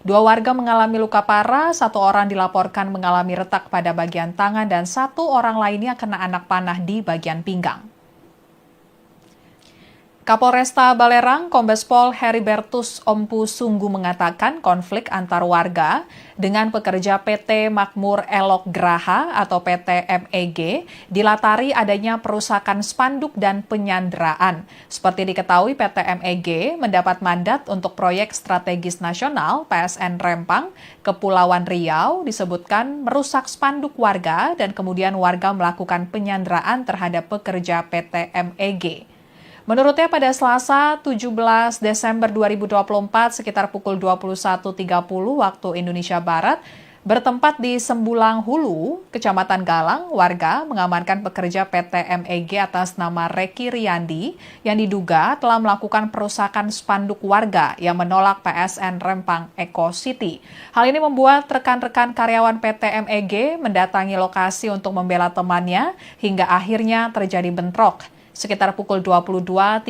2 warga mengalami luka parah, 1 orang dilaporkan mengalami retak pada bagian tangan dan 1 orang lainnya kena anak panah di bagian pinggang. Kapolresta Balerang, Kombes Pol Heribertus Ompu Sunggu mengatakan konflik antar warga dengan pekerja PT Makmur Elok Graha atau PT MEG dilatari adanya perusakan spanduk dan penyanderaan. Seperti diketahui, PT MEG mendapat mandat untuk proyek strategis nasional PSN Rempang, Kepulauan Riau, disebutkan merusak spanduk warga dan kemudian warga melakukan penyanderaan terhadap pekerja PT MEG. Menurutnya pada Selasa 17 Desember 2024 sekitar pukul 21.30 waktu Indonesia Barat, bertempat di Sembulang Hulu, Kecamatan Galang, warga mengamankan pekerja PT MEG atas nama Reki Riyandi yang diduga telah melakukan perusakan spanduk warga yang menolak PSN Rempang Eco City. Hal ini membuat rekan-rekan karyawan PT MEG mendatangi lokasi untuk membela temannya hingga akhirnya terjadi bentrok. Sekitar pukul 22.30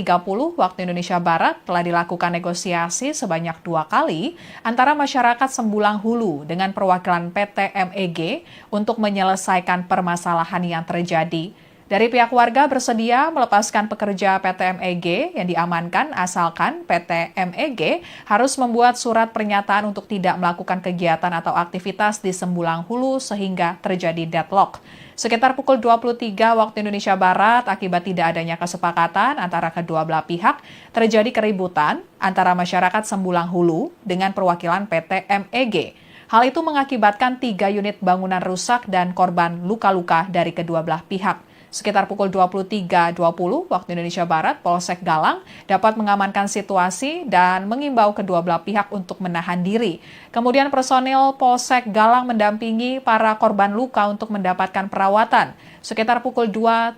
waktu Indonesia Barat telah dilakukan negosiasi sebanyak 2 kali antara masyarakat Sembulang Hulu dengan perwakilan PT MEG untuk menyelesaikan permasalahan yang terjadi. Dari pihak warga bersedia melepaskan pekerja PT MEG yang diamankan asalkan PT MEG harus membuat surat pernyataan untuk tidak melakukan kegiatan atau aktivitas di Sembulang Hulu sehingga terjadi deadlock. Sekitar pukul 23 waktu Indonesia Barat, akibat tidak adanya kesepakatan antara kedua belah pihak, terjadi keributan antara masyarakat Sembulang Hulu dengan perwakilan PT MEG. Hal itu mengakibatkan 3 unit bangunan rusak dan korban luka-luka dari kedua belah pihak. Sekitar pukul 23.20 waktu Indonesia Barat, Polsek Galang dapat mengamankan situasi dan mengimbau kedua belah pihak untuk menahan diri. Kemudian personil Polsek Galang mendampingi para korban luka untuk mendapatkan perawatan. Sekitar pukul 2.30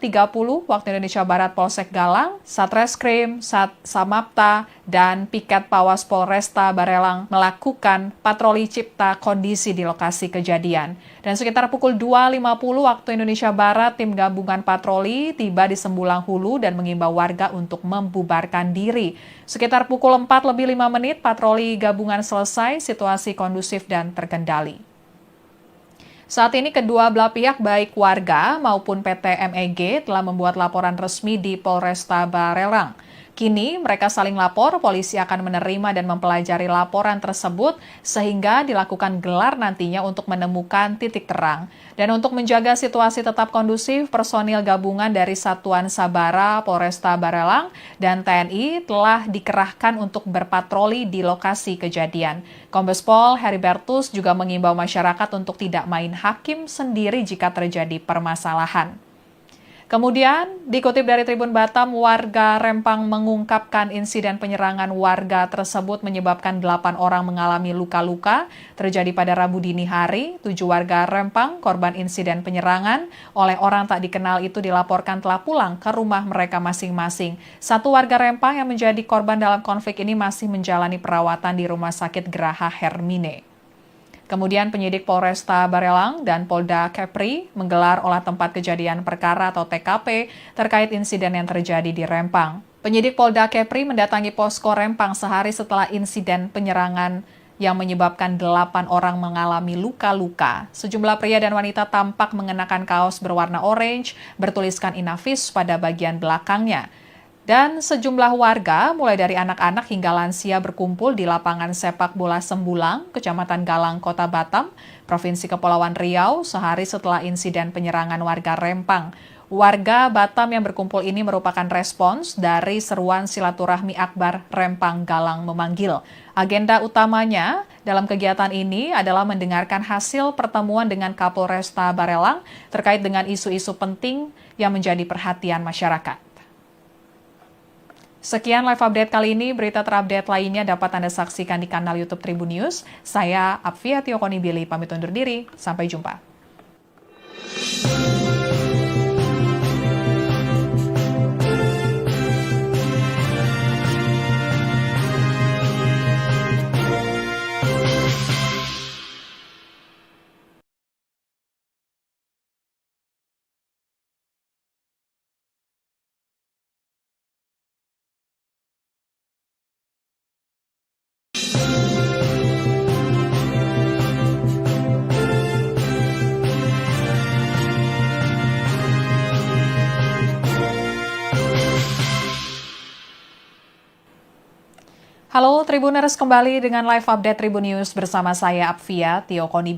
waktu Indonesia Barat, Polsek Galang, Satreskrim, Samapta, dan Piket Pawas Polresta Barelang melakukan patroli cipta kondisi di lokasi kejadian. Dan sekitar pukul 2.50 waktu Indonesia Barat, tim gabungan patroli tiba di Sembulang Hulu dan mengimbau warga untuk membubarkan diri. Sekitar pukul 4:05 patroli gabungan selesai, situasi kondusif dan terkendali. Saat ini kedua belah pihak baik warga maupun PT MEG telah membuat laporan resmi di Polresta Barelang. Kini mereka saling lapor, polisi akan menerima dan mempelajari laporan tersebut sehingga dilakukan gelar nantinya untuk menemukan titik terang. Dan untuk menjaga situasi tetap kondusif, personil gabungan dari Satuan Sabara, Polresta Barelang, dan TNI telah dikerahkan untuk berpatroli di lokasi kejadian. Kombes Pol Heribertus juga mengimbau masyarakat untuk tidak main hakim sendiri jika terjadi permasalahan. Kemudian, dikutip dari Tribun Batam, warga Rempang mengungkapkan insiden penyerangan warga tersebut menyebabkan 8 orang mengalami luka-luka terjadi pada Rabu dini hari. 7 warga Rempang, korban insiden penyerangan oleh orang tak dikenal itu dilaporkan telah pulang ke rumah mereka masing-masing. 1 warga Rempang yang menjadi korban dalam konflik ini masih menjalani perawatan di Rumah Sakit Graha Hermine. Kemudian penyidik Polresta Barelang dan Polda Kepri menggelar olah tempat kejadian perkara atau TKP terkait insiden yang terjadi di Rempang. Penyidik Polda Kepri mendatangi posko Rempang sehari setelah insiden penyerangan yang menyebabkan 8 orang mengalami luka-luka. Sejumlah pria dan wanita tampak mengenakan kaos berwarna orange bertuliskan Inavis pada bagian belakangnya. Dan sejumlah warga, mulai dari anak-anak hingga lansia berkumpul di lapangan sepak bola Sembulang, Kecamatan Galang, Kota Batam, Provinsi Kepulauan Riau, sehari setelah insiden penyerangan warga Rempang. Warga Batam yang berkumpul ini merupakan respons dari seruan silaturahmi akbar Rempang Galang memanggil. Agenda utamanya dalam kegiatan ini adalah mendengarkan hasil pertemuan dengan Kapolresta Barelang terkait dengan isu-isu penting yang menjadi perhatian masyarakat. Sekian live update kali ini, berita terupdate lainnya dapat Anda saksikan di kanal YouTube Tribun News. Saya Apvia Tiokonibili, pamit undur diri, sampai jumpa. Halo Tribuners, kembali dengan live update Tribun News bersama saya Apvia Tiokoni.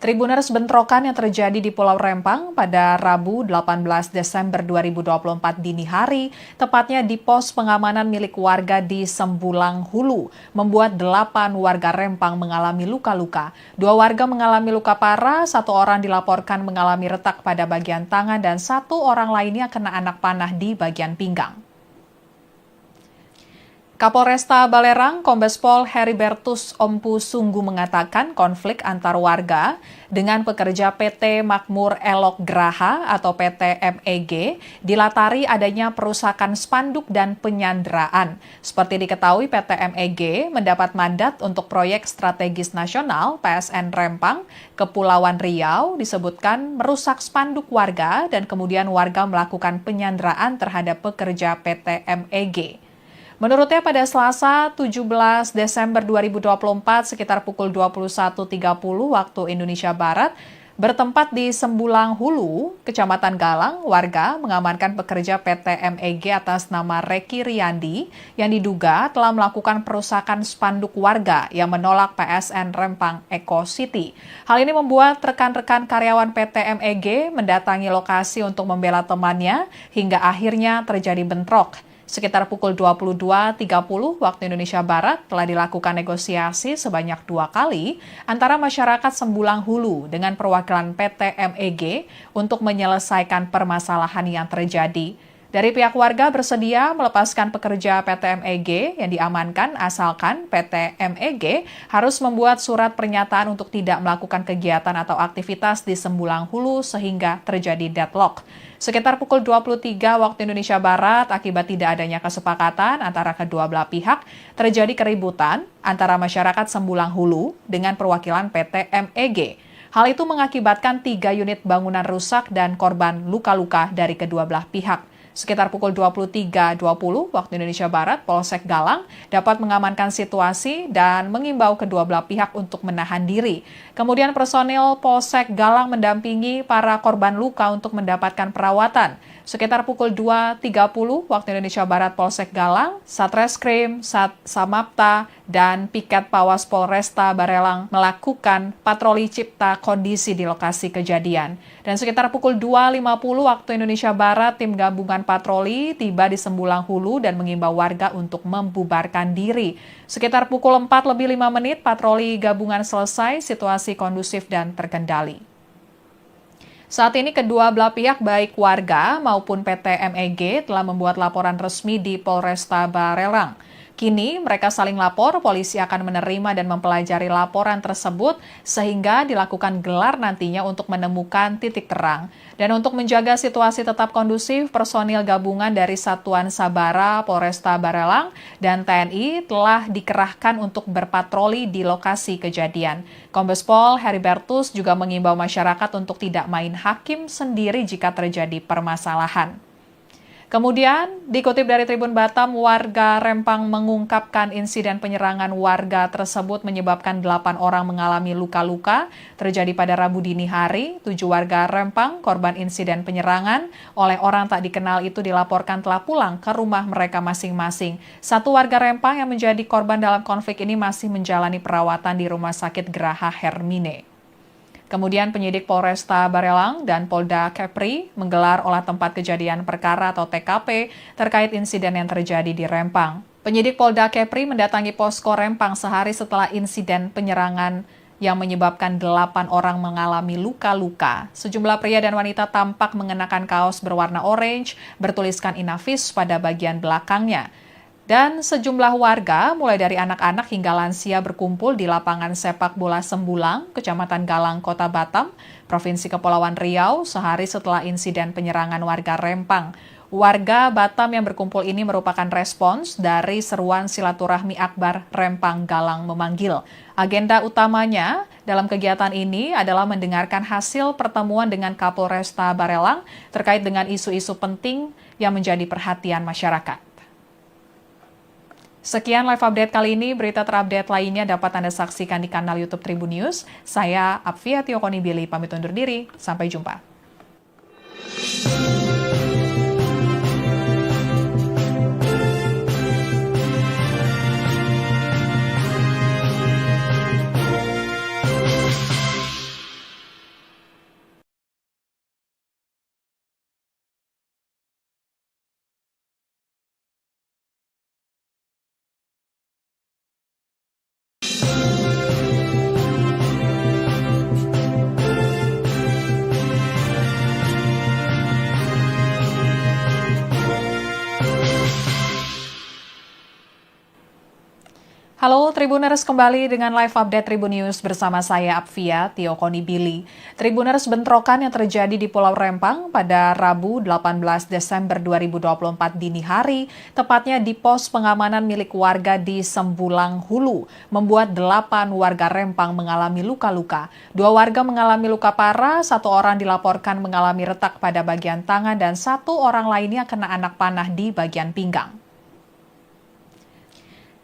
Tribuners, bentrokan yang terjadi di Pulau Rempang pada Rabu 18 Desember 2024 dini hari, tepatnya di pos pengamanan milik warga di Sembulang Hulu, membuat 8 warga Rempang mengalami luka-luka. 2 warga mengalami luka parah, 1 orang dilaporkan mengalami retak pada bagian tangan, dan 1 orang lainnya kena anak panah di bagian pinggang. Kapolresta Balerang, Kombes Pol Heribertus Ompu Sunggu mengatakan konflik antar warga dengan pekerja PT Makmur Elok Graha atau PT MEG dilatari adanya perusakan spanduk dan penyanderaan. Seperti diketahui, PT MEG mendapat mandat untuk proyek strategis nasional PSN Rempang, Kepulauan Riau, disebutkan merusak spanduk warga dan kemudian warga melakukan penyanderaan terhadap pekerja PT MEG. Menurutnya pada Selasa 17 Desember 2024 sekitar pukul 21.30 waktu Indonesia Barat, bertempat di Sembulang Hulu, Kecamatan Galang, warga mengamankan pekerja PT MEG atas nama Reki Riyandi yang diduga telah melakukan perusakan spanduk warga yang menolak PSN Rempang Eco City. Hal ini membuat rekan-rekan karyawan PT MEG mendatangi lokasi untuk membela temannya hingga akhirnya terjadi bentrok. Sekitar pukul 22.30 waktu Indonesia Barat telah dilakukan negosiasi sebanyak 2 kali antara masyarakat Sembulang Hulu dengan perwakilan PT MEG untuk menyelesaikan permasalahan yang terjadi. Dari pihak warga bersedia melepaskan pekerja PT MEG yang diamankan asalkan PT MEG harus membuat surat pernyataan untuk tidak melakukan kegiatan atau aktivitas di Sembulang Hulu sehingga terjadi deadlock. Sekitar pukul 23 waktu Indonesia Barat, akibat tidak adanya kesepakatan antara kedua belah pihak, terjadi keributan antara masyarakat Sembulang Hulu dengan perwakilan PT MEG. Hal itu mengakibatkan 3 unit bangunan rusak dan korban luka-luka dari kedua belah pihak. Sekitar pukul 23.20 waktu Indonesia Barat, Polsek Galang dapat mengamankan situasi dan mengimbau kedua belah pihak untuk menahan diri. Kemudian personil Polsek Galang mendampingi para korban luka untuk mendapatkan perawatan. Sekitar pukul 2.30 waktu Indonesia Barat, Polsek Galang, Satreskrim, Samapta, dan Piket Pawas Polresta Barelang melakukan patroli cipta kondisi di lokasi kejadian. Dan sekitar pukul 2.50 waktu Indonesia Barat, tim gabungan patroli tiba di Sembulang Hulu dan mengimbau warga untuk membubarkan diri. Sekitar pukul 4:05 patroli gabungan selesai, situasi kondusif dan terkendali. Saat ini kedua belah pihak baik warga maupun PT MEG telah membuat laporan resmi di Polresta Barelang. Kini mereka saling lapor, polisi akan menerima dan mempelajari laporan tersebut sehingga dilakukan gelar nantinya untuk menemukan titik terang. Dan untuk menjaga situasi tetap kondusif, personil gabungan dari Satuan Sabara, Polresta Barelang, dan TNI telah dikerahkan untuk berpatroli di lokasi kejadian. Kombes Pol Heribertus juga mengimbau masyarakat untuk tidak main hakim sendiri jika terjadi permasalahan. Kemudian, dikutip dari Tribun Batam, warga Rempang mengungkapkan insiden penyerangan warga tersebut menyebabkan 8 orang mengalami luka-luka terjadi pada Rabu dini hari. 7 warga Rempang, korban insiden penyerangan oleh orang tak dikenal itu dilaporkan telah pulang ke rumah mereka masing-masing. 1 warga Rempang yang menjadi korban dalam konflik ini masih menjalani perawatan di Rumah Sakit Graha Hermine. Kemudian penyidik Polresta Barelang dan Polda Kepri menggelar olah tempat kejadian perkara atau TKP terkait insiden yang terjadi di Rempang. Penyidik Polda Kepri mendatangi posko Rempang sehari setelah insiden penyerangan yang menyebabkan 8 orang mengalami luka-luka. Sejumlah pria dan wanita tampak mengenakan kaos berwarna orange bertuliskan Inavis pada bagian belakangnya. Dan sejumlah warga, mulai dari anak-anak hingga lansia berkumpul di lapangan sepak bola Sembulang, Kecamatan Galang, Kota Batam, Provinsi Kepulauan Riau, sehari setelah insiden penyerangan warga Rempang. Warga Batam yang berkumpul ini merupakan respons dari seruan silaturahmi akbar Rempang Galang memanggil. Agenda utamanya dalam kegiatan ini adalah mendengarkan hasil pertemuan dengan Kapolresta Barelang terkait dengan isu-isu penting yang menjadi perhatian masyarakat. Sekian live update kali ini, berita terupdate lainnya dapat Anda saksikan di kanal YouTube Tribun News. Saya Apvia Tiokoni pamit undur diri, sampai jumpa. Halo Tribuners, kembali dengan live update Tribun News bersama saya Apvia Tio Konibili. Tribuners, bentrokan yang terjadi di Pulau Rempang pada Rabu 18 Desember 2024 dini hari, tepatnya di pos pengamanan milik warga di Sembulang Hulu, membuat 8 warga Rempang mengalami luka-luka. 2 warga mengalami luka parah, 1 orang dilaporkan mengalami retak pada bagian tangan, dan 1 orang lainnya kena anak panah di bagian pinggang.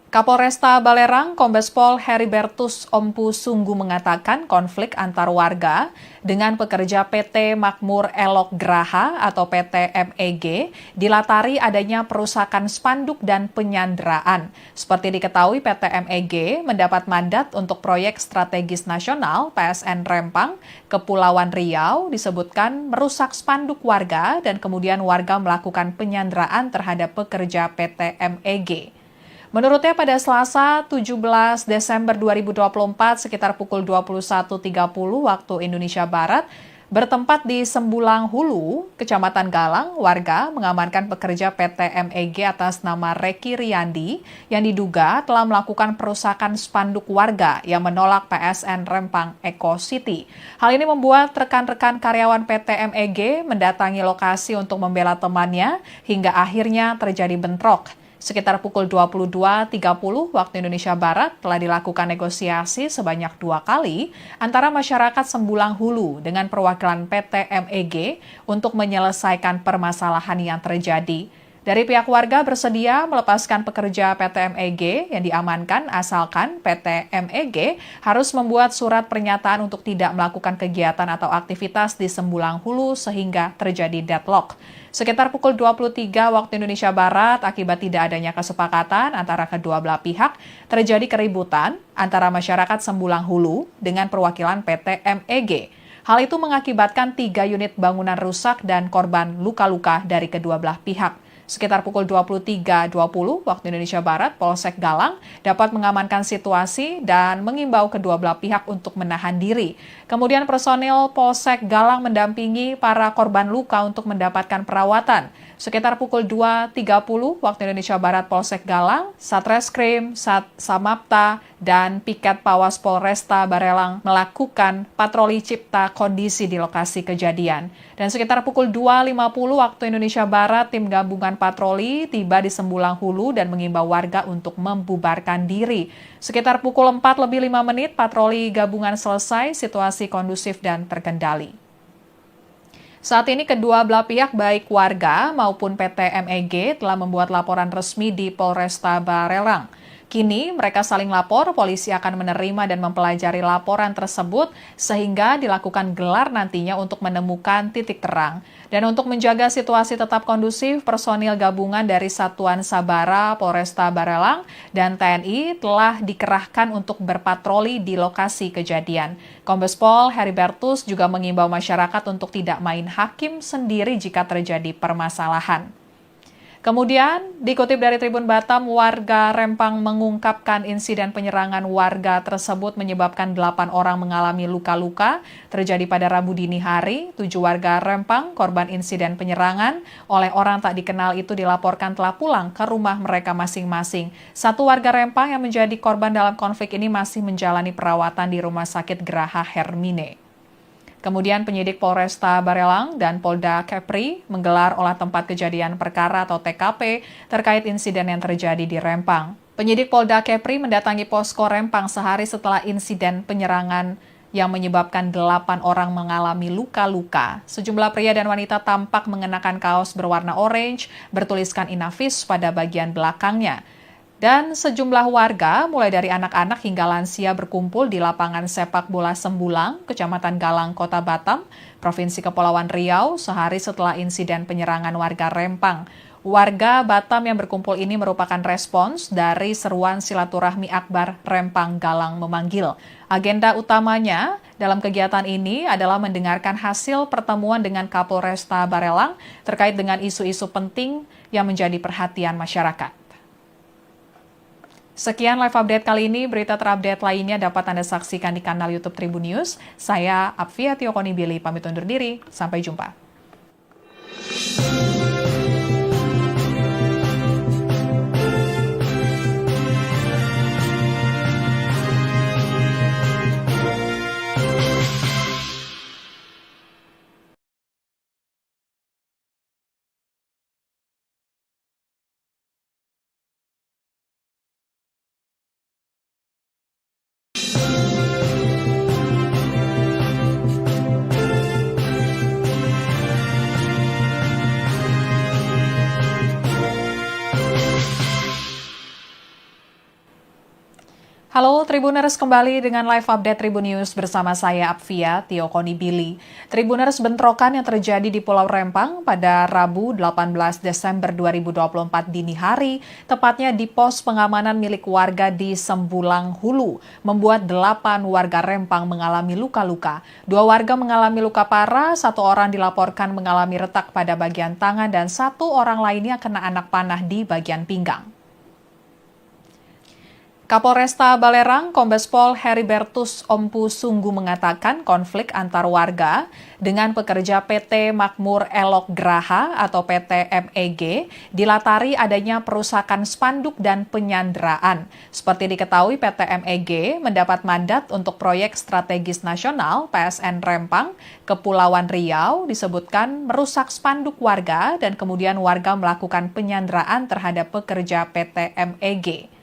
Kapolresta Balerang, Kombes Pol Heribertus Ompu Sunggu mengatakan konflik antar warga dengan pekerja PT Makmur Elok Graha atau PT MEG dilatari adanya perusakan spanduk dan penyanderaan. Seperti diketahui, PT MEG mendapat mandat untuk proyek strategis nasional PSN Rempang, Kepulauan Riau, disebutkan merusak spanduk warga dan kemudian warga melakukan penyanderaan terhadap pekerja PT MEG. Menurutnya pada Selasa 17 Desember 2024 sekitar pukul 21.30 waktu Indonesia Barat, bertempat di Sembulang Hulu, Kecamatan Galang, warga mengamankan pekerja PT MEG atas nama Reki Riyandi yang diduga telah melakukan perusakan spanduk warga yang menolak PSN Rempang Eco City. Hal ini membuat rekan-rekan karyawan PT MEG mendatangi lokasi untuk membela temannya hingga akhirnya terjadi bentrok. Sekitar pukul 22.30 waktu Indonesia Barat telah dilakukan negosiasi sebanyak 2 kali antara masyarakat Sembulang Hulu dengan perwakilan PT MEG untuk menyelesaikan permasalahan yang terjadi. Dari pihak warga bersedia melepaskan pekerja PT MEG yang diamankan asalkan PT MEG harus membuat surat pernyataan untuk tidak melakukan kegiatan atau aktivitas di Sembulang Hulu sehingga terjadi deadlock. Sekitar pukul 23 waktu Indonesia Barat, akibat tidak adanya kesepakatan antara kedua belah pihak, terjadi keributan antara masyarakat Sembulang Hulu dengan perwakilan PT MEG. Hal itu mengakibatkan 3 unit bangunan rusak dan korban luka-luka dari kedua belah pihak. Sekitar pukul 23.20 waktu Indonesia Barat, Polsek Galang dapat mengamankan situasi dan mengimbau kedua belah pihak untuk menahan diri. Kemudian personil Polsek Galang mendampingi para korban luka untuk mendapatkan perawatan. Sekitar pukul 2.30 waktu Indonesia Barat, Polsek Galang, Satreskrim, Samapta, dan Piket Pawas Polresta Barelang melakukan patroli cipta kondisi di lokasi kejadian. Dan sekitar pukul 2.50 waktu Indonesia Barat, tim gabungan patroli tiba di Sembulang Hulu dan mengimbau warga untuk membubarkan diri. Sekitar pukul 4:05 patroli gabungan selesai, situasi kondusif dan terkendali. Saat ini kedua belah pihak baik warga maupun PT MEG telah membuat laporan resmi di Polresta Barelang. Kini mereka saling lapor, polisi akan menerima dan mempelajari laporan tersebut sehingga dilakukan gelar nantinya untuk menemukan titik terang. Dan untuk menjaga situasi tetap kondusif, personil gabungan dari Satuan Sabara, Polresta Barelang, dan TNI telah dikerahkan untuk berpatroli di lokasi kejadian. Kombes Pol Heribertus juga mengimbau masyarakat untuk tidak main hakim sendiri jika terjadi permasalahan. Kemudian, dikutip dari Tribun Batam, warga Rempang mengungkapkan insiden penyerangan warga tersebut menyebabkan 8 orang mengalami luka-luka terjadi pada Rabu dini hari. 7 warga Rempang, korban insiden penyerangan oleh orang tak dikenal itu dilaporkan telah pulang ke rumah mereka masing-masing. 1 warga Rempang yang menjadi korban dalam konflik ini masih menjalani perawatan di Rumah Sakit Graha Hermine. Kemudian penyidik Polresta Barelang dan Polda Kepri menggelar olah tempat kejadian perkara atau TKP terkait insiden yang terjadi di Rempang. Penyidik Polda Kepri mendatangi posko Rempang sehari setelah insiden penyerangan yang menyebabkan 8 orang mengalami luka-luka. Sejumlah pria dan wanita tampak mengenakan kaos berwarna orange bertuliskan Inavis pada bagian belakangnya. Dan sejumlah warga, mulai dari anak-anak hingga lansia berkumpul di lapangan sepak bola Sembulang, Kecamatan Galang, Kota Batam, Provinsi Kepulauan Riau, sehari setelah insiden penyerangan warga Rempang. Warga Batam yang berkumpul ini merupakan respons dari seruan silaturahmi akbar Rempang Galang memanggil. Agenda utamanya dalam kegiatan ini adalah mendengarkan hasil pertemuan dengan Kapolresta Barelang terkait dengan isu-isu penting yang menjadi perhatian masyarakat. Sekian live update kali ini, berita terupdate lainnya dapat Anda saksikan di kanal YouTube Tribun News. Saya Apvia Tio Konibili, pamit undur diri, sampai jumpa. Halo Tribuners, kembali dengan live update Tribun News bersama saya Apvia Tiokonibili. Tribuners, bentrokan yang terjadi di Pulau Rempang pada Rabu 18 Desember 2024 dini hari, tepatnya di pos pengamanan milik warga di Sembulang Hulu, membuat 8 warga Rempang mengalami luka-luka. 2 warga mengalami luka parah, 1 orang dilaporkan mengalami retak pada bagian tangan, dan 1 orang lainnya kena anak panah di bagian pinggang. Kapolresta Balerang, Kombes Pol Heribertus Ompu Sunggu mengatakan konflik antar warga dengan pekerja PT Makmur Elok Graha atau PT MEG dilatari adanya perusakan spanduk dan penyanderaan. Seperti diketahui, PT MEG mendapat mandat untuk proyek strategis nasional PSN Rempang, Kepulauan Riau, disebutkan merusak spanduk warga dan kemudian warga melakukan penyanderaan terhadap pekerja PT MEG.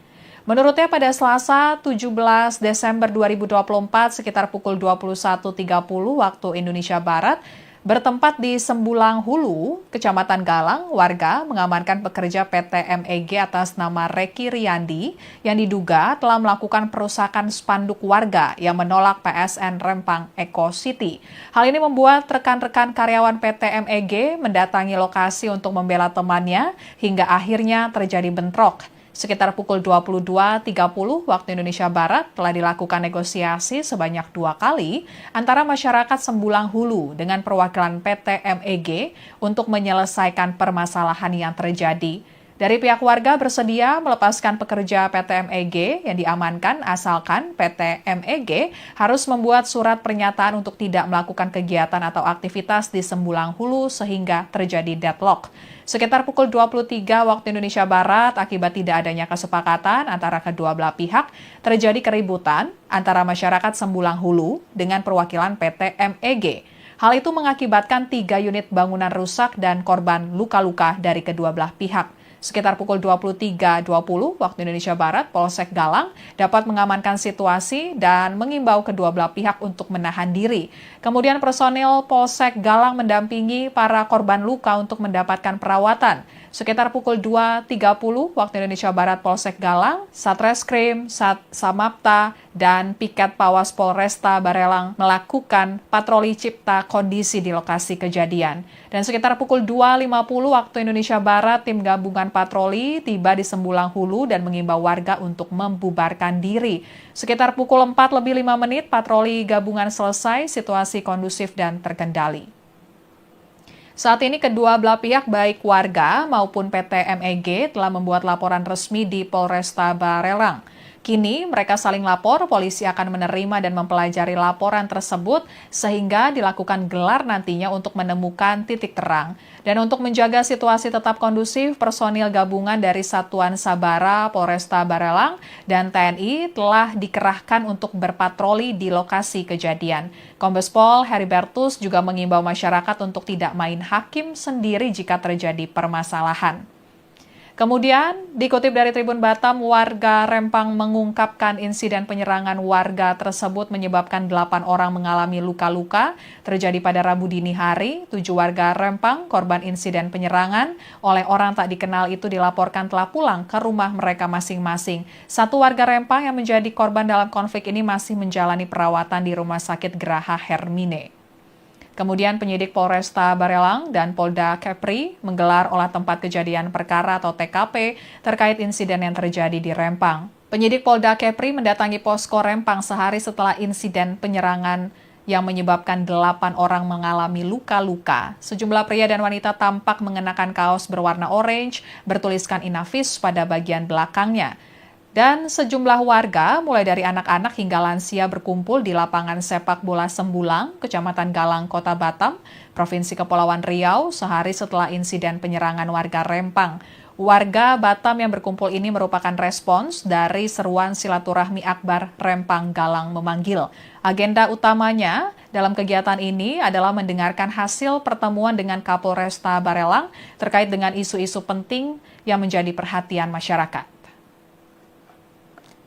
Menurutnya pada Selasa 17 Desember 2024 sekitar pukul 21.30 waktu Indonesia Barat, bertempat di Sembulang Hulu, Kecamatan Galang, warga mengamankan pekerja PT MEG atas nama Reki Riyandi yang diduga telah melakukan perusakan spanduk warga yang menolak PSN Rempang Eco City. Hal ini membuat rekan-rekan karyawan PT MEG mendatangi lokasi untuk membela temannya hingga akhirnya terjadi bentrok. Sekitar pukul 22.30 waktu Indonesia Barat telah dilakukan negosiasi sebanyak 2 kali antara masyarakat Sembulang Hulu dengan perwakilan PT MEG untuk menyelesaikan permasalahan yang terjadi. Dari pihak warga bersedia melepaskan pekerja PT MEG yang diamankan asalkan PT MEG harus membuat surat pernyataan untuk tidak melakukan kegiatan atau aktivitas di Sembulang Hulu sehingga terjadi deadlock. Sekitar pukul 23 waktu Indonesia Barat, akibat tidak adanya kesepakatan antara kedua belah pihak, terjadi keributan antara masyarakat Sembulang Hulu dengan perwakilan PT MEG. Hal itu mengakibatkan 3 unit bangunan rusak dan korban luka-luka dari kedua belah pihak. Sekitar pukul 23.20 waktu Indonesia Barat, Polsek Galang dapat mengamankan situasi dan mengimbau kedua belah pihak untuk menahan diri. Kemudian personil Polsek Galang mendampingi para korban luka untuk mendapatkan perawatan. Sekitar pukul 2.30 waktu Indonesia Barat, Polsek Galang, Satreskrim, Samapta, dan Piket Pawas Polresta Barelang melakukan patroli cipta kondisi di lokasi kejadian. Dan sekitar pukul 2.50 waktu Indonesia Barat, tim gabungan patroli tiba di Sembulang Hulu dan mengimbau warga untuk membubarkan diri. Sekitar pukul 4:05 patroli gabungan selesai, situasi kondusif dan terkendali. Saat ini kedua belah pihak baik warga maupun PT MEG telah membuat laporan resmi di Polresta Barelang. Kini mereka saling lapor, polisi akan menerima dan mempelajari laporan tersebut sehingga dilakukan gelar nantinya untuk menemukan titik terang. Dan untuk menjaga situasi tetap kondusif, personil gabungan dari Satuan Sabara, Polresta Barelang, dan TNI telah dikerahkan untuk berpatroli di lokasi kejadian. Kombes Pol Heribertus juga mengimbau masyarakat untuk tidak main hakim sendiri jika terjadi permasalahan. Kemudian, dikutip dari Tribun Batam, warga Rempang mengungkapkan insiden penyerangan warga tersebut menyebabkan 8 orang mengalami luka-luka terjadi pada Rabu dini hari. 7 warga Rempang, korban insiden penyerangan oleh orang tak dikenal itu dilaporkan telah pulang ke rumah mereka masing-masing. 1 warga Rempang yang menjadi korban dalam konflik ini masih menjalani perawatan di Rumah Sakit Graha Hermine. Kemudian penyidik Polresta Barelang dan Polda Kepri menggelar olah tempat kejadian perkara atau TKP terkait insiden yang terjadi di Rempang. Penyidik Polda Kepri mendatangi posko Rempang sehari setelah insiden penyerangan yang menyebabkan 8 orang mengalami luka-luka. Sejumlah pria dan wanita tampak mengenakan kaos berwarna orange bertuliskan Inavis pada bagian belakangnya. Dan sejumlah warga, mulai dari anak-anak hingga lansia berkumpul di lapangan sepak bola Sembulang, Kecamatan Galang, Kota Batam, Provinsi Kepulauan Riau, sehari setelah insiden penyerangan warga Rempang. Warga Batam yang berkumpul ini merupakan respons dari seruan silaturahmi akbar Rempang Galang memanggil. Agenda utamanya dalam kegiatan ini adalah mendengarkan hasil pertemuan dengan Kapolresta Barelang terkait dengan isu-isu penting yang menjadi perhatian masyarakat.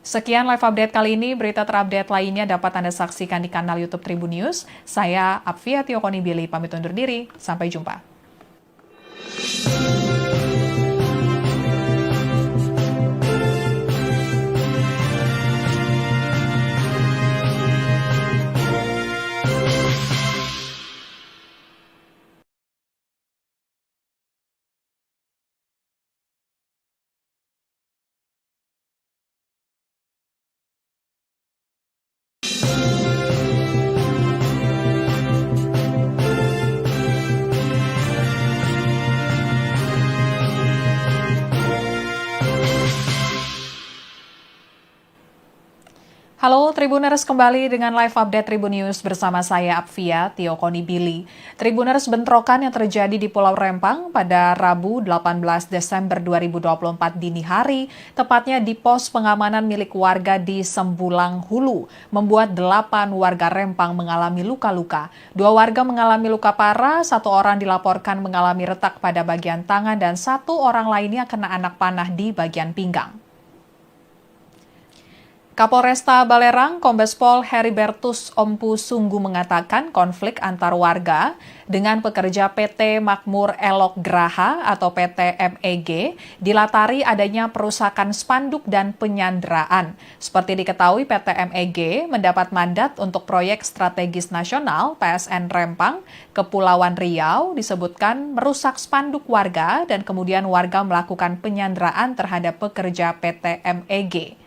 Sekian live update kali ini, berita terupdate lainnya dapat Anda saksikan di kanal YouTube Tribun News. Saya Apvia Tiokonibili, pamit undur diri, sampai jumpa. Halo Tribuners, kembali dengan live update Tribun News bersama saya Apvia Tiokoni Billy. Tribuners, bentrokan yang terjadi di Pulau Rempang pada Rabu 18 Desember 2024 dini hari, tepatnya di pos pengamanan milik warga di Sembulang Hulu, membuat 8 warga Rempang mengalami luka-luka. 2 warga mengalami luka parah, 1 orang dilaporkan mengalami retak pada bagian tangan, dan 1 orang lainnya kena anak panah di bagian pinggang. Kapolresta Balerang, Kombes Pol Heribertus Ompu Sunggu mengatakan konflik antar warga dengan pekerja PT Makmur Elok Graha atau PT MEG dilatari adanya perusakan spanduk dan penyanderaan. Seperti diketahui, PT MEG mendapat mandat untuk proyek strategis nasional PSN Rempang, Kepulauan Riau, disebutkan merusak spanduk warga dan kemudian warga melakukan penyanderaan terhadap pekerja PT MEG.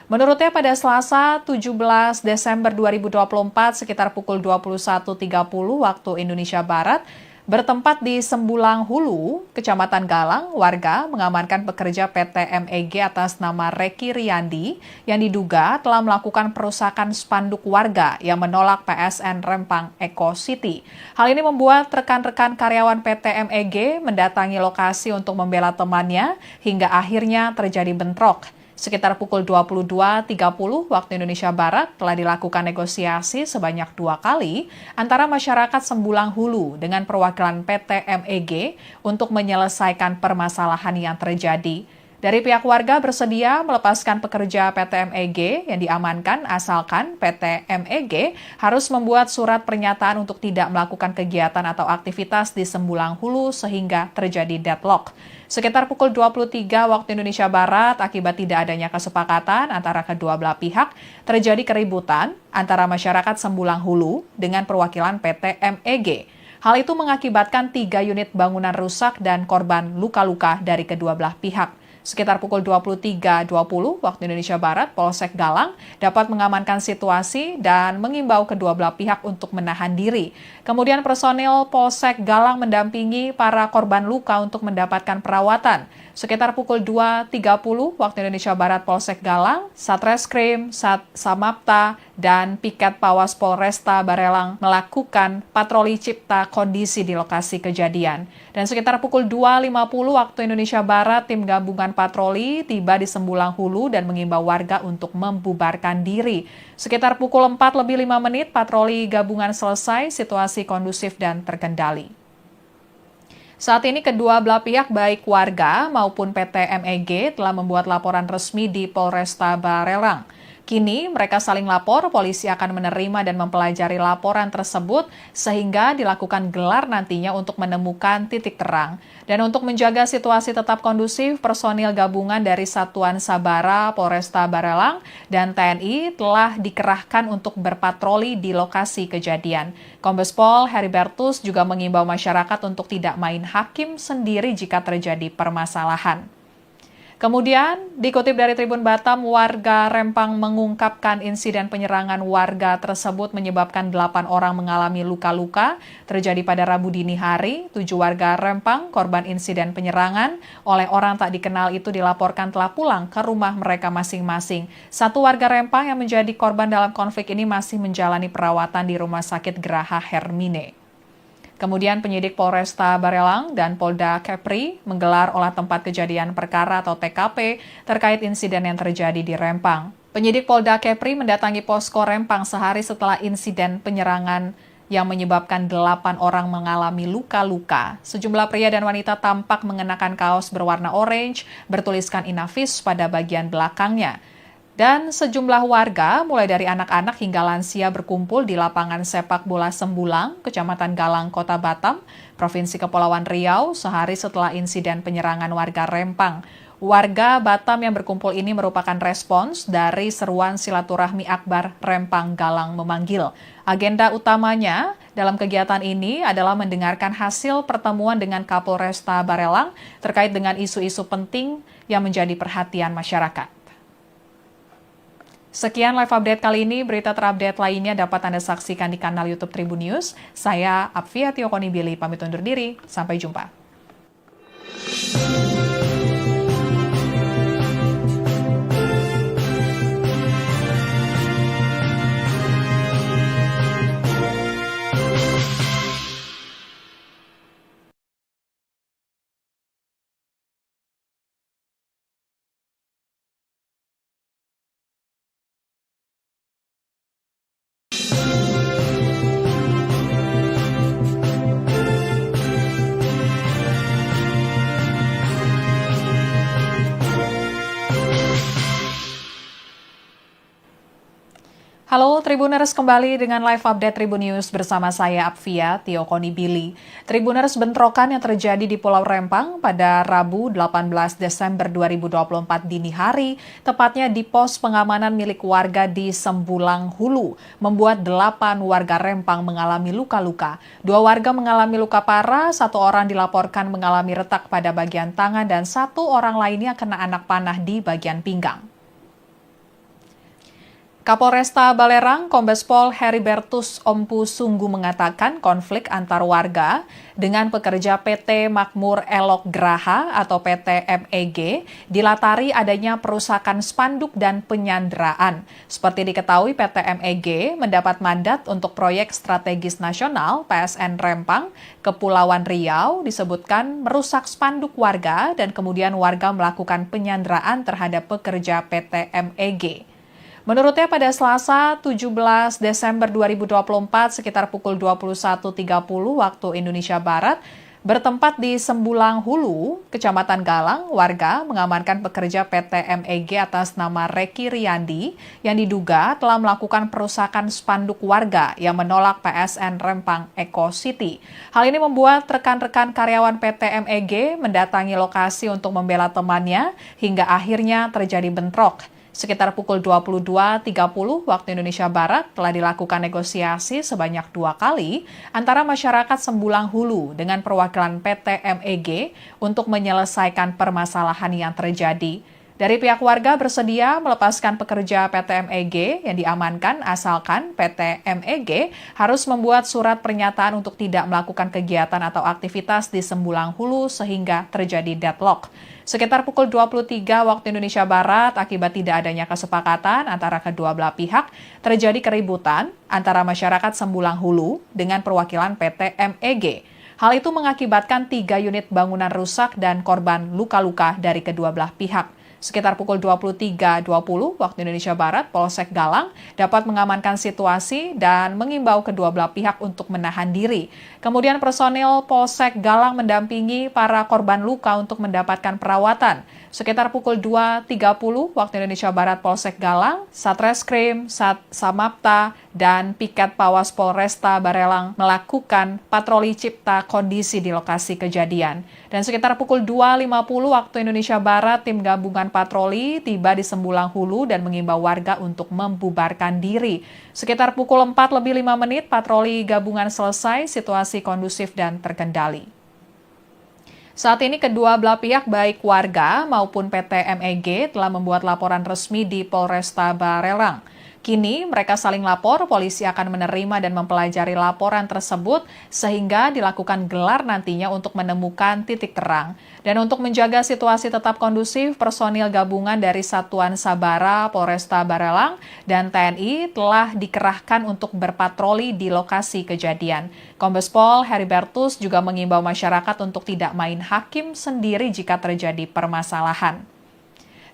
Menurutnya pada Selasa 17 Desember 2024 sekitar pukul 21.30 waktu Indonesia Barat, bertempat di Sembulang Hulu, Kecamatan Galang, warga mengamankan pekerja PT MEG atas nama Reki Riyandi yang diduga telah melakukan perusakan spanduk warga yang menolak PSN Rempang Eco City. Hal ini membuat rekan-rekan karyawan PT MEG mendatangi lokasi untuk membela temannya hingga akhirnya terjadi bentrok. Sekitar pukul 22.30 waktu Indonesia Barat telah dilakukan negosiasi sebanyak 2 kali antara masyarakat Sembulang Hulu dengan perwakilan PT MEG untuk menyelesaikan permasalahan yang terjadi. Dari pihak warga bersedia melepaskan pekerja PT MEG yang diamankan asalkan PT MEG harus membuat surat pernyataan untuk tidak melakukan kegiatan atau aktivitas di Sembulang Hulu sehingga terjadi deadlock. Sekitar pukul 23 waktu Indonesia Barat, akibat tidak adanya kesepakatan antara kedua belah pihak, terjadi keributan antara masyarakat Sembulang Hulu dengan perwakilan PT MEG. Hal itu mengakibatkan 3 unit bangunan rusak dan korban luka-luka dari kedua belah pihak. Sekitar pukul 23.20 waktu Indonesia Barat, Polsek Galang dapat mengamankan situasi dan mengimbau kedua belah pihak untuk menahan diri. Kemudian personil Polsek Galang mendampingi para korban luka untuk mendapatkan perawatan. Sekitar pukul 2.30 waktu Indonesia Barat, Polsek Galang, Satreskrim, Samapta, dan Piket Pawas Polresta Barelang melakukan patroli cipta kondisi di lokasi kejadian. Dan sekitar pukul 2.50 waktu Indonesia Barat, tim gabungan patroli tiba di Sembulang Hulu dan mengimbau warga untuk membubarkan diri. Sekitar pukul 4:05 patroli gabungan selesai, situasi kondusif dan terkendali. Saat ini kedua belah pihak baik warga maupun PT MEG telah membuat laporan resmi di Polresta Barelang. Kini mereka saling lapor, polisi akan menerima dan mempelajari laporan tersebut sehingga dilakukan gelar nantinya untuk menemukan titik terang. Dan untuk menjaga situasi tetap kondusif, personil gabungan dari Satuan Sabara, Polresta Barelang, dan TNI telah dikerahkan untuk berpatroli di lokasi kejadian. Kombes Pol Heribertus juga mengimbau masyarakat untuk tidak main hakim sendiri jika terjadi permasalahan. Kemudian, dikutip dari Tribun Batam, warga Rempang mengungkapkan insiden penyerangan warga tersebut menyebabkan 8 orang mengalami luka-luka terjadi pada Rabu dini hari. 7 warga Rempang, korban insiden penyerangan oleh orang tak dikenal itu dilaporkan telah pulang ke rumah mereka masing-masing. 1 warga Rempang yang menjadi korban dalam konflik ini masih menjalani perawatan di Rumah Sakit Graha Hermine. Kemudian penyidik Polresta Barelang dan Polda Kepri menggelar olah tempat kejadian perkara atau TKP terkait insiden yang terjadi di Rempang. Penyidik Polda Kepri mendatangi posko Rempang sehari setelah insiden penyerangan yang menyebabkan 8 orang mengalami luka-luka. Sejumlah pria dan wanita tampak mengenakan kaos berwarna orange bertuliskan Inavis pada bagian belakangnya. Dan sejumlah warga, mulai dari anak-anak hingga lansia berkumpul di lapangan sepak bola Sembulang, Kecamatan Galang, Kota Batam, Provinsi Kepulauan Riau, sehari setelah insiden penyerangan warga Rempang. Warga Batam yang berkumpul ini merupakan respons dari seruan silaturahmi akbar Rempang Galang memanggil. Agenda utamanya dalam kegiatan ini adalah mendengarkan hasil pertemuan dengan Kapolresta Barelang terkait dengan isu-isu penting yang menjadi perhatian masyarakat. Sekian live update kali ini, berita terupdate lainnya dapat Anda saksikan di kanal YouTube Tribun News. Saya Apvia Tiokonibili, pamit undur diri, sampai jumpa. Halo Tribuners, kembali dengan live update Tribun News bersama saya Apvia Tiokonibili. Tribuners, bentrokan yang terjadi di Pulau Rempang pada Rabu 18 Desember 2024 dini hari, tepatnya di pos pengamanan milik warga di Sembulang Hulu, membuat 8 warga Rempang mengalami luka-luka. 2 warga mengalami luka parah, 1 orang dilaporkan mengalami retak pada bagian tangan, dan 1 orang lainnya kena anak panah di bagian pinggang. Kapolresta Balerang, Kombes Pol Heribertus Ompu Sunggu mengatakan konflik antar warga dengan pekerja PT Makmur Elok Graha atau PT MEG dilatari adanya perusakan spanduk dan penyanderaan. Seperti diketahui, PT MEG mendapat mandat untuk proyek strategis nasional PSN Rempang, Kepulauan Riau, disebutkan merusak spanduk warga dan kemudian warga melakukan penyanderaan terhadap pekerja PT MEG. Menurutnya pada Selasa 17 Desember 2024 sekitar pukul 21.30 waktu Indonesia Barat, bertempat di Sembulang Hulu, Kecamatan Galang, warga mengamankan pekerja PT MEG atas nama Reki Riyandi yang diduga telah melakukan perusakan spanduk warga yang menolak PSN Rempang Eco City. Hal ini membuat rekan-rekan karyawan PT MEG mendatangi lokasi untuk membela temannya hingga akhirnya terjadi bentrok. Sekitar pukul 22.30 waktu Indonesia Barat telah dilakukan negosiasi sebanyak 2 kali antara masyarakat Sembulang Hulu dengan perwakilan PT MEG untuk menyelesaikan permasalahan yang terjadi. Dari pihak warga bersedia melepaskan pekerja PT MEG yang diamankan asalkan PT MEG harus membuat surat pernyataan untuk tidak melakukan kegiatan atau aktivitas di Sembulang Hulu sehingga terjadi deadlock. Sekitar pukul 23 waktu Indonesia Barat, akibat tidak adanya kesepakatan antara kedua belah pihak, terjadi keributan antara masyarakat Sembulang Hulu dengan perwakilan PT MEG. Hal itu mengakibatkan 3 unit bangunan rusak dan korban luka-luka dari kedua belah pihak. Sekitar pukul 23.20 waktu Indonesia Barat, Polsek Galang dapat mengamankan situasi dan mengimbau kedua belah pihak untuk menahan diri. Kemudian personil Polsek Galang mendampingi para korban luka untuk mendapatkan perawatan. Sekitar pukul 2.30 waktu Indonesia Barat, Polsek Galang, Satreskrim, Samapta, dan Piket Pawas Polresta Barelang melakukan patroli cipta kondisi di lokasi kejadian. Dan sekitar pukul 2.50 waktu Indonesia Barat, tim gabungan patroli tiba di Sembulang Hulu dan mengimbau warga untuk membubarkan diri. Sekitar pukul 4:05 patroli gabungan selesai, situasi kondusif dan terkendali. Saat ini kedua belah pihak baik warga maupun PT MEG telah membuat laporan resmi di Polresta Barelang. Kini mereka saling lapor, polisi akan menerima dan mempelajari laporan tersebut sehingga dilakukan gelar nantinya untuk menemukan titik terang. Dan untuk menjaga situasi tetap kondusif, personil gabungan dari Satuan Sabara, Polresta Barelang, dan TNI telah dikerahkan untuk berpatroli di lokasi kejadian. Kombes Pol Heribertus juga mengimbau masyarakat untuk tidak main hakim sendiri jika terjadi permasalahan.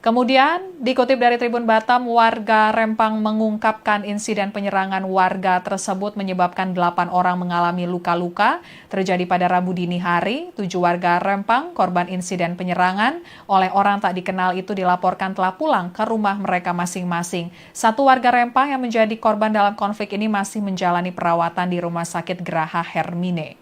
Kemudian, dikutip dari Tribun Batam, warga Rempang mengungkapkan insiden penyerangan warga tersebut menyebabkan 8 orang mengalami luka-luka terjadi pada Rabu dini hari. 7 warga Rempang, korban insiden penyerangan oleh orang tak dikenal itu dilaporkan telah pulang ke rumah mereka masing-masing. 1 warga Rempang yang menjadi korban dalam konflik ini masih menjalani perawatan di Rumah Sakit Graha Hermine.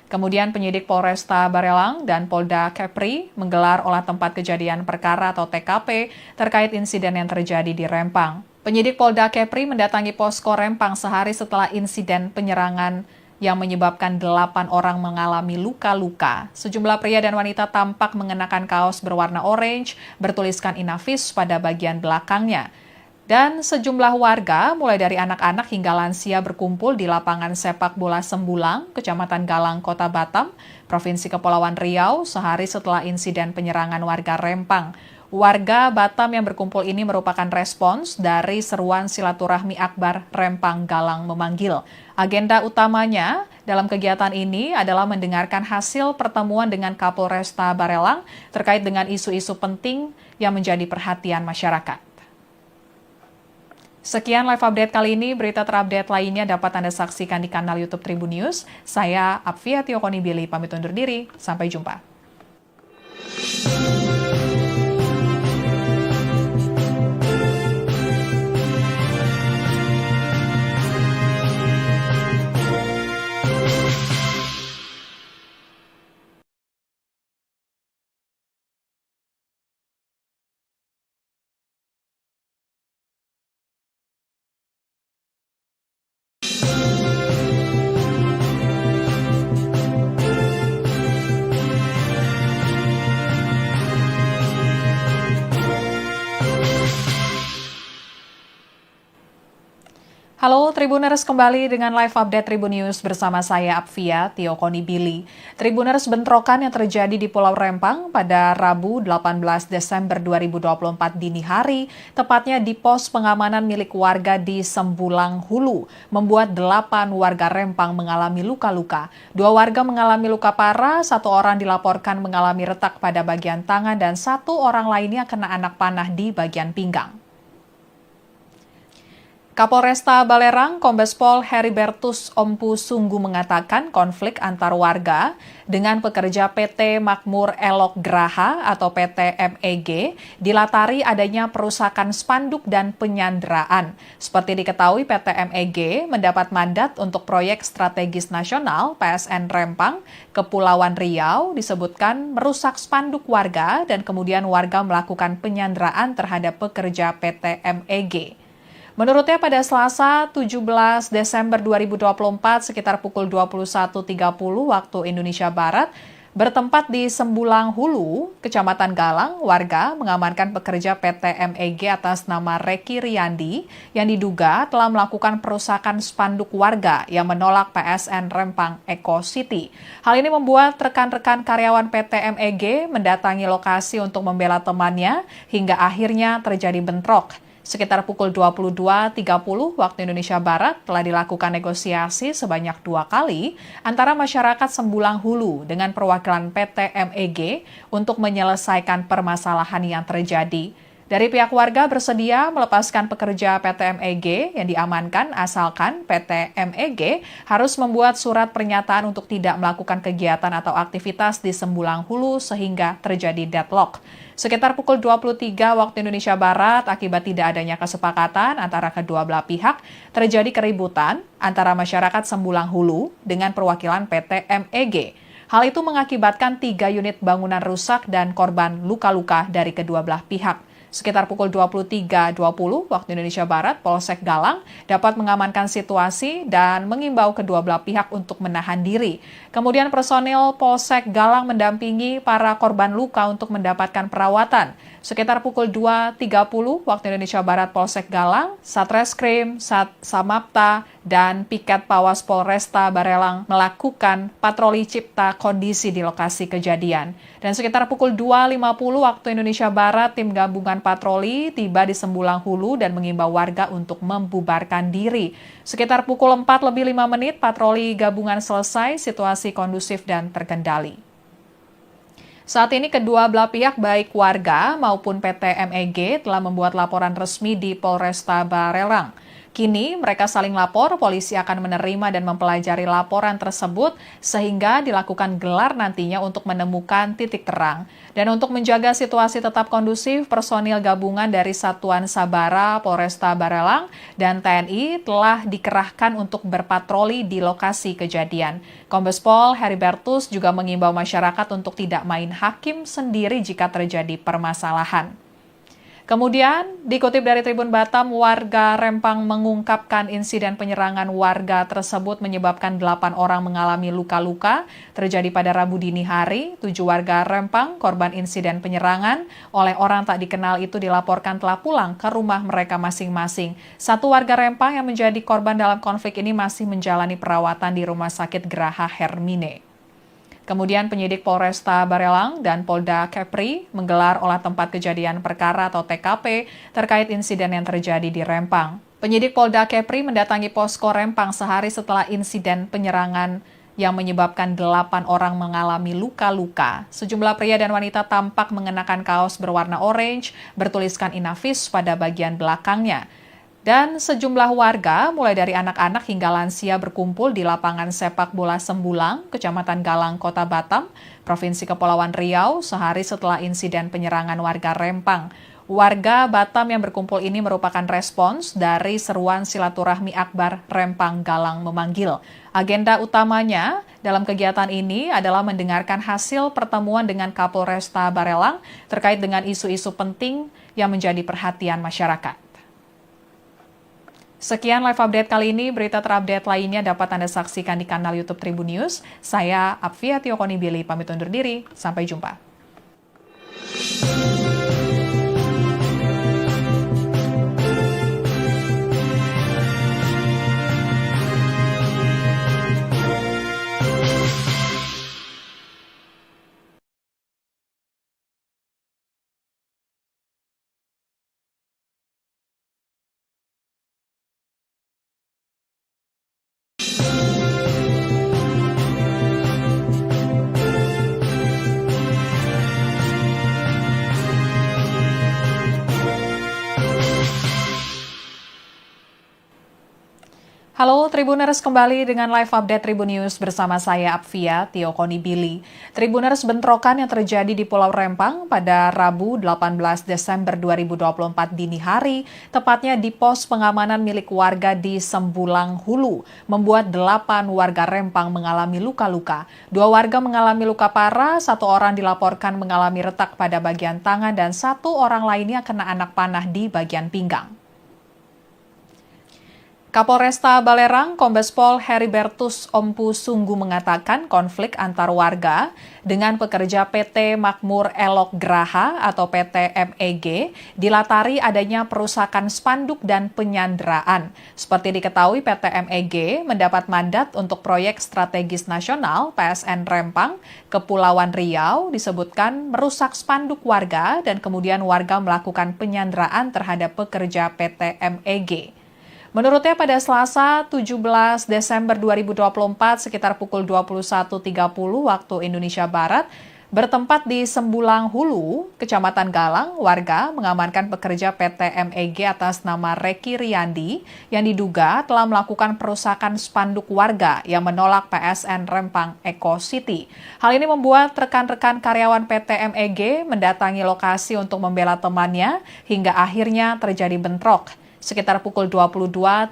Kemudian penyidik Polresta Barelang dan Polda Kepri menggelar olah tempat kejadian perkara atau TKP terkait insiden yang terjadi di Rempang. Penyidik Polda Kepri mendatangi posko Rempang sehari setelah insiden penyerangan yang menyebabkan 8 orang mengalami luka-luka. Sejumlah pria dan wanita tampak mengenakan kaos berwarna orange bertuliskan Inafis pada bagian belakangnya. Dan sejumlah warga, mulai dari anak-anak hingga lansia berkumpul di lapangan sepak bola Sembulang, Kecamatan Galang, Kota Batam, Provinsi Kepulauan Riau, sehari setelah insiden penyerangan warga Rempang. Warga Batam yang berkumpul ini merupakan respons dari seruan silaturahmi akbar Rempang Galang memanggil. Agenda utamanya dalam kegiatan ini adalah mendengarkan hasil pertemuan dengan Kapolresta Barelang terkait dengan isu-isu penting yang menjadi perhatian masyarakat. Sekian live update kali ini, berita terupdate lainnya dapat Anda saksikan di kanal YouTube Tribun News. Saya Apvia Tiokonibili, pamit undur diri, sampai jumpa. Halo Tribuners, kembali dengan live update Tribun News bersama saya Apvia Tiokonibili. Tribuners, bentrokan yang terjadi di Pulau Rempang pada Rabu 18 Desember 2024 dini hari, tepatnya di pos pengamanan milik warga di Sembulang Hulu, membuat 8 warga Rempang mengalami luka-luka. 2 warga mengalami luka parah, 1 orang dilaporkan mengalami retak pada bagian tangan, dan 1 orang lainnya kena anak panah di bagian pinggang. Kapolresta Balerang, Kombes Pol Heribertus Ompu Sunggu mengatakan konflik antar warga dengan pekerja PT Makmur Elok Graha atau PT MEG dilatari adanya perusakan spanduk dan penyanderaan. Seperti diketahui, PT MEG mendapat mandat untuk proyek strategis nasional PSN Rempang, Kepulauan Riau, disebutkan merusak spanduk warga dan kemudian warga melakukan penyanderaan terhadap pekerja PT MEG. Menurutnya pada Selasa 17 Desember 2024 sekitar pukul 21.30 waktu Indonesia Barat, bertempat di Sembulang Hulu, Kecamatan Galang, warga mengamankan pekerja PT MEG atas nama Reki Riyandi yang diduga telah melakukan perusakan spanduk warga yang menolak PSN Rempang Eco City. Hal ini membuat rekan-rekan karyawan PT MEG mendatangi lokasi untuk membela temannya hingga akhirnya terjadi bentrok. Sekitar pukul 22.30 waktu Indonesia Barat telah dilakukan negosiasi sebanyak 2 kali antara masyarakat Sembulang Hulu dengan perwakilan PT MEG untuk menyelesaikan permasalahan yang terjadi. Dari pihak warga bersedia melepaskan pekerja PT MEG yang diamankan asalkan PT MEG harus membuat surat pernyataan untuk tidak melakukan kegiatan atau aktivitas di Sembulang Hulu sehingga terjadi deadlock. Sekitar pukul 23 waktu Indonesia Barat, akibat tidak adanya kesepakatan antara kedua belah pihak, terjadi keributan antara masyarakat Sembulang Hulu dengan perwakilan PT MEG. Hal itu mengakibatkan 3 unit bangunan rusak dan korban luka-luka dari kedua belah pihak. Sekitar pukul 23.20 waktu Indonesia Barat, Polsek Galang dapat mengamankan situasi dan mengimbau kedua belah pihak untuk menahan diri. Kemudian personil Polsek Galang mendampingi para korban luka untuk mendapatkan perawatan. Sekitar pukul 2.30 waktu Indonesia Barat, Polsek Galang, Satreskrim, Samapta, dan Piket Pawas Polresta Barelang melakukan patroli cipta kondisi di lokasi kejadian. Dan sekitar pukul 2.50 waktu Indonesia Barat, tim gabungan patroli tiba di Sembulang Hulu dan mengimbau warga untuk membubarkan diri. Sekitar pukul 4:05 patroli gabungan selesai, situasi kondusif dan terkendali. Saat ini kedua belah pihak baik warga maupun PT MEG telah membuat laporan resmi di Polresta Barelang. Kini mereka saling lapor, polisi akan menerima dan mempelajari laporan tersebut sehingga dilakukan gelar nantinya untuk menemukan titik terang. Dan untuk menjaga situasi tetap kondusif, personil gabungan dari Satuan Sabara, Polresta Barelang, dan TNI telah dikerahkan untuk berpatroli di lokasi kejadian. Kombes Pol Heribertus juga mengimbau masyarakat untuk tidak main hakim sendiri jika terjadi permasalahan. Kemudian, dikutip dari Tribun Batam, warga Rempang mengungkapkan insiden penyerangan warga tersebut menyebabkan 8 orang mengalami luka-luka terjadi pada Rabu dini hari. 7 warga Rempang, korban insiden penyerangan oleh orang tak dikenal itu dilaporkan telah pulang ke rumah mereka masing-masing. 1 warga Rempang yang menjadi korban dalam konflik ini masih menjalani perawatan di Rumah Sakit Geraha Hermine. Kemudian penyidik Polresta Barelang dan Polda Kepri menggelar olah tempat kejadian perkara atau TKP terkait insiden yang terjadi di Rempang. Penyidik Polda Kepri mendatangi posko Rempang sehari setelah insiden penyerangan yang menyebabkan 8 orang mengalami luka-luka. Sejumlah pria dan wanita tampak mengenakan kaos berwarna orange bertuliskan Inavis pada bagian belakangnya. Dan sejumlah warga, mulai dari anak-anak hingga lansia berkumpul di lapangan sepak bola Sembulang, Kecamatan Galang, Kota Batam, Provinsi Kepulauan Riau, sehari setelah insiden penyerangan warga Rempang. Warga Batam yang berkumpul ini merupakan respons dari seruan silaturahmi akbar Rempang Galang memanggil. Agenda utamanya dalam kegiatan ini adalah mendengarkan hasil pertemuan dengan Kapolresta Barelang terkait dengan isu-isu penting yang menjadi perhatian masyarakat. Sekian live update kali ini, berita terupdate lainnya dapat Anda saksikan di kanal YouTube Tribun News. Saya Apvia Tiokonibili, pamit undur diri, sampai jumpa. Halo Tribuners, kembali dengan live update Tribun News bersama saya Apvia Tiokonibili. Tribuners, bentrokan yang terjadi di Pulau Rempang pada Rabu 18 Desember 2024 dini hari, tepatnya di pos pengamanan milik warga di Sembulang Hulu, membuat 8 warga Rempang mengalami luka-luka. 2 warga mengalami luka parah, 1 orang dilaporkan mengalami retak pada bagian tangan, dan 1 orang lainnya kena anak panah di bagian pinggang. Kapolresta Balerang, Kombes Pol Heribertus Ompu Sungguh mengatakan konflik antar warga dengan pekerja PT Makmur Elok Graha atau PT MEG dilatari adanya perusakan spanduk dan penyanderaan. Seperti diketahui, PT MEG mendapat mandat untuk proyek strategis nasional PSN Rempang, Kepulauan Riau, disebutkan merusak spanduk warga dan kemudian warga melakukan penyanderaan terhadap pekerja PT MEG. Menurutnya pada Selasa 17 Desember 2024 sekitar pukul 21.30 waktu Indonesia Barat, bertempat di Sembulang Hulu, Kecamatan Galang, warga mengamankan pekerja PT MEG atas nama Reki Riyandi yang diduga telah melakukan perusakan spanduk warga yang menolak PSN Rempang Eco City. Hal ini membuat rekan-rekan karyawan PT MEG mendatangi lokasi untuk membela temannya hingga akhirnya terjadi bentrok. Sekitar pukul 22.30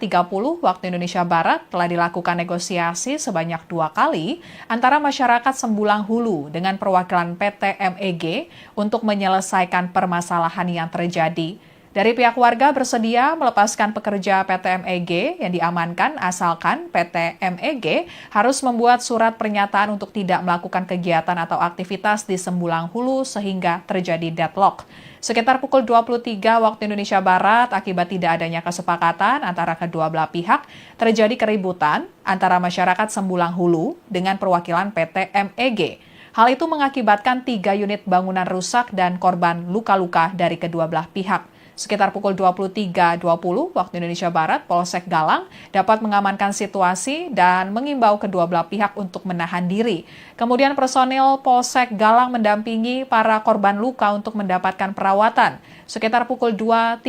waktu Indonesia Barat telah dilakukan negosiasi sebanyak 2 kali antara masyarakat Sembulang Hulu dengan perwakilan PT MEG untuk menyelesaikan permasalahan yang terjadi. Dari pihak warga bersedia melepaskan pekerja PT MEG yang diamankan asalkan PT MEG harus membuat surat pernyataan untuk tidak melakukan kegiatan atau aktivitas di Sembulang Hulu sehingga terjadi deadlock. Sekitar pukul 23 waktu Indonesia Barat, akibat tidak adanya kesepakatan antara kedua belah pihak, terjadi keributan antara masyarakat Sembulang Hulu dengan perwakilan PT MEG. Hal itu mengakibatkan 3 unit bangunan rusak dan korban luka-luka dari kedua belah pihak. Sekitar pukul 23.20 waktu Indonesia Barat, Polsek Galang dapat mengamankan situasi dan mengimbau kedua belah pihak untuk menahan diri. Kemudian personil Polsek Galang mendampingi para korban luka untuk mendapatkan perawatan. Sekitar pukul 2.30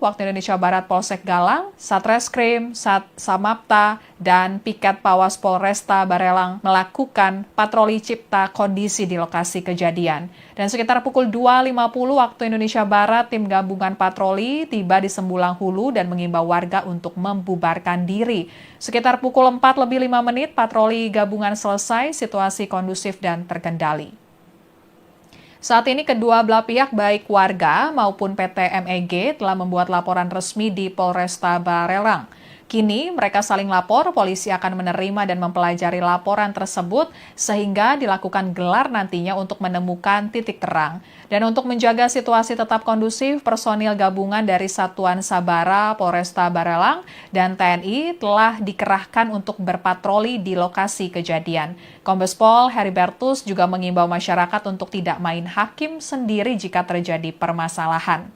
waktu Indonesia Barat, Polsek Galang, Satreskrim, Samapta, dan Piket Pawas Polresta Barelang melakukan patroli cipta kondisi di lokasi kejadian. Dan sekitar pukul 2.50 waktu Indonesia Barat, tim gabungan patroli tiba di Sembulang Hulu dan mengimbau warga untuk membubarkan diri. Sekitar pukul 4:05 patroli gabungan selesai, situasi kondusif dan terkendali. Saat ini kedua belah pihak baik warga maupun PT MEG telah membuat laporan resmi di Polresta Barelang. Kini mereka saling lapor, polisi akan menerima dan mempelajari laporan tersebut sehingga dilakukan gelar nantinya untuk menemukan titik terang. Dan untuk menjaga situasi tetap kondusif, personil gabungan dari Satuan Sabara, Polresta Barelang, dan TNI telah dikerahkan untuk berpatroli di lokasi kejadian. Kombes Pol Heribertus juga mengimbau masyarakat untuk tidak main hakim sendiri jika terjadi permasalahan.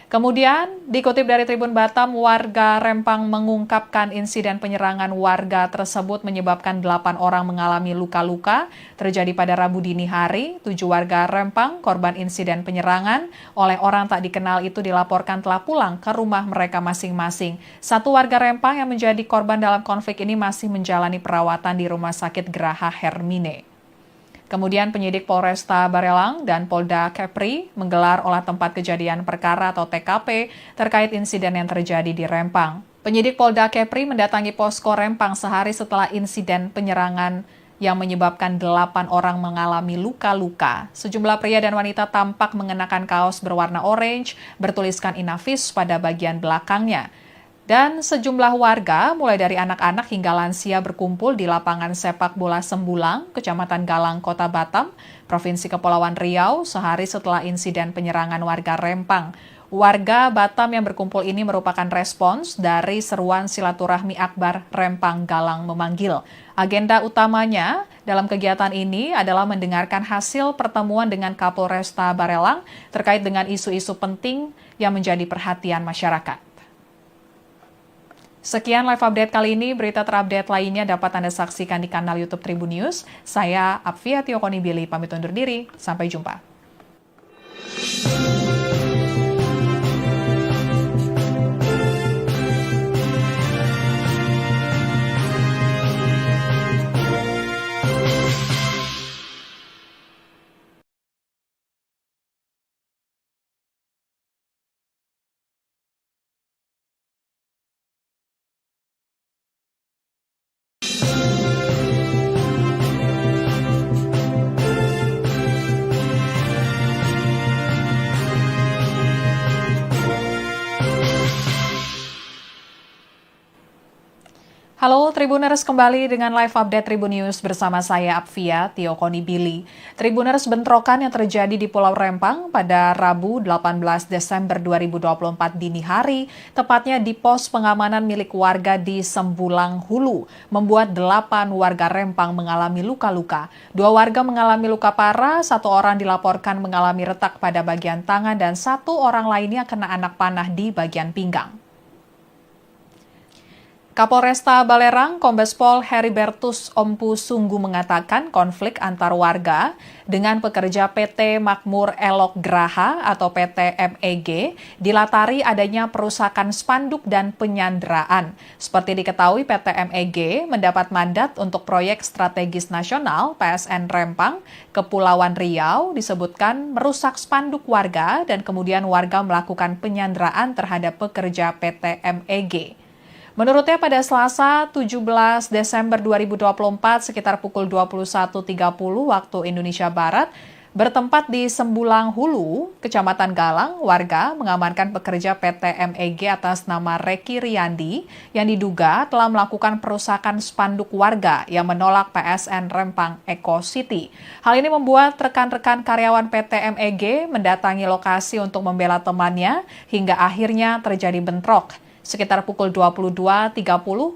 Kemudian, dikutip dari Tribun Batam, warga Rempang mengungkapkan insiden penyerangan warga tersebut menyebabkan 8 orang mengalami luka-luka terjadi pada Rabu dini hari. 7 warga Rempang, korban insiden penyerangan oleh orang tak dikenal itu dilaporkan telah pulang ke rumah mereka masing-masing. 1 warga Rempang yang menjadi korban dalam konflik ini masih menjalani perawatan di Rumah Sakit Geraha Hermine. Kemudian penyidik Polresta Barelang dan Polda Kepri menggelar olah tempat kejadian perkara atau TKP terkait insiden yang terjadi di Rempang. Penyidik Polda Kepri mendatangi posko Rempang sehari setelah insiden penyerangan yang menyebabkan 8 orang mengalami luka-luka. Sejumlah pria dan wanita tampak mengenakan kaos berwarna orange bertuliskan Inavis pada bagian belakangnya. Dan sejumlah warga, mulai dari anak-anak hingga lansia berkumpul di lapangan sepak bola Sembulang, Kecamatan Galang, Kota Batam, Provinsi Kepulauan Riau, sehari setelah insiden penyerangan warga Rempang. Warga Batam yang berkumpul ini merupakan respons dari seruan silaturahmi akbar Rempang Galang memanggil. Agenda utamanya dalam kegiatan ini adalah mendengarkan hasil pertemuan dengan Kapolresta Barelang terkait dengan isu-isu penting yang menjadi perhatian masyarakat. Sekian live update kali ini, berita terupdate lainnya dapat Anda saksikan di kanal YouTube Tribun News. Saya Apvia Tiokonibili, pamit undur diri, sampai jumpa. Halo Tribuners, kembali dengan live update Tribun News bersama saya Apvia Tiokonibili. Tribuners, bentrokan yang terjadi di Pulau Rempang pada Rabu 18 Desember 2024 dini hari, tepatnya di pos pengamanan milik warga di Sembulang Hulu, membuat 8 warga Rempang mengalami luka-luka. 2 warga mengalami luka parah, 1 orang dilaporkan mengalami retak pada bagian tangan, dan 1 orang lainnya kena anak panah di bagian pinggang. Kapolresta Balerang, Kombes Pol Heribertus Ompu Sunggu mengatakan konflik antar warga dengan pekerja PT Makmur Elok Graha atau PT MEG dilatari adanya perusakan spanduk dan penyanderaan. Seperti diketahui, PT MEG mendapat mandat untuk proyek strategis nasional PSN Rempang, Kepulauan Riau, disebutkan merusak spanduk warga dan kemudian warga melakukan penyanderaan terhadap pekerja PT MEG. Menurutnya pada Selasa 17 Desember 2024 sekitar pukul 21.30 waktu Indonesia Barat, bertempat di Sembulang Hulu, Kecamatan Galang, warga mengamankan pekerja PT MEG atas nama Reki Riyandi yang diduga telah melakukan perusakan spanduk warga yang menolak PSN Rempang Eco City. Hal ini membuat rekan-rekan karyawan PT MEG mendatangi lokasi untuk membela temannya hingga akhirnya terjadi bentrok. Sekitar pukul 22.30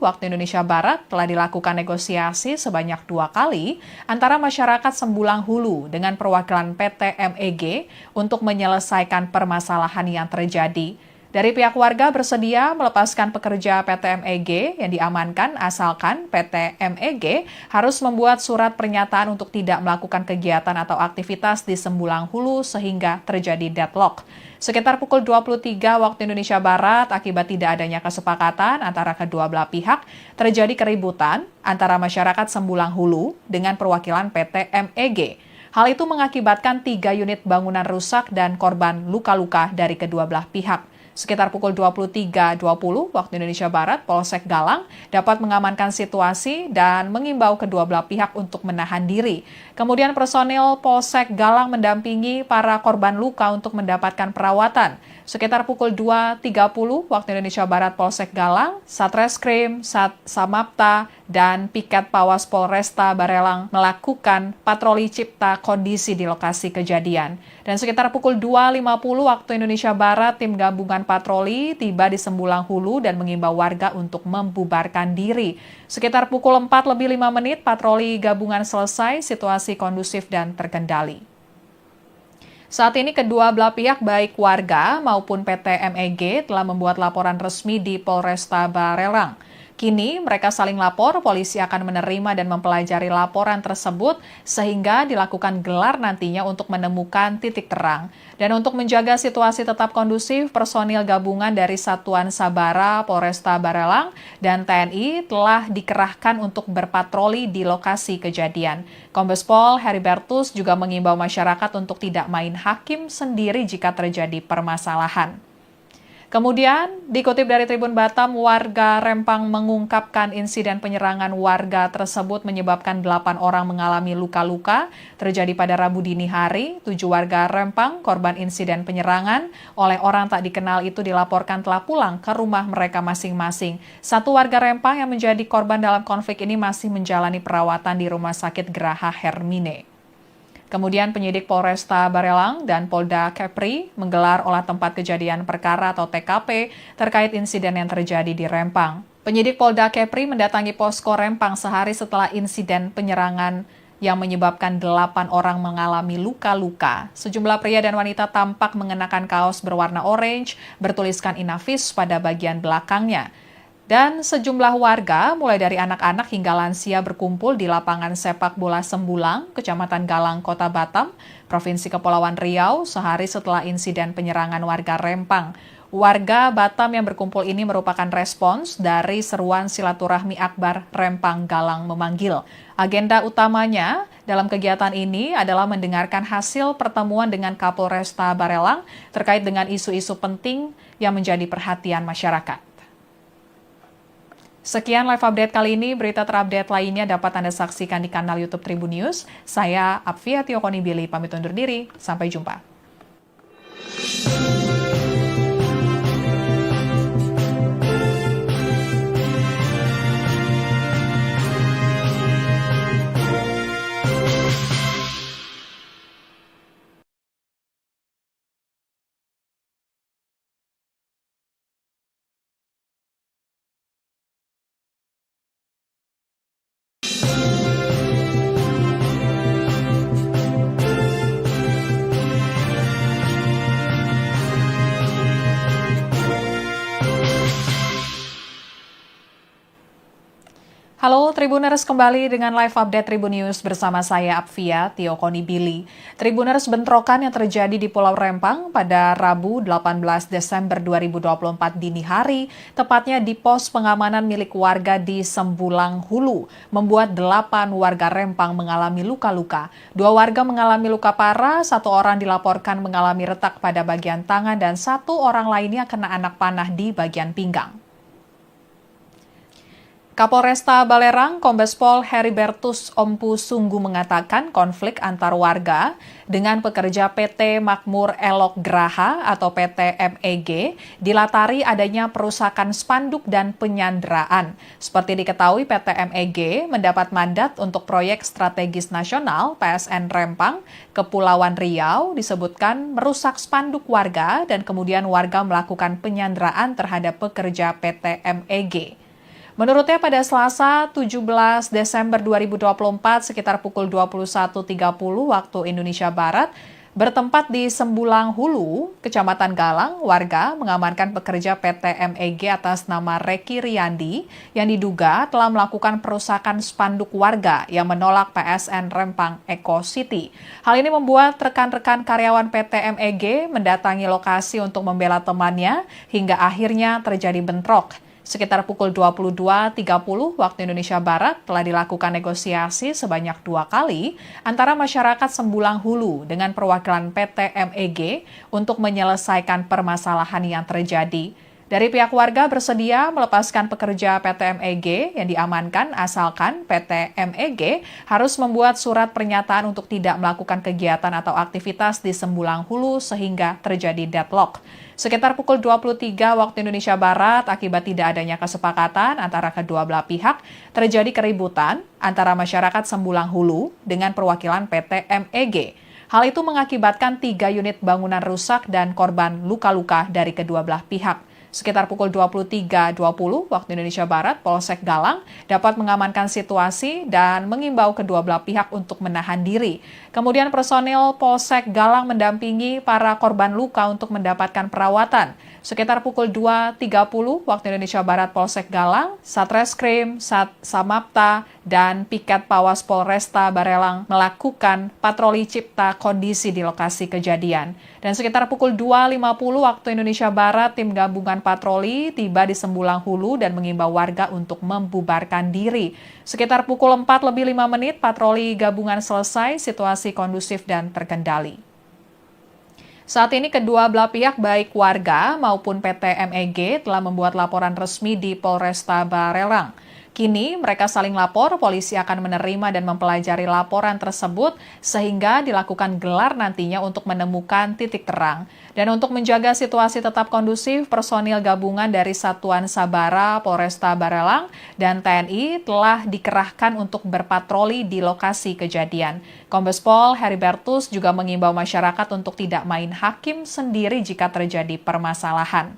waktu Indonesia Barat telah dilakukan negosiasi sebanyak 2 kali antara masyarakat Sembulang Hulu dengan perwakilan PT MEG untuk menyelesaikan permasalahan yang terjadi. Dari pihak warga bersedia melepaskan pekerja PT MEG yang diamankan asalkan PT MEG harus membuat surat pernyataan untuk tidak melakukan kegiatan atau aktivitas di Sembulang Hulu sehingga terjadi deadlock. Sekitar pukul 23 waktu Indonesia Barat, akibat tidak adanya kesepakatan antara kedua belah pihak, terjadi keributan antara masyarakat Sembulang Hulu dengan perwakilan PT MEG. Hal itu mengakibatkan 3 unit bangunan rusak dan korban luka-luka dari kedua belah pihak. Sekitar pukul 23.20 waktu Indonesia Barat, Polsek Galang dapat mengamankan situasi dan mengimbau kedua belah pihak untuk menahan diri. Kemudian personil Polsek Galang mendampingi para korban luka untuk mendapatkan perawatan. Sekitar pukul 2.30 waktu Indonesia Barat, Polsek Galang, Satreskrim, Samapta, dan Piket Pawas Polresta Barelang melakukan patroli cipta kondisi di lokasi kejadian. Dan sekitar pukul 2.50 waktu Indonesia Barat, tim gabungan patroli tiba di Sembulang Hulu dan mengimbau warga untuk membubarkan diri. Sekitar pukul 4:05 patroli gabungan selesai, situasi kondusif dan terkendali. Saat ini kedua belah pihak baik warga maupun PT MEG telah membuat laporan resmi di Polresta Barelang. Kini mereka saling lapor, polisi akan menerima dan mempelajari laporan tersebut sehingga dilakukan gelar nantinya untuk menemukan titik terang. Dan untuk menjaga situasi tetap kondusif, personil gabungan dari Satuan Sabara, Polresta Barelang, dan TNI telah dikerahkan untuk berpatroli di lokasi kejadian. Kombes Pol Heribertus juga mengimbau masyarakat untuk tidak main hakim sendiri jika terjadi permasalahan. Kemudian, dikutip dari Tribun Batam, warga Rempang mengungkapkan insiden penyerangan warga tersebut menyebabkan 8 orang mengalami luka-luka terjadi pada Rabu dini hari. 7 warga Rempang, korban insiden penyerangan oleh orang tak dikenal itu dilaporkan telah pulang ke rumah mereka masing-masing. 1 warga Rempang yang menjadi korban dalam konflik ini masih menjalani perawatan di Rumah Sakit Geraha Hermine. Kemudian penyidik Polresta Barelang dan Polda Kepri menggelar olah tempat kejadian perkara atau TKP terkait insiden yang terjadi di Rempang. Penyidik Polda Kepri mendatangi posko Rempang sehari setelah insiden penyerangan yang menyebabkan 8 orang mengalami luka-luka. Sejumlah pria dan wanita tampak mengenakan kaos berwarna orange bertuliskan Inavis pada bagian belakangnya. Dan sejumlah warga, mulai dari anak-anak hingga lansia berkumpul di lapangan sepak bola Sembulang, Kecamatan Galang, Kota Batam, Provinsi Kepulauan Riau, sehari setelah insiden penyerangan warga Rempang. Warga Batam yang berkumpul ini merupakan respons dari seruan silaturahmi akbar Rempang Galang memanggil. Agenda utamanya dalam kegiatan ini adalah mendengarkan hasil pertemuan dengan Kapolresta Barelang terkait dengan isu-isu penting yang menjadi perhatian masyarakat. Sekian live update kali ini, berita terupdate lainnya dapat Anda saksikan di kanal YouTube Tribun News. Saya Apvia Tiokonibili, pamit undur diri, sampai jumpa. Halo Tribuners, kembali dengan live update Tribun News bersama saya Apvia Tiokonibili. Tribuners, bentrokan yang terjadi di Pulau Rempang pada Rabu 18 Desember 2024 dini hari, tepatnya di pos pengamanan milik warga di Sembulang Hulu, membuat 8 warga Rempang mengalami luka-luka. 2 warga mengalami luka parah, 1 orang dilaporkan mengalami retak pada bagian tangan, dan 1 orang lainnya kena anak panah di bagian pinggang. Kapolresta Balerang, Kombes Pol Heribertus Ompu Sunggu mengatakan konflik antar warga dengan pekerja PT Makmur Elok Graha atau PT MEG dilatari adanya perusakan spanduk dan penyanderaan. Seperti diketahui, PT MEG mendapat mandat untuk proyek strategis nasional PSN Rempang, Kepulauan Riau, disebutkan merusak spanduk warga dan kemudian warga melakukan penyanderaan terhadap pekerja PT MEG. Menurutnya pada Selasa 17 Desember 2024 sekitar pukul 21.30 waktu Indonesia Barat, bertempat di Sembulang Hulu, Kecamatan Galang, warga mengamankan pekerja PT MEG atas nama Reki Riyandi yang diduga telah melakukan perusakan spanduk warga yang menolak PSN Rempang Eco City. Hal ini membuat rekan-rekan karyawan PT MEG mendatangi lokasi untuk membela temannya hingga akhirnya terjadi bentrok. Sekitar pukul 22.30 waktu Indonesia Barat telah dilakukan negosiasi sebanyak 2 kali antara masyarakat Sembulang Hulu dengan perwakilan PT MEG untuk menyelesaikan permasalahan yang terjadi. Dari pihak warga bersedia melepaskan pekerja PT MEG yang diamankan asalkan PT MEG harus membuat surat pernyataan untuk tidak melakukan kegiatan atau aktivitas di Sembulang Hulu sehingga terjadi deadlock. Sekitar pukul 23 waktu Indonesia Barat, akibat tidak adanya kesepakatan antara kedua belah pihak, terjadi keributan antara masyarakat Sembulang Hulu dengan perwakilan PT MEG. Hal itu mengakibatkan 3 unit bangunan rusak dan korban luka-luka dari kedua belah pihak. Sekitar pukul 23.20 waktu Indonesia Barat, Polsek Galang dapat mengamankan situasi dan mengimbau kedua belah pihak untuk menahan diri. Kemudian personil Polsek Galang mendampingi para korban luka untuk mendapatkan perawatan. Sekitar pukul 2.30 waktu Indonesia Barat, Polsek Galang, Satreskrim, Samapta, dan Piket Pawas Polresta Barelang melakukan patroli cipta kondisi di lokasi kejadian. Dan sekitar pukul 2.50 waktu Indonesia Barat, tim gabungan patroli tiba di Sembulang Hulu dan mengimbau warga untuk membubarkan diri. Sekitar pukul 4:05 patroli gabungan selesai, situasi kondusif dan terkendali. Saat ini kedua belah pihak baik warga maupun PT MEG telah membuat laporan resmi di Polresta Barelang. Kini mereka saling lapor, polisi akan menerima dan mempelajari laporan tersebut sehingga dilakukan gelar nantinya untuk menemukan titik terang. Dan untuk menjaga situasi tetap kondusif, personil gabungan dari Satuan Sabara, Polresta Barelang, dan TNI telah dikerahkan untuk berpatroli di lokasi kejadian. Kombes Pol Heribertus juga mengimbau masyarakat untuk tidak main hakim sendiri jika terjadi permasalahan.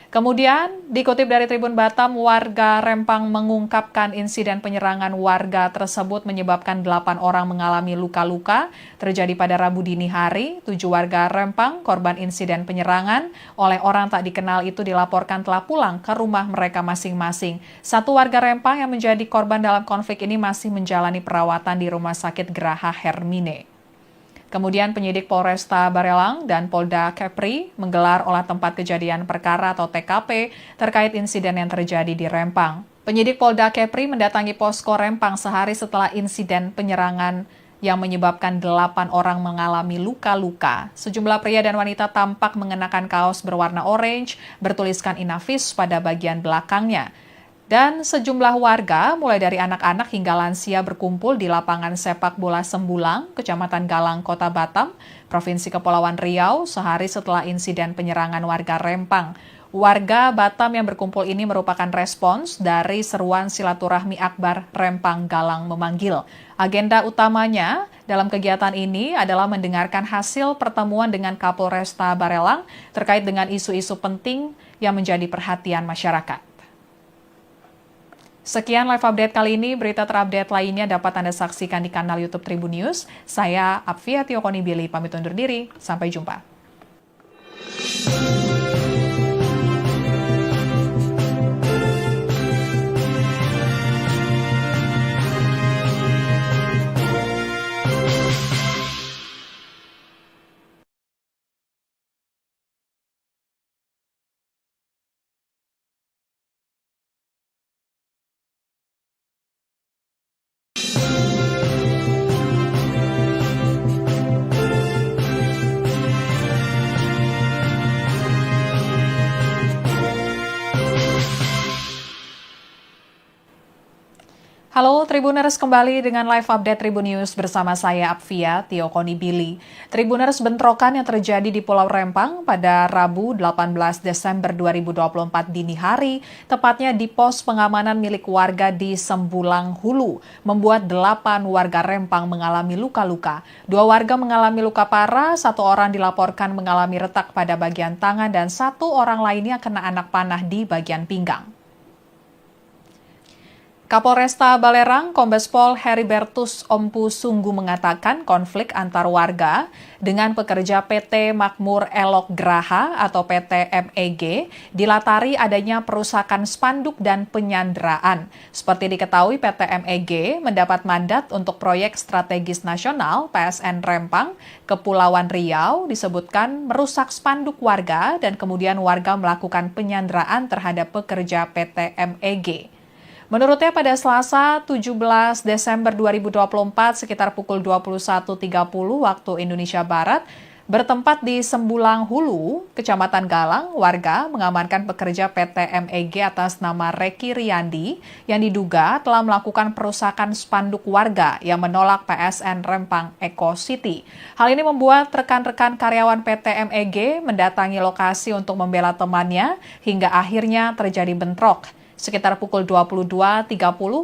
Kemudian, dikutip dari Tribun Batam, warga Rempang mengungkapkan insiden penyerangan warga tersebut menyebabkan 8 orang mengalami luka-luka terjadi pada Rabu dini hari. 7 warga Rempang, korban insiden penyerangan oleh orang tak dikenal itu dilaporkan telah pulang ke rumah mereka masing-masing. 1 warga Rempang yang menjadi korban dalam konflik ini masih menjalani perawatan di Rumah Sakit Geraha Hermine. Kemudian penyidik Polresta Barelang dan Polda Kepri menggelar olah tempat kejadian perkara atau TKP terkait insiden yang terjadi di Rempang. Penyidik Polda Kepri mendatangi posko Rempang sehari setelah insiden penyerangan yang menyebabkan 8 orang mengalami luka-luka. Sejumlah pria dan wanita tampak mengenakan kaos berwarna orange bertuliskan Inafis pada bagian belakangnya. Dan sejumlah warga, mulai dari anak-anak hingga lansia berkumpul di lapangan sepak bola Sembulang, Kecamatan Galang, Kota Batam, Provinsi Kepulauan Riau, sehari setelah insiden penyerangan warga Rempang. Warga Batam yang berkumpul ini merupakan respons dari seruan silaturahmi akbar Rempang Galang memanggil. Agenda utamanya dalam kegiatan ini adalah mendengarkan hasil pertemuan dengan Kapolresta Barelang terkait dengan isu-isu penting yang menjadi perhatian masyarakat. Sekian live update kali ini, berita terupdate lainnya dapat Anda saksikan di kanal YouTube Tribun News. Saya Apfia Tiokonibili, pamit undur diri, sampai jumpa. Halo Tribuners, kembali dengan live update Tribun News bersama saya Apfia Tiokonibili. Tribuners, bentrokan yang terjadi di Pulau Rempang pada Rabu 18 Desember 2024 dini hari, tepatnya di pos pengamanan milik warga di Sembulang Hulu, membuat 8 warga Rempang mengalami luka-luka. 2 warga mengalami luka parah, 1 orang dilaporkan mengalami retak pada bagian tangan, dan 1 orang lainnya kena anak panah di bagian pinggang. Kapolresta Balerang, Kombes Pol Heribertus Ompu Sunggu mengatakan konflik antar warga dengan pekerja PT Makmur Elok Graha atau PT MEG dilatari adanya perusakan spanduk dan penyanderaan. Seperti diketahui, PT MEG mendapat mandat untuk proyek strategis nasional PSN Rempang, Kepulauan Riau, disebutkan merusak spanduk warga dan kemudian warga melakukan penyanderaan terhadap pekerja PT MEG. Menurutnya pada Selasa 17 Desember 2024 sekitar pukul 21.30 waktu Indonesia Barat, bertempat di Sembulang Hulu, Kecamatan Galang, warga mengamankan pekerja PT MEG atas nama Reki Riyandi yang diduga telah melakukan perusakan spanduk warga yang menolak PSN Rempang Eco City. Hal ini membuat rekan-rekan karyawan PT MEG mendatangi lokasi untuk membela temannya hingga akhirnya terjadi bentrok. Sekitar pukul 22.30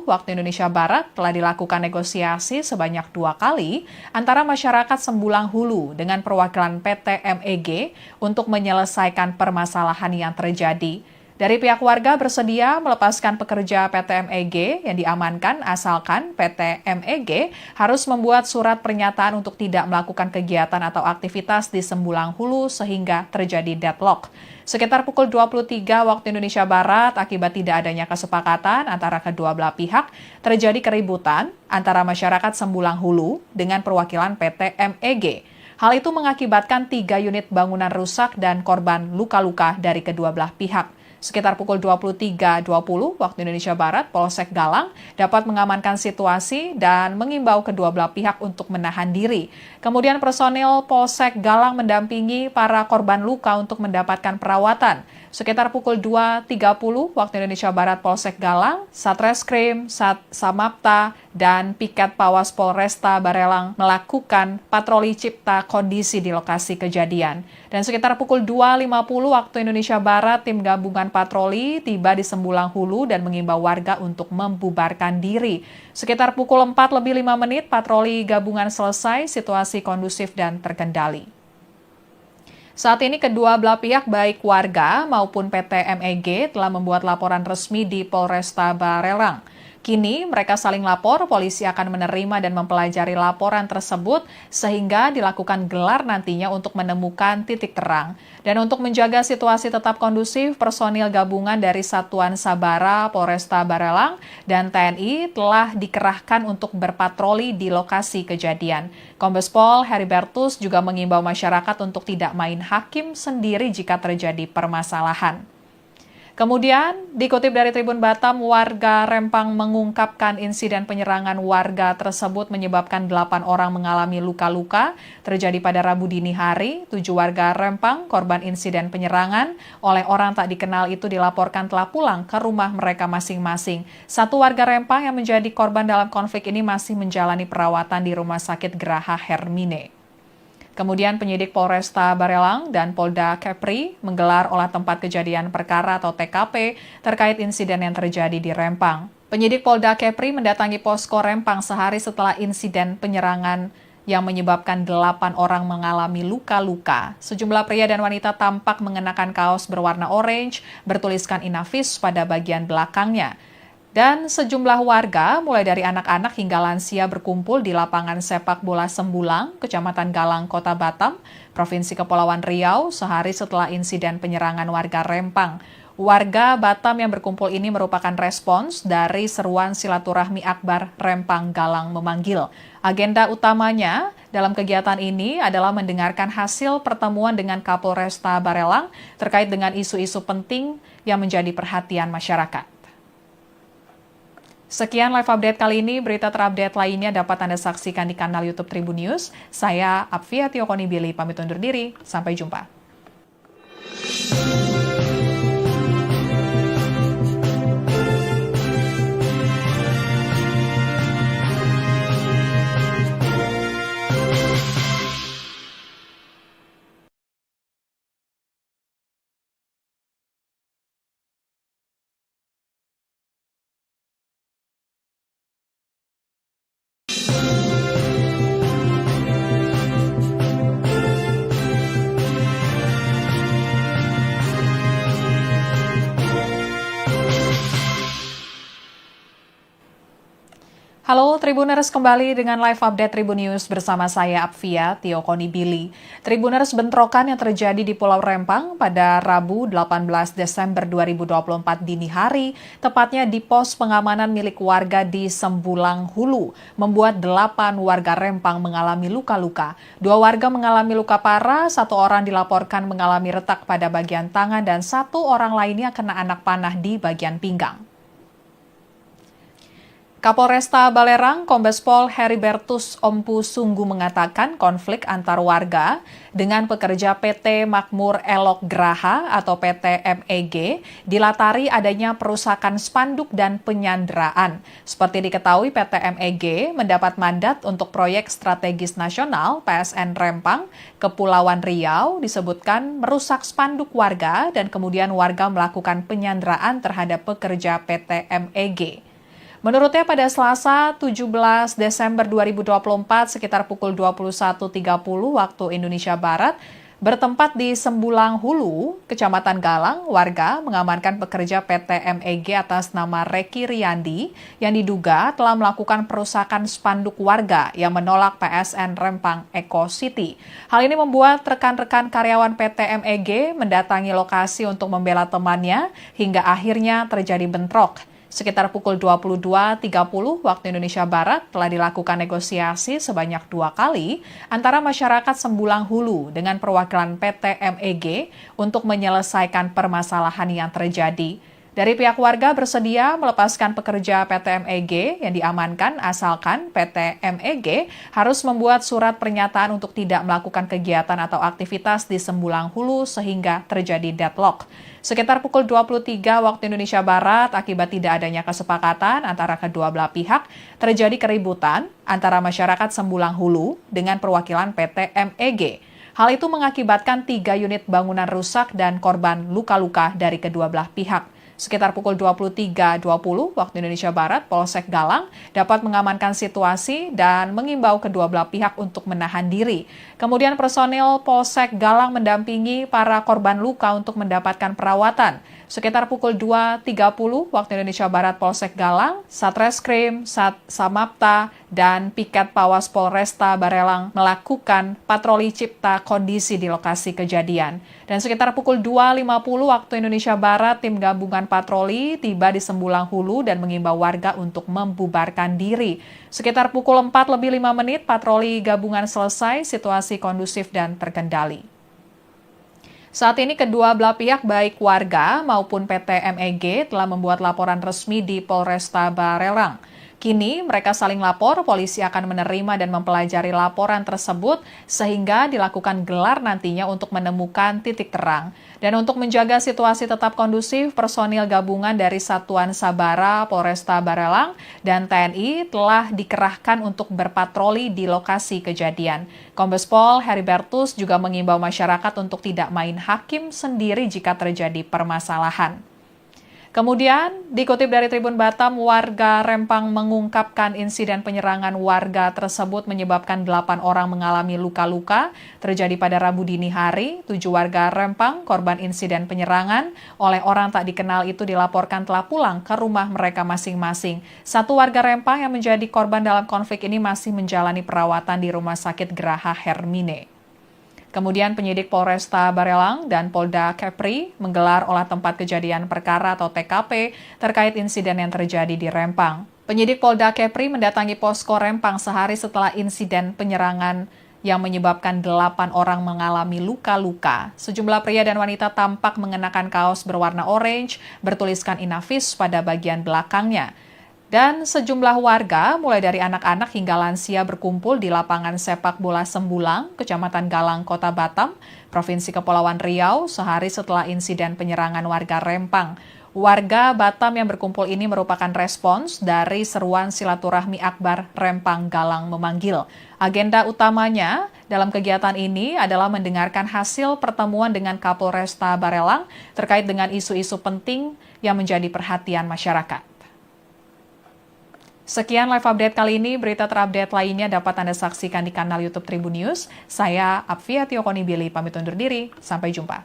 waktu Indonesia Barat telah dilakukan negosiasi sebanyak 2 kali antara masyarakat Sembulang Hulu dengan perwakilan PT MEG untuk menyelesaikan permasalahan yang terjadi. Dari pihak warga bersedia melepaskan pekerja PT MEG yang diamankan asalkan PT MEG harus membuat surat pernyataan untuk tidak melakukan kegiatan atau aktivitas di Sembulang Hulu sehingga terjadi deadlock. Sekitar pukul 23 waktu Indonesia Barat, akibat tidak adanya kesepakatan antara kedua belah pihak, terjadi keributan antara masyarakat Sembulang Hulu dengan perwakilan PT MEG. Hal itu mengakibatkan 3 unit bangunan rusak dan korban luka-luka dari kedua belah pihak. Sekitar pukul 23.20 waktu Indonesia Barat, Polsek Galang dapat mengamankan situasi dan mengimbau kedua belah pihak untuk menahan diri. Kemudian personil Polsek Galang mendampingi para korban luka untuk mendapatkan perawatan. Sekitar pukul 2.30 waktu Indonesia Barat, Polsek Galang, Satreskrim, Samapta, dan Piket Pawas Polresta Barelang melakukan patroli cipta kondisi di lokasi kejadian. Dan sekitar pukul 2.50 waktu Indonesia Barat, tim gabungan patroli tiba di Sembulang Hulu dan mengimbau warga untuk membubarkan diri. Sekitar pukul 4:05 patroli gabungan selesai, situasi kondusif dan terkendali. Saat ini kedua belah pihak baik warga maupun PT MEG telah membuat laporan resmi di Polresta Barelang. Kini mereka saling lapor, polisi akan menerima dan mempelajari laporan tersebut sehingga dilakukan gelar nantinya untuk menemukan titik terang. Dan untuk menjaga situasi tetap kondusif, personil gabungan dari Satuan Sabara, Polresta Barelang, dan TNI telah dikerahkan untuk berpatroli di lokasi kejadian. Kombes Pol Heribertus juga mengimbau masyarakat untuk tidak main hakim sendiri jika terjadi permasalahan. Kemudian, dikutip dari Tribun Batam, warga Rempang mengungkapkan insiden penyerangan warga tersebut menyebabkan 8 orang mengalami luka-luka terjadi pada Rabu dini hari. 7 warga Rempang, korban insiden penyerangan oleh orang tak dikenal itu dilaporkan telah pulang ke rumah mereka masing-masing. 1 warga Rempang yang menjadi korban dalam konflik ini masih menjalani perawatan di Rumah Sakit Graha Hermine. Kemudian penyidik Polresta Barelang dan Polda Kepri menggelar olah tempat kejadian perkara atau TKP terkait insiden yang terjadi di Rempang. Penyidik Polda Kepri mendatangi posko Rempang sehari setelah insiden penyerangan yang menyebabkan 8 orang mengalami luka-luka. Sejumlah pria dan wanita tampak mengenakan kaos berwarna orange bertuliskan Inavis pada bagian belakangnya. Dan sejumlah warga, mulai dari anak-anak hingga lansia berkumpul di lapangan sepak bola Sembulang, Kecamatan Galang, Kota Batam, Provinsi Kepulauan Riau, sehari setelah insiden penyerangan warga Rempang. Warga Batam yang berkumpul ini merupakan respons dari seruan silaturahmi akbar Rempang Galang memanggil. Agenda utamanya dalam kegiatan ini adalah mendengarkan hasil pertemuan dengan Kapolresta Barelang terkait dengan isu-isu penting yang menjadi perhatian masyarakat. Sekian live update kali ini, berita terupdate lainnya dapat Anda saksikan di kanal YouTube Tribun News. Saya Apvia Tiokoni Billy, pamit undur diri, sampai jumpa. Halo Tribuners, kembali dengan live update Tribun News bersama saya Apvia Tiokonibili. Tribuners, bentrokan yang terjadi di Pulau Rempang pada Rabu 18 Desember 2024 dini hari, tepatnya di pos pengamanan milik warga di Sembulang Hulu, membuat 8 warga Rempang mengalami luka-luka. 2 warga mengalami luka parah, 1 orang dilaporkan mengalami retak pada bagian tangan, dan 1 orang lainnya kena anak panah di bagian pinggang. Kapolresta Balerang, Kombes Pol Heribertus Ompu Sunggu mengatakan konflik antar warga dengan pekerja PT Makmur Elok Graha atau PT MEG dilatari adanya perusakan spanduk dan penyanderaan. Seperti diketahui, PT MEG mendapat mandat untuk proyek strategis nasional PSN Rempang, Kepulauan Riau, disebutkan merusak spanduk warga dan kemudian warga melakukan penyanderaan terhadap pekerja PT MEG. Menurutnya pada Selasa 17 Desember 2024 sekitar pukul 21.30 waktu Indonesia Barat, bertempat di Sembulang Hulu, Kecamatan Galang, warga mengamankan pekerja PT MEG atas nama Reki Riyandi yang diduga telah melakukan perusakan spanduk warga yang menolak PSN Rempang Eco City. Hal ini membuat rekan-rekan karyawan PT MEG mendatangi lokasi untuk membela temannya hingga akhirnya terjadi bentrok. Sekitar pukul 22.30 waktu Indonesia Barat telah dilakukan negosiasi sebanyak 2 kali antara masyarakat Sembulang Hulu dengan perwakilan PT MEG untuk menyelesaikan permasalahan yang terjadi. Dari pihak warga bersedia melepaskan pekerja PT MEG yang diamankan asalkan PT MEG harus membuat surat pernyataan untuk tidak melakukan kegiatan atau aktivitas di Sembulang Hulu sehingga terjadi deadlock. Sekitar pukul 23 waktu Indonesia Barat, akibat tidak adanya kesepakatan antara kedua belah pihak, terjadi keributan antara masyarakat Sembulang Hulu dengan perwakilan PT MEG. Hal itu mengakibatkan 3 unit bangunan rusak dan korban luka-luka dari kedua belah pihak. Sekitar pukul 23.20 waktu Indonesia Barat, Polsek Galang dapat mengamankan situasi dan mengimbau kedua belah pihak untuk menahan diri. Kemudian personil Polsek Galang mendampingi para korban luka untuk mendapatkan perawatan. Sekitar pukul 2.30 waktu Indonesia Barat, Polsek Galang, Satreskrim, Samapta, dan Piket Pawas Polresta Barelang melakukan patroli cipta kondisi di lokasi kejadian. Dan sekitar pukul 2.50 waktu Indonesia Barat, tim gabungan patroli tiba di Sembulang Hulu dan mengimbau warga untuk membubarkan diri. Sekitar pukul 4:05 patroli gabungan selesai, situasi kondusif dan terkendali. Saat ini kedua belah pihak baik warga maupun PT MEG telah membuat laporan resmi di Polresta Barelang. Kini mereka saling lapor, polisi akan menerima dan mempelajari laporan tersebut sehingga dilakukan gelar nantinya untuk menemukan titik terang. Dan untuk menjaga situasi tetap kondusif, personil gabungan dari Satuan Sabara, Polresta Barelang, dan TNI telah dikerahkan untuk berpatroli di lokasi kejadian. Kombes Pol Heribertus juga mengimbau masyarakat untuk tidak main hakim sendiri jika terjadi permasalahan. Kemudian, dikutip dari Tribun Batam, warga Rempang mengungkapkan insiden penyerangan warga tersebut menyebabkan 8 orang mengalami luka-luka terjadi pada Rabu dini hari. 7 warga Rempang, korban insiden penyerangan oleh orang tak dikenal itu dilaporkan telah pulang ke rumah mereka masing-masing. 1 warga Rempang yang menjadi korban dalam konflik ini masih menjalani perawatan di Rumah Sakit Graha Hermine. Kemudian penyidik Polresta Barelang dan Polda Kepri menggelar olah tempat kejadian perkara atau TKP terkait insiden yang terjadi di Rempang. Penyidik Polda Kepri mendatangi posko Rempang sehari setelah insiden penyerangan yang menyebabkan 8 orang mengalami luka-luka. Sejumlah pria dan wanita tampak mengenakan kaos berwarna orange bertuliskan Inavis pada bagian belakangnya. Dan sejumlah warga, mulai dari anak-anak hingga lansia berkumpul di lapangan sepak bola Sembulang, Kecamatan Galang, Kota Batam, Provinsi Kepulauan Riau, sehari setelah insiden penyerangan warga Rempang. Warga Batam yang berkumpul ini merupakan respons dari seruan silaturahmi akbar Rempang Galang memanggil. Agenda utamanya dalam kegiatan ini adalah mendengarkan hasil pertemuan dengan Kapolresta Barelang terkait dengan isu-isu penting yang menjadi perhatian masyarakat. Sekian live update kali ini, berita terupdate lainnya dapat Anda saksikan di kanal YouTube Tribun News. Saya Apvia Tiokonibili, pamit undur diri, sampai jumpa.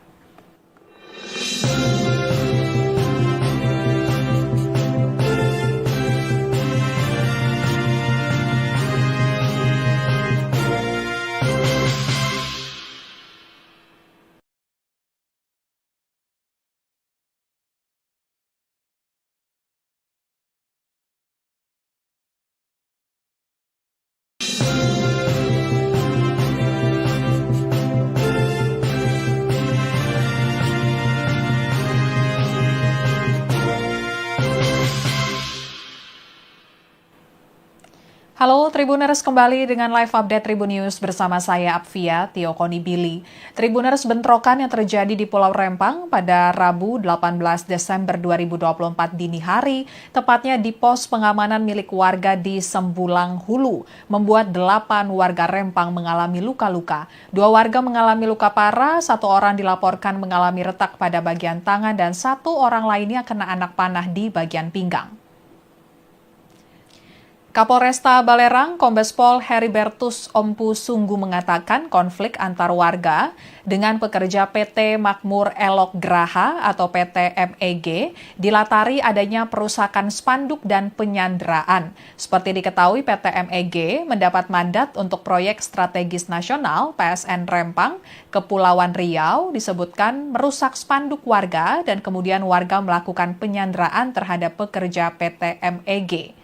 Halo Tribuners, kembali dengan live update Tribun News bersama saya Apvia Tio Konibili. Tribuners, bentrokan yang terjadi di Pulau Rempang pada Rabu 18 Desember 2024 dini hari, tepatnya di pos pengamanan milik warga di Sembulang Hulu, membuat 8 warga Rempang mengalami luka-luka. 2 warga mengalami luka parah, 1 orang dilaporkan mengalami retak pada bagian tangan, dan 1 orang lainnya kena anak panah di bagian pinggang. Kapolresta Balerang, Kombes Pol Heribertus Ompu Sunggu mengatakan konflik antar warga dengan pekerja PT Makmur Elok Graha atau PT MEG dilatari adanya perusakan spanduk dan penyanderaan. Seperti diketahui, PT MEG mendapat mandat untuk proyek strategis nasional PSN Rempang, Kepulauan Riau, disebutkan merusak spanduk warga dan kemudian warga melakukan penyanderaan terhadap pekerja PT MEG.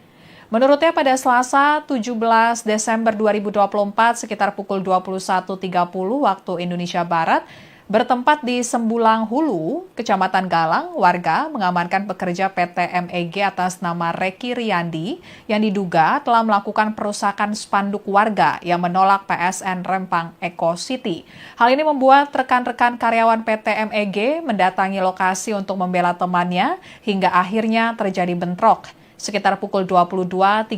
Menurutnya pada Selasa 17 Desember 2024 sekitar pukul 21.30 waktu Indonesia Barat, bertempat di Sembulang Hulu, Kecamatan Galang, warga mengamankan pekerja PT MEG atas nama Reki Riyandi yang diduga telah melakukan perusakan spanduk warga yang menolak PSN Rempang Eco City. Hal ini membuat rekan-rekan karyawan PT MEG mendatangi lokasi untuk membela temannya hingga akhirnya terjadi bentrok. Sekitar pukul 22.30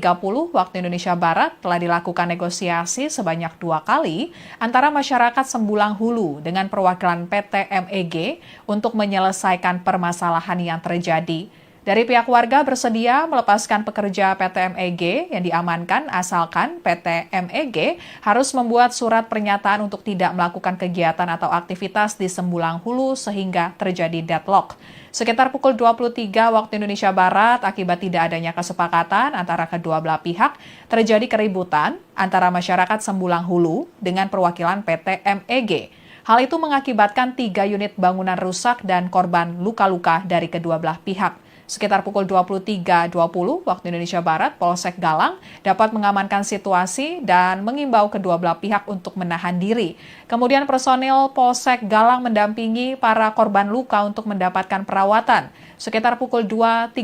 waktu Indonesia Barat telah dilakukan negosiasi sebanyak 2 kali antara masyarakat Sembulang Hulu dengan perwakilan PT MEG untuk menyelesaikan permasalahan yang terjadi. Dari pihak warga bersedia melepaskan pekerja PT MEG yang diamankan asalkan PT MEG harus membuat surat pernyataan untuk tidak melakukan kegiatan atau aktivitas di Sembulang Hulu sehingga terjadi deadlock. Sekitar pukul 23 waktu Indonesia Barat, akibat tidak adanya kesepakatan antara kedua belah pihak, terjadi keributan antara masyarakat Sembulang Hulu dengan perwakilan PT MEG. Hal itu mengakibatkan 3 unit bangunan rusak dan korban luka-luka dari kedua belah pihak. Sekitar pukul 23.20 waktu Indonesia Barat, Polsek Galang dapat mengamankan situasi dan mengimbau kedua belah pihak untuk menahan diri. Kemudian personil Polsek Galang mendampingi para korban luka untuk mendapatkan perawatan. Sekitar pukul 2.30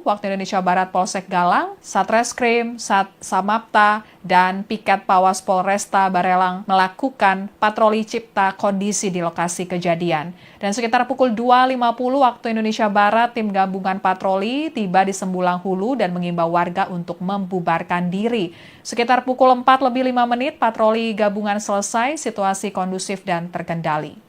waktu Indonesia Barat, Polsek Galang, Satreskrim, Samapta, dan Piket Pawas Polresta Barelang melakukan patroli cipta kondisi di lokasi kejadian. Dan sekitar pukul 2.50 waktu Indonesia Barat, tim gabungan patroli tiba di Sembulang Hulu dan mengimbau warga untuk membubarkan diri. Sekitar pukul 4:05 patroli gabungan selesai, situasi kondusif dan terkendali.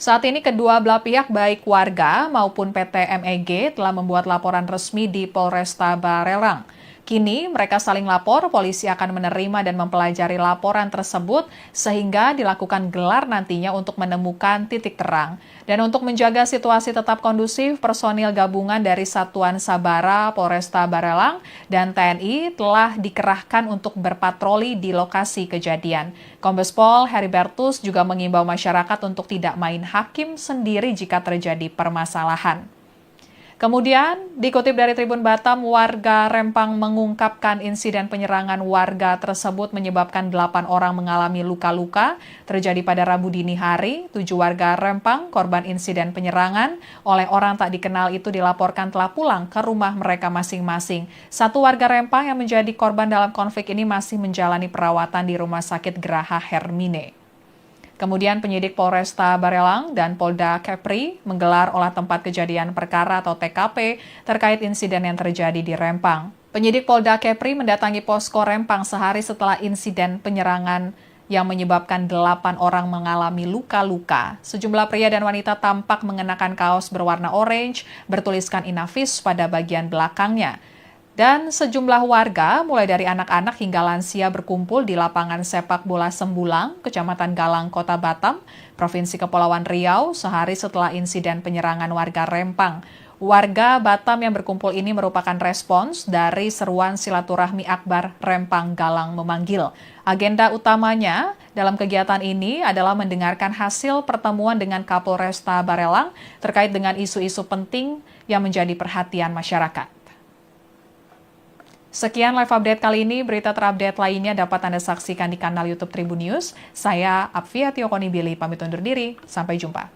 Saat ini kedua belah pihak baik warga maupun PT MEG telah membuat laporan resmi di Polresta Barelang. Kini mereka saling lapor, polisi akan menerima dan mempelajari laporan tersebut sehingga dilakukan gelar nantinya untuk menemukan titik terang. Dan untuk menjaga situasi tetap kondusif, personil gabungan dari Satuan Sabara, Polresta Barelang, dan TNI telah dikerahkan untuk berpatroli di lokasi kejadian. Kombes Pol Heribertus juga mengimbau masyarakat untuk tidak main hakim sendiri jika terjadi permasalahan. Kemudian, dikutip dari Tribun Batam, warga Rempang mengungkapkan insiden penyerangan warga tersebut menyebabkan 8 orang mengalami luka-luka terjadi pada Rabu dini hari. 7 warga Rempang, korban insiden penyerangan oleh orang tak dikenal itu dilaporkan telah pulang ke rumah mereka masing-masing. 1 warga Rempang yang menjadi korban dalam konflik ini masih menjalani perawatan di Rumah Sakit Graha Hermine. Kemudian penyidik Polresta Barelang dan Polda Kepri menggelar olah tempat kejadian perkara atau TKP terkait insiden yang terjadi di Rempang. Penyidik Polda Kepri mendatangi posko Rempang sehari setelah insiden penyerangan yang menyebabkan 8 orang mengalami luka-luka. Sejumlah pria dan wanita tampak mengenakan kaos berwarna orange bertuliskan Inavis pada bagian belakangnya. Dan sejumlah warga, mulai dari anak-anak hingga lansia berkumpul di lapangan sepak bola Sembulang, Kecamatan Galang, Kota Batam, Provinsi Kepulauan Riau, sehari setelah insiden penyerangan warga Rempang. Warga Batam yang berkumpul ini merupakan respons dari seruan silaturahmi akbar Rempang Galang memanggil. Agenda utamanya dalam kegiatan ini adalah mendengarkan hasil pertemuan dengan Kapolresta Barelang terkait dengan isu-isu penting yang menjadi perhatian masyarakat. Sekian live update kali ini, berita terupdate lainnya dapat Anda saksikan di kanal YouTube Tribun News. Saya Apvia Tio Konibili, pamit undur diri, sampai jumpa.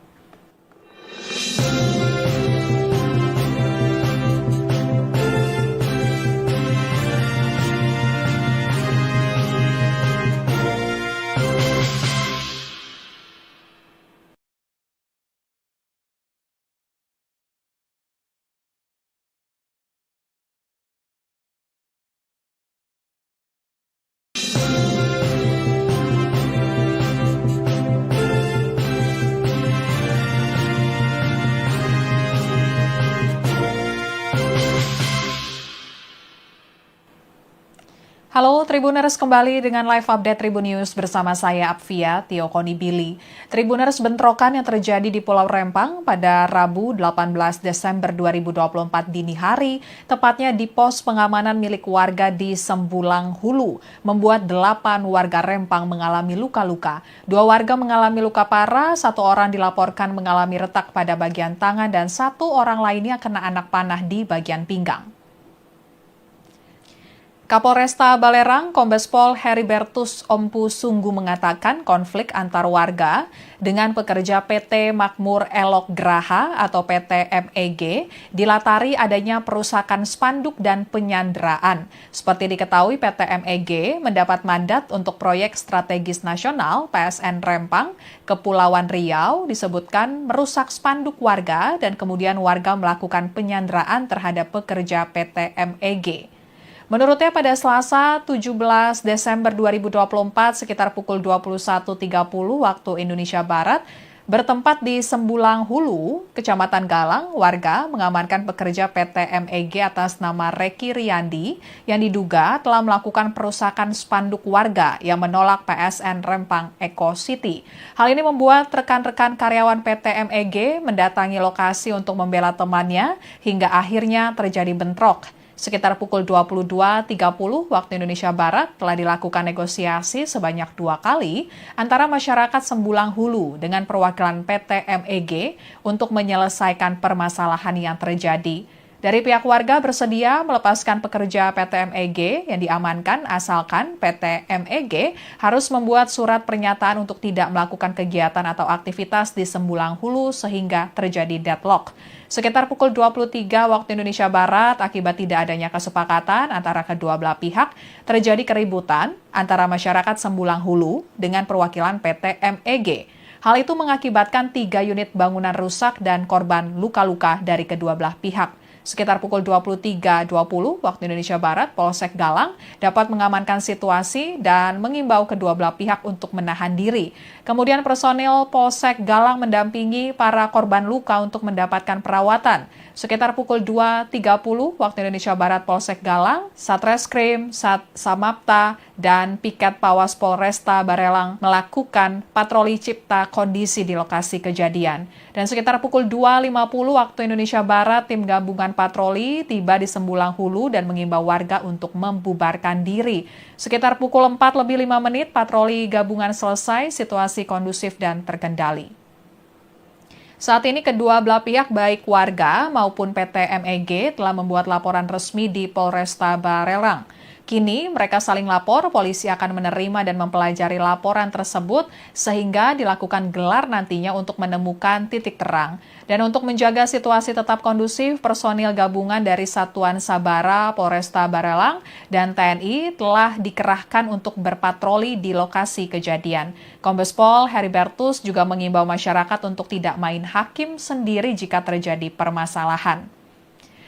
Halo Tribuners, kembali dengan live update Tribun News bersama saya Apvia Tiokoni Billy. Tribuners, bentrokan yang terjadi di Pulau Rempang pada Rabu 18 Desember 2024 dini hari, tepatnya di pos pengamanan milik warga di Sembulang Hulu, membuat 8 warga Rempang mengalami luka-luka. 2 warga mengalami luka parah, 1 orang dilaporkan mengalami retak pada bagian tangan, dan 1 orang lainnya kena anak panah di bagian pinggang. Kapolresta Balerang, Kombes Pol Heribertus Ompu Sunggu mengatakan konflik antar warga dengan pekerja PT Makmur Elok Graha atau PT MEG dilatari adanya perusakan spanduk dan penyanderaan. Seperti diketahui, PT MEG mendapat mandat untuk proyek strategis nasional PSN Rempang, Kepulauan Riau, disebutkan merusak spanduk warga dan kemudian warga melakukan penyanderaan terhadap pekerja PT MEG. Menurutnya pada Selasa 17 Desember 2024 sekitar pukul 21.30 waktu Indonesia Barat, bertempat di Sembulang Hulu, Kecamatan Galang, warga mengamankan pekerja PT MEG atas nama Reki Riyandi yang diduga telah melakukan perusakan spanduk warga yang menolak PSN Rempang Eco City. Hal ini membuat rekan-rekan karyawan PT MEG mendatangi lokasi untuk membela temannya hingga akhirnya terjadi bentrok. Sekitar pukul 22.30 waktu Indonesia Barat telah dilakukan negosiasi sebanyak 2 kali antara masyarakat Sembulang Hulu dengan perwakilan PT MEG untuk menyelesaikan permasalahan yang terjadi. Dari pihak warga bersedia melepaskan pekerja PT MEG yang diamankan asalkan PT MEG harus membuat surat pernyataan untuk tidak melakukan kegiatan atau aktivitas di Sembulang Hulu sehingga terjadi deadlock. Sekitar pukul 23 waktu Indonesia Barat, akibat tidak adanya kesepakatan antara kedua belah pihak, terjadi keributan antara masyarakat Sembulang Hulu dengan perwakilan PT MEG. Hal itu mengakibatkan 3 unit bangunan rusak dan korban luka-luka dari kedua belah pihak. Sekitar pukul 23.20 waktu Indonesia Barat, Polsek Galang dapat mengamankan situasi dan mengimbau kedua belah pihak untuk menahan diri. Kemudian personil Polsek Galang mendampingi para korban luka untuk mendapatkan perawatan. Sekitar pukul 2.30 waktu Indonesia Barat, Polsek Galang, Satreskrim, Samapta, dan Piket Pawas Polresta Barelang melakukan patroli cipta kondisi di lokasi kejadian. Dan sekitar pukul 2.50 waktu Indonesia Barat, tim gabungan patroli tiba di Sembulang Hulu dan mengimbau warga untuk membubarkan diri. Sekitar pukul 4:05 patroli gabungan selesai, situasi kondusif dan terkendali. Saat ini kedua belah pihak baik warga maupun PT MEG telah membuat laporan resmi di Polresta Barelang. Kini mereka saling lapor, polisi akan menerima dan mempelajari laporan tersebut sehingga dilakukan gelar nantinya untuk menemukan titik terang. Dan untuk menjaga situasi tetap kondusif, personil gabungan dari Satuan Sabara, Polresta Barelang, dan TNI telah dikerahkan untuk berpatroli di lokasi kejadian. Kombes Pol Heribertus juga mengimbau masyarakat untuk tidak main hakim sendiri jika terjadi permasalahan.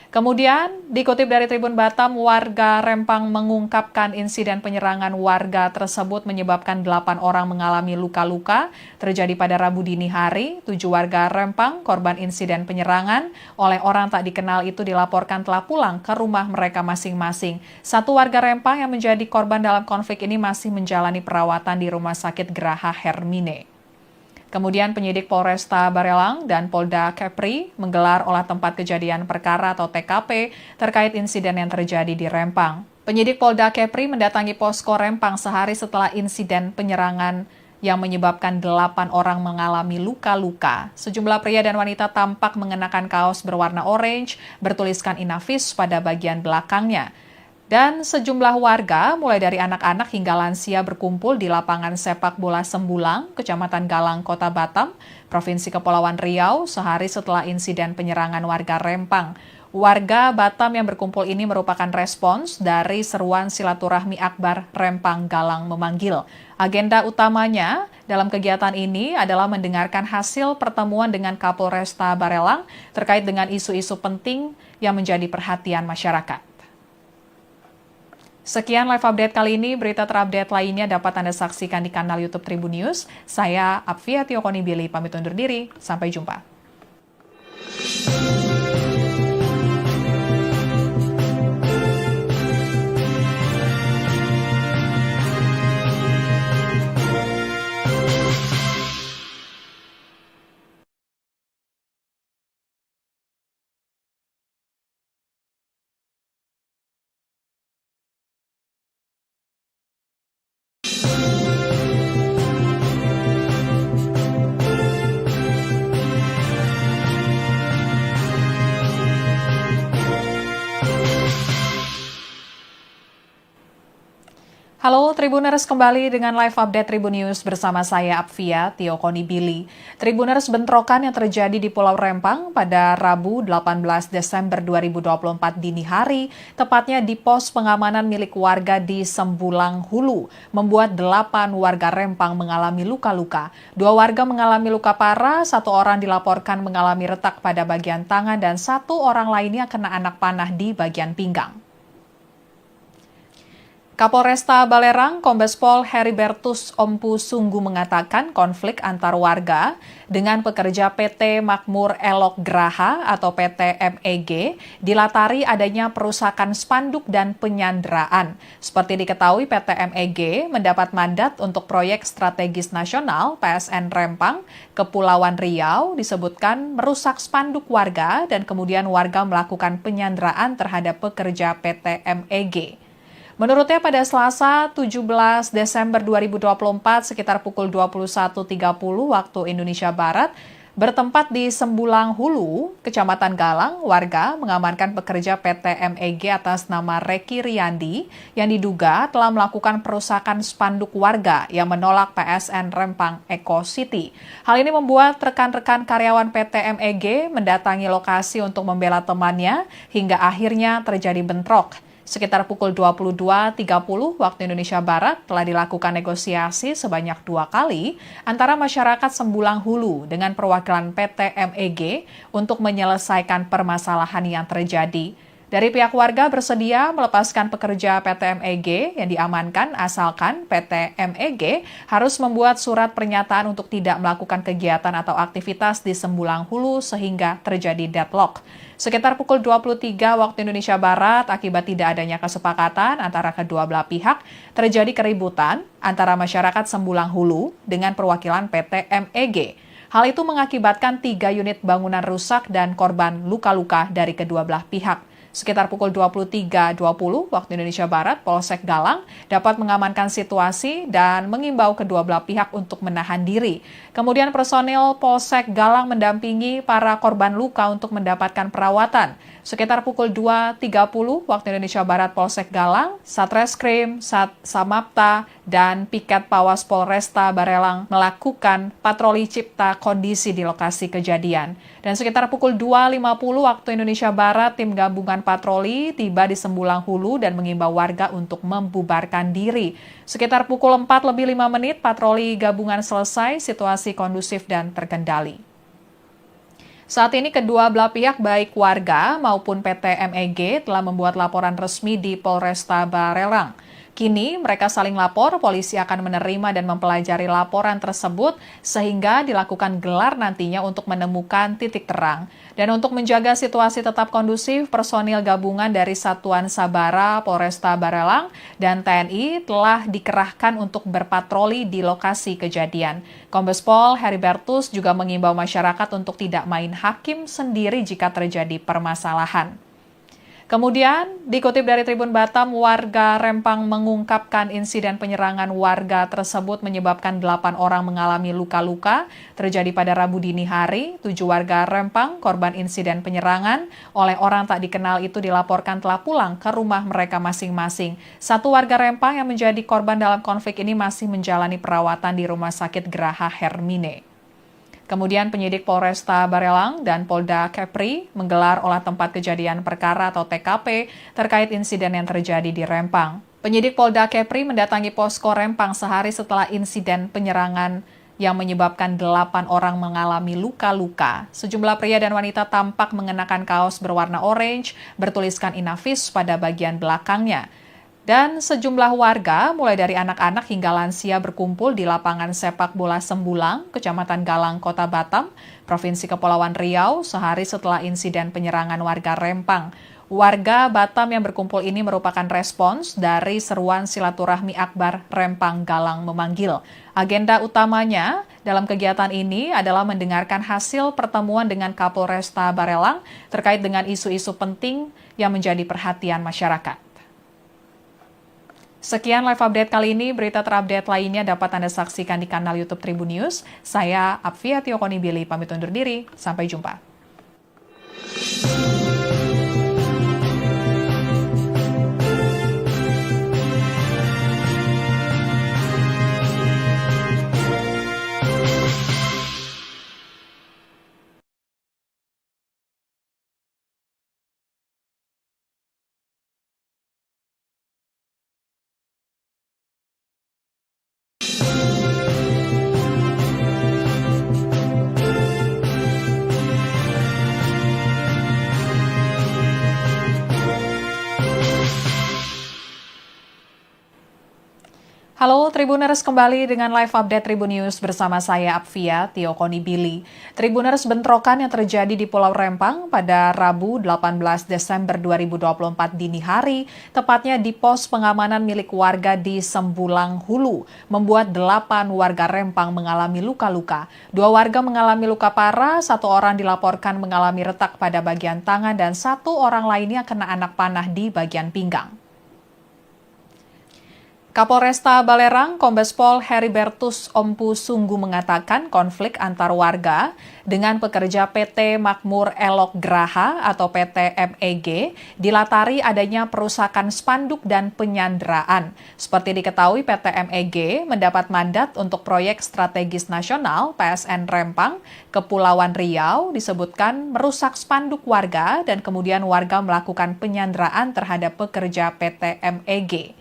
Kemudian, dikutip dari Tribun Batam, warga Rempang mengungkapkan insiden penyerangan warga tersebut menyebabkan 8 orang mengalami luka-luka terjadi pada Rabu dini hari. 7 warga Rempang, korban insiden penyerangan oleh orang tak dikenal itu dilaporkan telah pulang ke rumah mereka masing-masing. 1 warga Rempang yang menjadi korban dalam konflik ini masih menjalani perawatan di Rumah Sakit Graha Hermine. Kemudian penyidik Polresta Barelang dan Polda Kepri menggelar olah tempat kejadian perkara atau TKP terkait insiden yang terjadi di Rempang. Penyidik Polda Kepri mendatangi posko Rempang sehari setelah insiden penyerangan yang menyebabkan 8 orang mengalami luka-luka. Sejumlah pria dan wanita tampak mengenakan kaos berwarna orange bertuliskan Inavis pada bagian belakangnya. Dan sejumlah warga, mulai dari anak-anak hingga lansia berkumpul di lapangan sepak bola Sembulang, Kecamatan Galang, Kota Batam, Provinsi Kepulauan Riau, sehari setelah insiden penyerangan warga Rempang. Warga Batam yang berkumpul ini merupakan respons dari seruan silaturahmi akbar Rempang Galang memanggil. Agenda utamanya dalam kegiatan ini adalah mendengarkan hasil pertemuan dengan Kapolresta Barelang terkait dengan isu-isu penting yang menjadi perhatian masyarakat. Sekian live update kali ini, berita terupdate lainnya dapat Anda saksikan di kanal YouTube Tribun News. Saya Apvia Tiokoni Billy, pamit undur diri, sampai jumpa. Halo Tribuners, kembali dengan live update Tribun News bersama saya Apvia Tiokoni. Tribuners, bentrokan yang terjadi di Pulau Rempang pada Rabu 18 Desember 2024 dini hari, tepatnya di pos pengamanan milik warga di Sembulang Hulu, membuat 8 warga Rempang mengalami luka-luka. 2 warga mengalami luka parah, 1 orang dilaporkan mengalami retak pada bagian tangan, dan 1 orang lainnya kena anak panah di bagian pinggang. Kapolresta Balerang, Kombes Pol Heribertus Ompu Sunggu mengatakan konflik antar warga dengan pekerja PT Makmur Elok Graha atau PT MEG dilatari adanya perusakan spanduk dan penyanderaan. Seperti diketahui, PT MEG mendapat mandat untuk proyek strategis nasional PSN Rempang, Kepulauan Riau, disebutkan merusak spanduk warga dan kemudian warga melakukan penyanderaan terhadap pekerja PT MEG. Menurutnya pada Selasa 17 Desember 2024 sekitar pukul 21.30 waktu Indonesia Barat, bertempat di Sembulang Hulu, Kecamatan Galang, warga mengamankan pekerja PT MEG atas nama Reki Riyandi yang diduga telah melakukan perusakan spanduk warga yang menolak PSN Rempang Eco City. Hal ini membuat rekan-rekan karyawan PT MEG mendatangi lokasi untuk membela temannya hingga akhirnya terjadi bentrok. Sekitar pukul 22.30 waktu Indonesia Barat telah dilakukan negosiasi sebanyak 2 kali antara masyarakat Sembulang Hulu dengan perwakilan PT MEG untuk menyelesaikan permasalahan yang terjadi. Dari pihak warga bersedia melepaskan pekerja PT MEG yang diamankan asalkan PT MEG harus membuat surat pernyataan untuk tidak melakukan kegiatan atau aktivitas di Sembulang Hulu sehingga terjadi deadlock. Sekitar pukul 23 waktu Indonesia Barat, akibat tidak adanya kesepakatan antara kedua belah pihak, terjadi keributan antara masyarakat Sembulang Hulu dengan perwakilan PT MEG. Hal itu mengakibatkan 3 unit bangunan rusak dan korban luka-luka dari kedua belah pihak. Sekitar pukul 23.20 waktu Indonesia Barat, Polsek Galang dapat mengamankan situasi dan mengimbau kedua belah pihak untuk menahan diri. Kemudian personil Polsek Galang mendampingi para korban luka untuk mendapatkan perawatan. Sekitar pukul 2.30 waktu Indonesia Barat, Polsek Galang, Satreskrim, Samapta, dan Piket Pawas Polresta Barelang melakukan patroli cipta kondisi di lokasi kejadian. Dan sekitar pukul 2.50 waktu Indonesia Barat, tim gabungan patroli tiba di Sembulang Hulu dan mengimbau warga untuk membubarkan diri. Sekitar pukul 4:05 patroli gabungan selesai, situasi kondusif dan terkendali. Saat ini kedua belah pihak baik warga maupun PT MEG telah membuat laporan resmi di Polresta Barelang. Kini mereka saling lapor, polisi akan menerima dan mempelajari laporan tersebut sehingga dilakukan gelar nantinya untuk menemukan titik terang. Dan untuk menjaga situasi tetap kondusif, personil gabungan dari Satuan Sabara, Polresta Barelang, dan TNI telah dikerahkan untuk berpatroli di lokasi kejadian. Kombes Pol Heribertus juga mengimbau masyarakat untuk tidak main hakim sendiri jika terjadi permasalahan. Kemudian, dikutip dari Tribun Batam, warga Rempang mengungkapkan insiden penyerangan warga tersebut menyebabkan 8 orang mengalami luka-luka terjadi pada Rabu dini hari. 7 warga Rempang, korban insiden penyerangan oleh orang tak dikenal itu dilaporkan telah pulang ke rumah mereka masing-masing. 1 warga Rempang yang menjadi korban dalam konflik ini masih menjalani perawatan di Rumah Sakit Graha Hermine. Kemudian penyidik Polresta Barelang dan Polda Kepri menggelar olah tempat kejadian perkara atau TKP terkait insiden yang terjadi di Rempang. Penyidik Polda Kepri mendatangi posko Rempang sehari setelah insiden penyerangan yang menyebabkan 8 orang mengalami luka-luka. Sejumlah pria dan wanita tampak mengenakan kaos berwarna orange bertuliskan Inavis pada bagian belakangnya. Dan sejumlah warga, mulai dari anak-anak hingga lansia berkumpul di lapangan sepak bola Sembulang, Kecamatan Galang, Kota Batam, Provinsi Kepulauan Riau, sehari setelah insiden penyerangan warga Rempang. Warga Batam yang berkumpul ini merupakan respons dari seruan silaturahmi akbar Rempang Galang memanggil. Agenda utamanya dalam kegiatan ini adalah mendengarkan hasil pertemuan dengan Kapolresta Barelang terkait dengan isu-isu penting yang menjadi perhatian masyarakat. Sekian live update kali ini, berita terupdate lainnya dapat Anda saksikan di kanal YouTube Tribun News. Saya Apvia Tiokoni pamit undur diri, sampai jumpa. Halo Tribuners, kembali dengan live update Tribun News bersama saya Apvia Tio Konibili. Tribuners, bentrokan yang terjadi di Pulau Rempang pada Rabu 18 Desember 2024 dini hari, tepatnya di pos pengamanan milik warga di Sembulang Hulu, membuat 8 warga Rempang mengalami luka-luka. 2 warga mengalami luka parah, 1 orang dilaporkan mengalami retak pada bagian tangan, dan 1 orang lainnya kena anak panah di bagian pinggang. Kapolresta Balerang, Kombes Pol Heribertus Ompu Sunggu mengatakan konflik antar warga dengan pekerja PT Makmur Elok Graha atau PT MEG dilatari adanya perusakan spanduk dan penyanderaan. Seperti diketahui, PT MEG mendapat mandat untuk proyek strategis nasional PSN Rempang, Kepulauan Riau, disebutkan merusak spanduk warga dan kemudian warga melakukan penyanderaan terhadap pekerja PT MEG.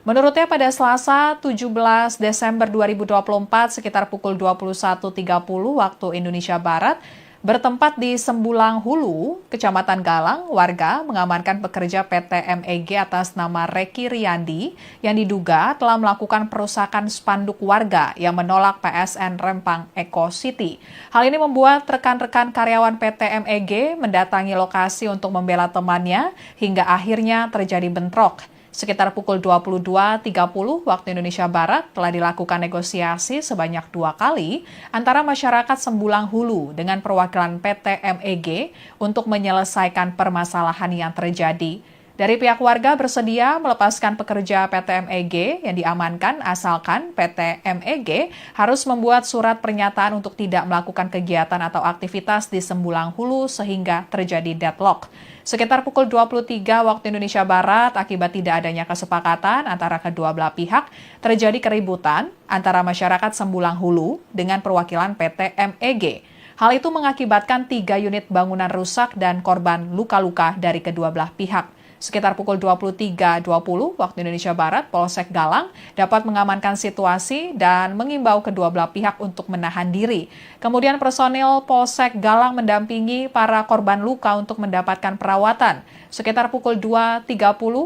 Menurutnya pada Selasa 17 Desember 2024 sekitar pukul 21.30 waktu Indonesia Barat, bertempat di Sembulang Hulu, Kecamatan Galang, warga mengamankan pekerja PT MEG atas nama Reki Riyandi yang diduga telah melakukan perusakan spanduk warga yang menolak PSN Rempang Eco City. Hal ini membuat rekan-rekan karyawan PT MEG mendatangi lokasi untuk membela temannya hingga akhirnya terjadi bentrok. Sekitar pukul 22.30 waktu Indonesia Barat telah dilakukan negosiasi sebanyak 2 kali antara masyarakat Sembulang Hulu dengan perwakilan PT MEG untuk menyelesaikan permasalahan yang terjadi. Dari pihak warga bersedia melepaskan pekerja PT MEG yang diamankan asalkan PT MEG harus membuat surat pernyataan untuk tidak melakukan kegiatan atau aktivitas di Sembulang Hulu sehingga terjadi deadlock. Sekitar pukul 23 waktu Indonesia Barat, akibat tidak adanya kesepakatan antara kedua belah pihak, terjadi keributan antara masyarakat Sembulang Hulu dengan perwakilan PT MEG. Hal itu mengakibatkan 3 unit bangunan rusak dan korban luka-luka dari kedua belah pihak. Sekitar pukul 23.20 waktu Indonesia Barat, Polsek Galang dapat mengamankan situasi dan mengimbau kedua belah pihak untuk menahan diri. Kemudian personil Polsek Galang mendampingi para korban luka untuk mendapatkan perawatan. Sekitar pukul 2.30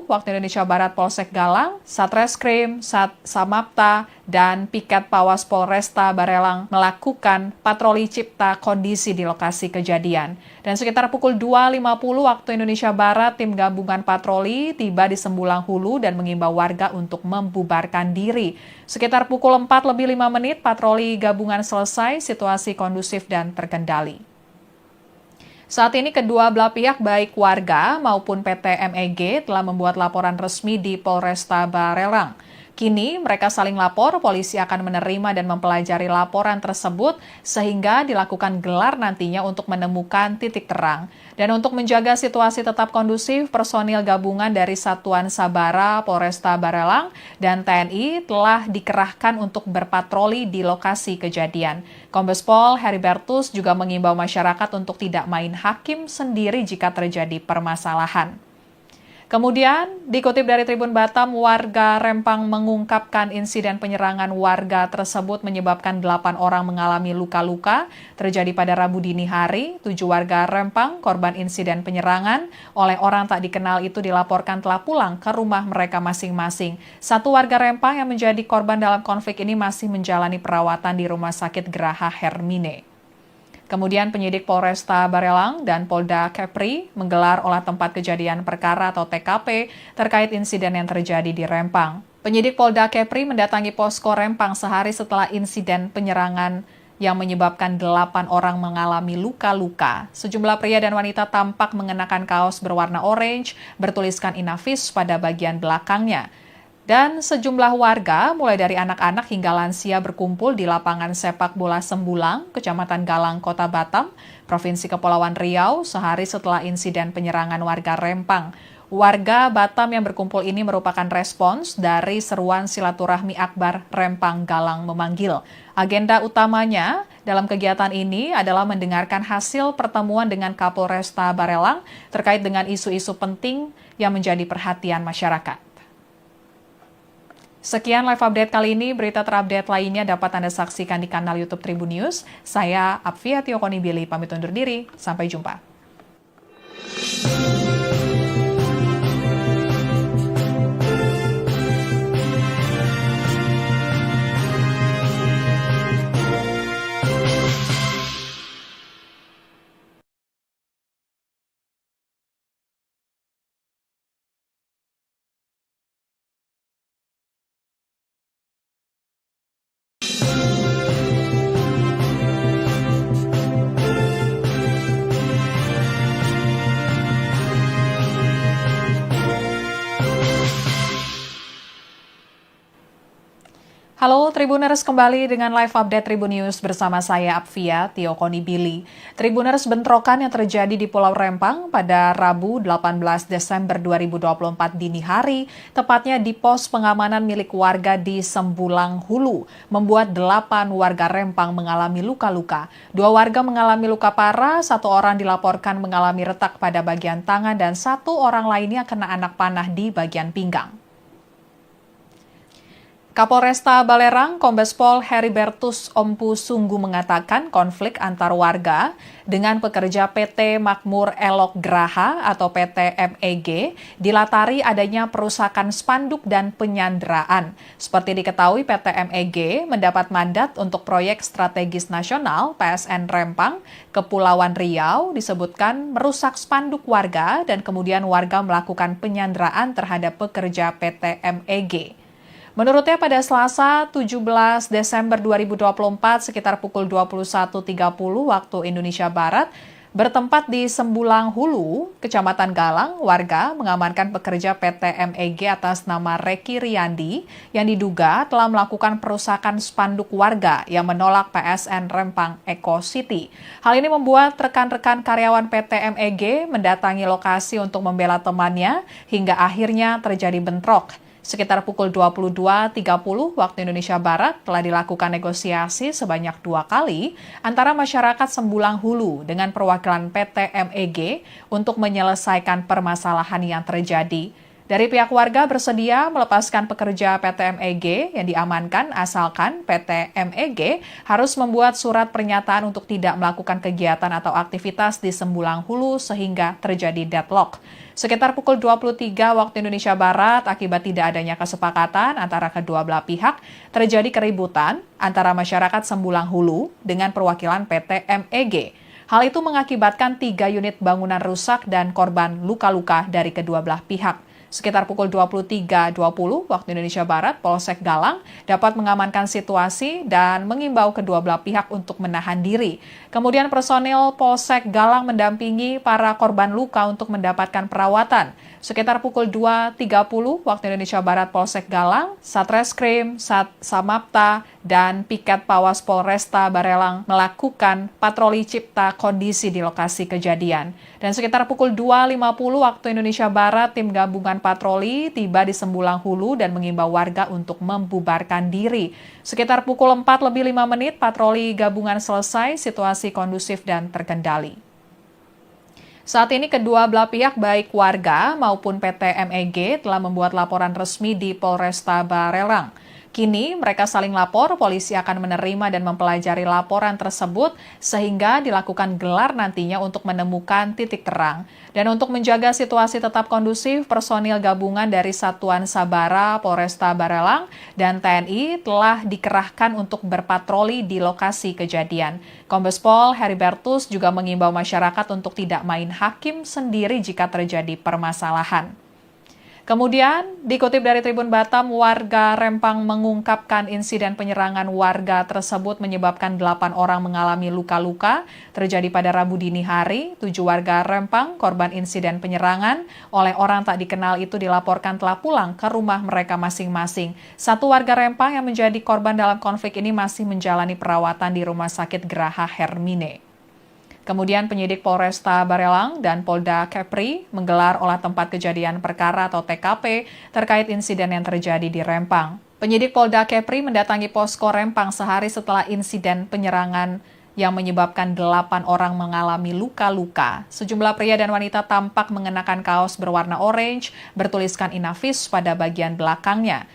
waktu Indonesia Barat, Polsek Galang, Satreskrim, Samapta, dan Piket Pawas Polresta Barelang melakukan patroli cipta kondisi di lokasi kejadian. Dan sekitar pukul 2.50 waktu Indonesia Barat, tim gabungan patroli tiba di Sembulang Hulu dan mengimbau warga untuk membubarkan diri. Sekitar pukul 4:05 patroli gabungan selesai, situasi kondusif dan terkendali. Saat ini kedua belah pihak baik warga maupun PT MEG telah membuat laporan resmi di Polresta Barelang. Kini mereka saling lapor, polisi akan menerima dan mempelajari laporan tersebut sehingga dilakukan gelar nantinya untuk menemukan titik terang. Dan untuk menjaga situasi tetap kondusif, personil gabungan dari Satuan Sabara, Polresta Barelang, dan TNI telah dikerahkan untuk berpatroli di lokasi kejadian. Kombes Pol Heribertus juga mengimbau masyarakat untuk tidak main hakim sendiri jika terjadi permasalahan. Kemudian, dikutip dari Tribun Batam, warga Rempang mengungkapkan insiden penyerangan warga tersebut menyebabkan 8 orang mengalami luka-luka terjadi pada Rabu dini hari. 7 warga Rempang, korban insiden penyerangan oleh orang tak dikenal itu dilaporkan telah pulang ke rumah mereka masing-masing. 1 warga Rempang yang menjadi korban dalam konflik ini masih menjalani perawatan di Rumah Sakit Graha Hermine. Kemudian penyidik Polresta Barelang dan Polda Kepri menggelar olah tempat kejadian perkara atau TKP terkait insiden yang terjadi di Rempang. Penyidik Polda Kepri mendatangi posko Rempang sehari setelah insiden penyerangan yang menyebabkan 8 orang mengalami luka-luka. Sejumlah pria dan wanita tampak mengenakan kaos berwarna orange bertuliskan Inavis pada bagian belakangnya. Dan sejumlah warga, mulai dari anak-anak hingga lansia berkumpul di lapangan sepak bola Sembulang, Kecamatan Galang, Kota Batam, Provinsi Kepulauan Riau, sehari setelah insiden penyerangan warga Rempang. Warga Batam yang berkumpul ini merupakan respons dari seruan silaturahmi akbar Rempang Galang memanggil. Agenda utamanya dalam kegiatan ini adalah mendengarkan hasil pertemuan dengan Kapolresta Barelang terkait dengan isu-isu penting yang menjadi perhatian masyarakat. Sekian live update kali ini, berita terupdate lainnya dapat Anda saksikan di kanal YouTube Tribun News. Saya Apvia Tio Konibili, pamit undur diri, sampai jumpa. Halo Tribuners, kembali dengan live update Tribun News bersama saya Apvia Tiokonibili. Tribuners, bentrokan yang terjadi di Pulau Rempang pada Rabu 18 Desember 2024 dini hari, tepatnya di pos pengamanan milik warga di Sembulang Hulu, membuat 8 warga Rempang mengalami luka-luka. 2 warga mengalami luka parah, 1 orang dilaporkan mengalami retak pada bagian tangan, dan 1 orang lainnya kena anak panah di bagian pinggang. Kapolresta Balerang, Kombes Pol Heribertus Ompu Sunggu mengatakan konflik antar warga dengan pekerja PT Makmur Elok Graha atau PT MEG dilatari adanya perusakan spanduk dan penyanderaan. Seperti diketahui, PT MEG mendapat mandat untuk proyek strategis nasional PSN Rempang, Kepulauan Riau, disebutkan merusak spanduk warga dan kemudian warga melakukan penyanderaan terhadap pekerja PT MEG. Menurutnya pada Selasa 17 Desember 2024 sekitar pukul 21.30 waktu Indonesia Barat, bertempat di Sembulang Hulu, Kecamatan Galang, warga mengamankan pekerja PT MEG atas nama Reki Riyandi yang diduga telah melakukan perusakan spanduk warga yang menolak PSN Rempang Eco City. Hal ini membuat rekan-rekan karyawan PT MEG mendatangi lokasi untuk membela temannya hingga akhirnya terjadi bentrok. Sekitar pukul 22.30 waktu Indonesia Barat telah dilakukan negosiasi sebanyak 2 kali antara masyarakat Sembulang Hulu dengan perwakilan PT MEG untuk menyelesaikan permasalahan yang terjadi. Dari pihak warga bersedia melepaskan pekerja PT MEG yang diamankan asalkan PT MEG harus membuat surat pernyataan untuk tidak melakukan kegiatan atau aktivitas di Sembulang Hulu sehingga terjadi deadlock. Sekitar pukul 23 waktu Indonesia Barat, akibat tidak adanya kesepakatan antara kedua belah pihak, terjadi keributan antara masyarakat Sembulang Hulu dengan perwakilan PT MEG. Hal itu mengakibatkan 3 unit bangunan rusak dan korban luka-luka dari kedua belah pihak. Sekitar pukul 23.20 waktu Indonesia Barat, Polsek Galang dapat mengamankan situasi dan mengimbau kedua belah pihak untuk menahan diri. Kemudian personil Polsek Galang mendampingi para korban luka untuk mendapatkan perawatan. Sekitar pukul 2.30 waktu Indonesia Barat, Polsek Galang, Satreskrim, Samapta, dan Piket Pawas Polresta Barelang melakukan patroli cipta kondisi di lokasi kejadian. Dan sekitar pukul 2.50 waktu Indonesia Barat, tim gabungan patroli tiba di Sembulang Hulu dan mengimbau warga untuk membubarkan diri. Sekitar pukul 4:05 patroli gabungan selesai, situasi kondusif dan terkendali. Saat ini kedua belah pihak baik warga maupun PT MEG telah membuat laporan resmi di Polresta Barelang. Kini mereka saling lapor, polisi akan menerima dan mempelajari laporan tersebut sehingga dilakukan gelar nantinya untuk menemukan titik terang. Dan untuk menjaga situasi tetap kondusif, personil gabungan dari Satuan Sabara, Polresta Barelang, dan TNI telah dikerahkan untuk berpatroli di lokasi kejadian. Kombes Pol Heribertus juga mengimbau masyarakat untuk tidak main hakim sendiri jika terjadi permasalahan. Kemudian, dikutip dari Tribun Batam, warga Rempang mengungkapkan insiden penyerangan warga tersebut menyebabkan 8 orang mengalami luka-luka terjadi pada Rabu dini hari. 7 warga Rempang, korban insiden penyerangan oleh orang tak dikenal itu dilaporkan telah pulang ke rumah mereka masing-masing. 1 warga Rempang yang menjadi korban dalam konflik ini masih menjalani perawatan di Rumah Sakit Graha Hermine. Kemudian penyidik Polresta Barelang dan Polda Kepri menggelar olah tempat kejadian perkara atau TKP terkait insiden yang terjadi di Rempang. Penyidik Polda Kepri mendatangi posko Rempang sehari setelah insiden penyerangan yang menyebabkan 8 orang mengalami luka-luka. Sejumlah pria dan wanita tampak mengenakan kaos berwarna orange bertuliskan Inavis pada bagian belakangnya.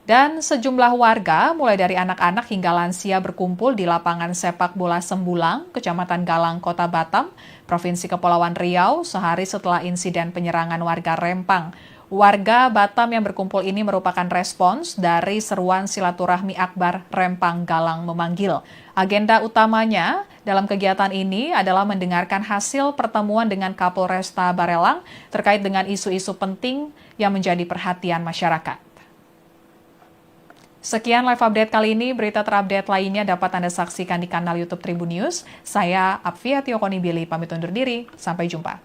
Dan sejumlah warga, mulai dari anak-anak hingga lansia berkumpul di lapangan sepak bola Sembulang, Kecamatan Galang, Kota Batam, Provinsi Kepulauan Riau, sehari setelah insiden penyerangan warga Rempang. Warga Batam yang berkumpul ini merupakan respons dari seruan silaturahmi akbar Rempang Galang memanggil. Agenda utamanya dalam kegiatan ini adalah mendengarkan hasil pertemuan dengan Kapolresta Barelang terkait dengan isu-isu penting yang menjadi perhatian masyarakat. Sekian live update kali ini, berita terupdate lainnya dapat Anda saksikan di kanal YouTube Tribun News. Saya Apvia Tiokonibili, pamit undur diri, sampai jumpa.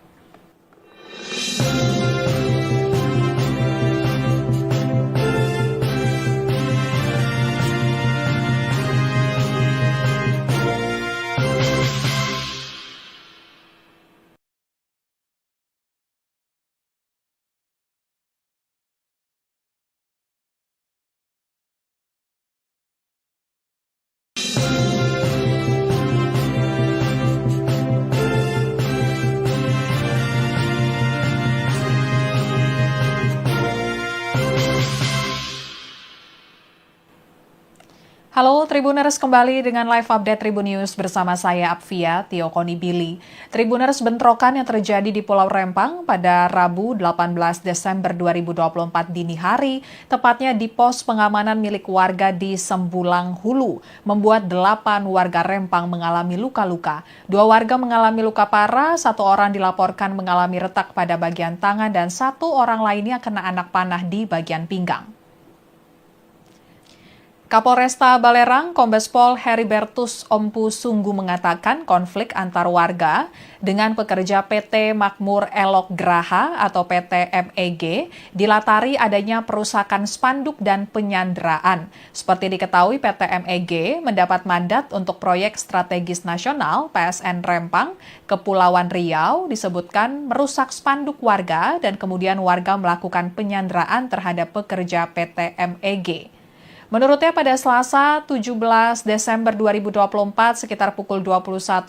Halo Tribuners, kembali dengan live update Tribun News bersama saya Apvia Tiokoni. Tribuners, bentrokan yang terjadi di Pulau Rempang pada Rabu 18 Desember 2024 dini hari, tepatnya di pos pengamanan milik warga di Sembulang Hulu, membuat 8 warga Rempang mengalami luka-luka. 2 warga mengalami luka parah, 1 orang dilaporkan mengalami retak pada bagian tangan, dan 1 orang lainnya kena anak panah di bagian pinggang. Kapolresta Balerang, Kombes Pol Heribertus Ompu Sungguh mengatakan konflik antar warga dengan pekerja PT Makmur Elok Graha atau PT MEG dilatari adanya perusakan spanduk dan penyanderaan. Seperti diketahui, PT MEG mendapat mandat untuk proyek strategis nasional PSN Rempang, Kepulauan Riau, disebutkan merusak spanduk warga dan kemudian warga melakukan penyanderaan terhadap pekerja PT MEG. Menurutnya pada Selasa 17 Desember 2024 sekitar pukul 21.30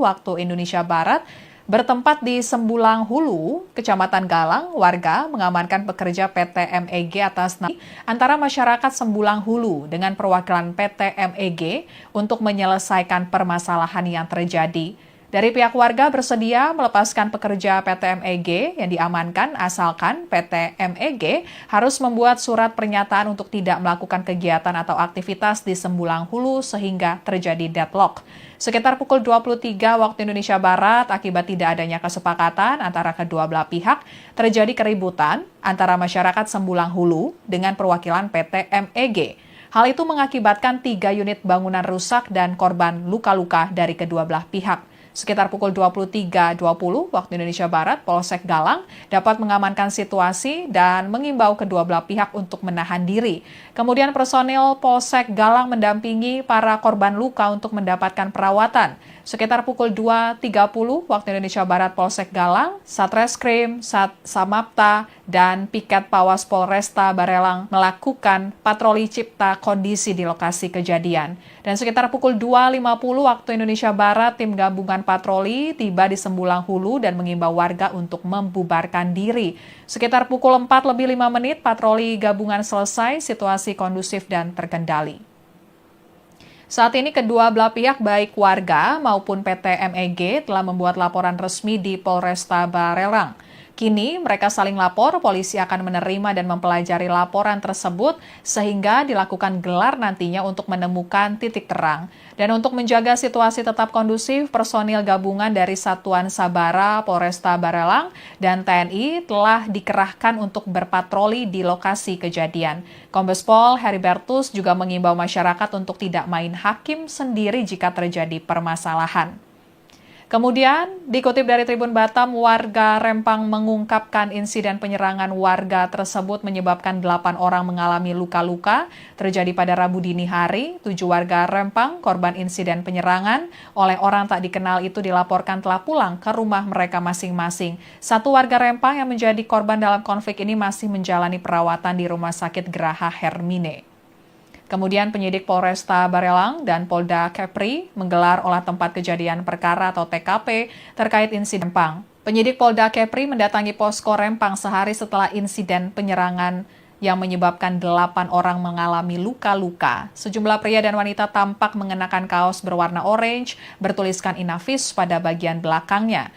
waktu Indonesia Barat, bertempat di Sembulang Hulu, Kecamatan Galang, warga mengamankan pekerja PT MEG atas nama antara masyarakat Sembulang Hulu dengan perwakilan PT MEG untuk menyelesaikan permasalahan yang terjadi. Dari pihak warga bersedia melepaskan pekerja PT MEG yang diamankan asalkan PT MEG harus membuat surat pernyataan untuk tidak melakukan kegiatan atau aktivitas di Sembulang Hulu sehingga terjadi deadlock. Sekitar pukul 23 waktu Indonesia Barat, akibat tidak adanya kesepakatan antara kedua belah pihak, terjadi keributan antara masyarakat Sembulang Hulu dengan perwakilan PT MEG. Hal itu mengakibatkan 3 unit bangunan rusak dan korban luka-luka dari kedua belah pihak. Sekitar pukul 23.20 waktu Indonesia Barat, Polsek Galang dapat mengamankan situasi dan mengimbau kedua belah pihak untuk menahan diri. Kemudian personil Polsek Galang mendampingi para korban luka untuk mendapatkan perawatan. Sekitar pukul 2.30 waktu Indonesia Barat, Polsek Galang, Satreskrim, Samapta, dan Piket Pawas Polresta Barelang melakukan patroli cipta kondisi di lokasi kejadian. Dan sekitar pukul 2.50 waktu Indonesia Barat, tim gabungan patroli tiba di Sembulang Hulu dan mengimbau warga untuk membubarkan diri. Sekitar pukul 4:05 patroli gabungan selesai, situasi kondusif dan terkendali. Saat ini kedua belah pihak baik warga maupun PT MEG telah membuat laporan resmi di Polresta Barelang. Kini mereka saling lapor, polisi akan menerima dan mempelajari laporan tersebut sehingga dilakukan gelar nantinya untuk menemukan titik terang. Dan untuk menjaga situasi tetap kondusif, personil gabungan dari Satuan Sabara, Polresta Barelang, dan TNI telah dikerahkan untuk berpatroli di lokasi kejadian. Kombes Pol Heribertus juga mengimbau masyarakat untuk tidak main hakim sendiri jika terjadi permasalahan. Kemudian, dikutip dari Tribun Batam, warga Rempang mengungkapkan insiden penyerangan warga tersebut menyebabkan 8 orang mengalami luka-luka terjadi pada Rabu dini hari. 7 warga Rempang, korban insiden penyerangan oleh orang tak dikenal itu dilaporkan telah pulang ke rumah mereka masing-masing. 1 warga Rempang yang menjadi korban dalam konflik ini masih menjalani perawatan di Rumah Sakit Graha Hermine. Kemudian penyidik Polresta Barelang dan Polda Kepri menggelar olah tempat kejadian perkara atau TKP terkait insiden Rempang. Penyidik Polda Kepri mendatangi posko Rempang sehari setelah insiden penyerangan yang menyebabkan 8 orang mengalami luka-luka. Sejumlah pria dan wanita tampak mengenakan kaos berwarna orange bertuliskan Inavis pada bagian belakangnya.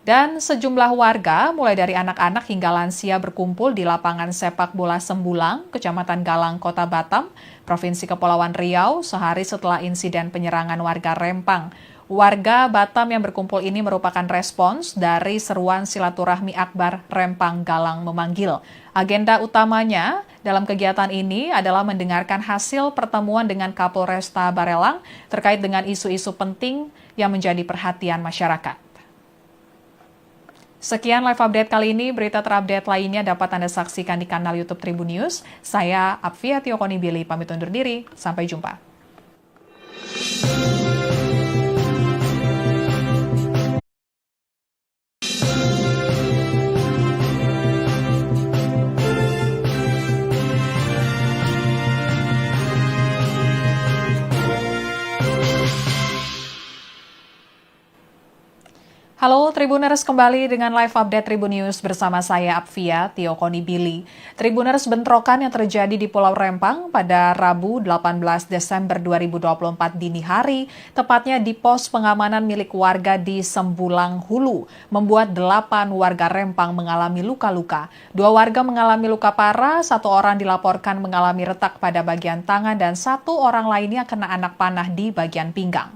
Dan sejumlah warga, mulai dari anak-anak hingga lansia berkumpul di lapangan sepak bola Sembulang, Kecamatan Galang, Kota Batam, Provinsi Kepulauan Riau, sehari setelah insiden penyerangan warga Rempang. Warga Batam yang berkumpul ini merupakan respons dari seruan silaturahmi akbar Rempang Galang memanggil. Agenda utamanya dalam kegiatan ini adalah mendengarkan hasil pertemuan dengan Kapolresta Barelang terkait dengan isu-isu penting yang menjadi perhatian masyarakat. Sekian live update kali ini, berita terupdate lainnya dapat Anda saksikan di kanal YouTube Tribun News. Saya Apvia Tiokoni, pamit undur diri, sampai jumpa. Halo Tribuners, kembali dengan live update Tribun News bersama saya Apvia Tiokoni. Tribuners, bentrokan yang terjadi di Pulau Rempang pada Rabu 18 Desember 2024 dini hari, tepatnya di pos pengamanan milik warga di Sembulang Hulu, membuat 8 warga Rempang mengalami luka-luka. 2 warga mengalami luka parah, 1 orang dilaporkan mengalami retak pada bagian tangan, dan 1 orang lainnya kena anak panah di bagian pinggang.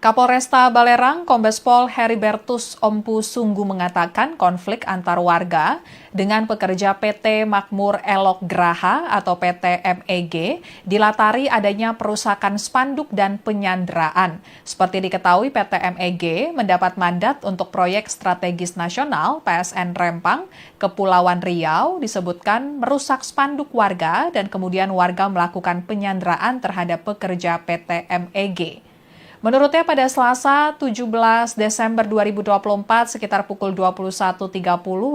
Kapolresta Balerang, Kombes Pol Heribertus Ompu Sunggu mengatakan konflik antar warga dengan pekerja PT Makmur Elok Graha atau PT MEG dilatari adanya perusakan spanduk dan penyanderaan. Seperti diketahui, PT MEG mendapat mandat untuk proyek strategis nasional PSN Rempang, Kepulauan Riau, disebutkan merusak spanduk warga dan kemudian warga melakukan penyanderaan terhadap pekerja PT MEG. Menurutnya pada Selasa 17 Desember 2024 sekitar pukul 21.30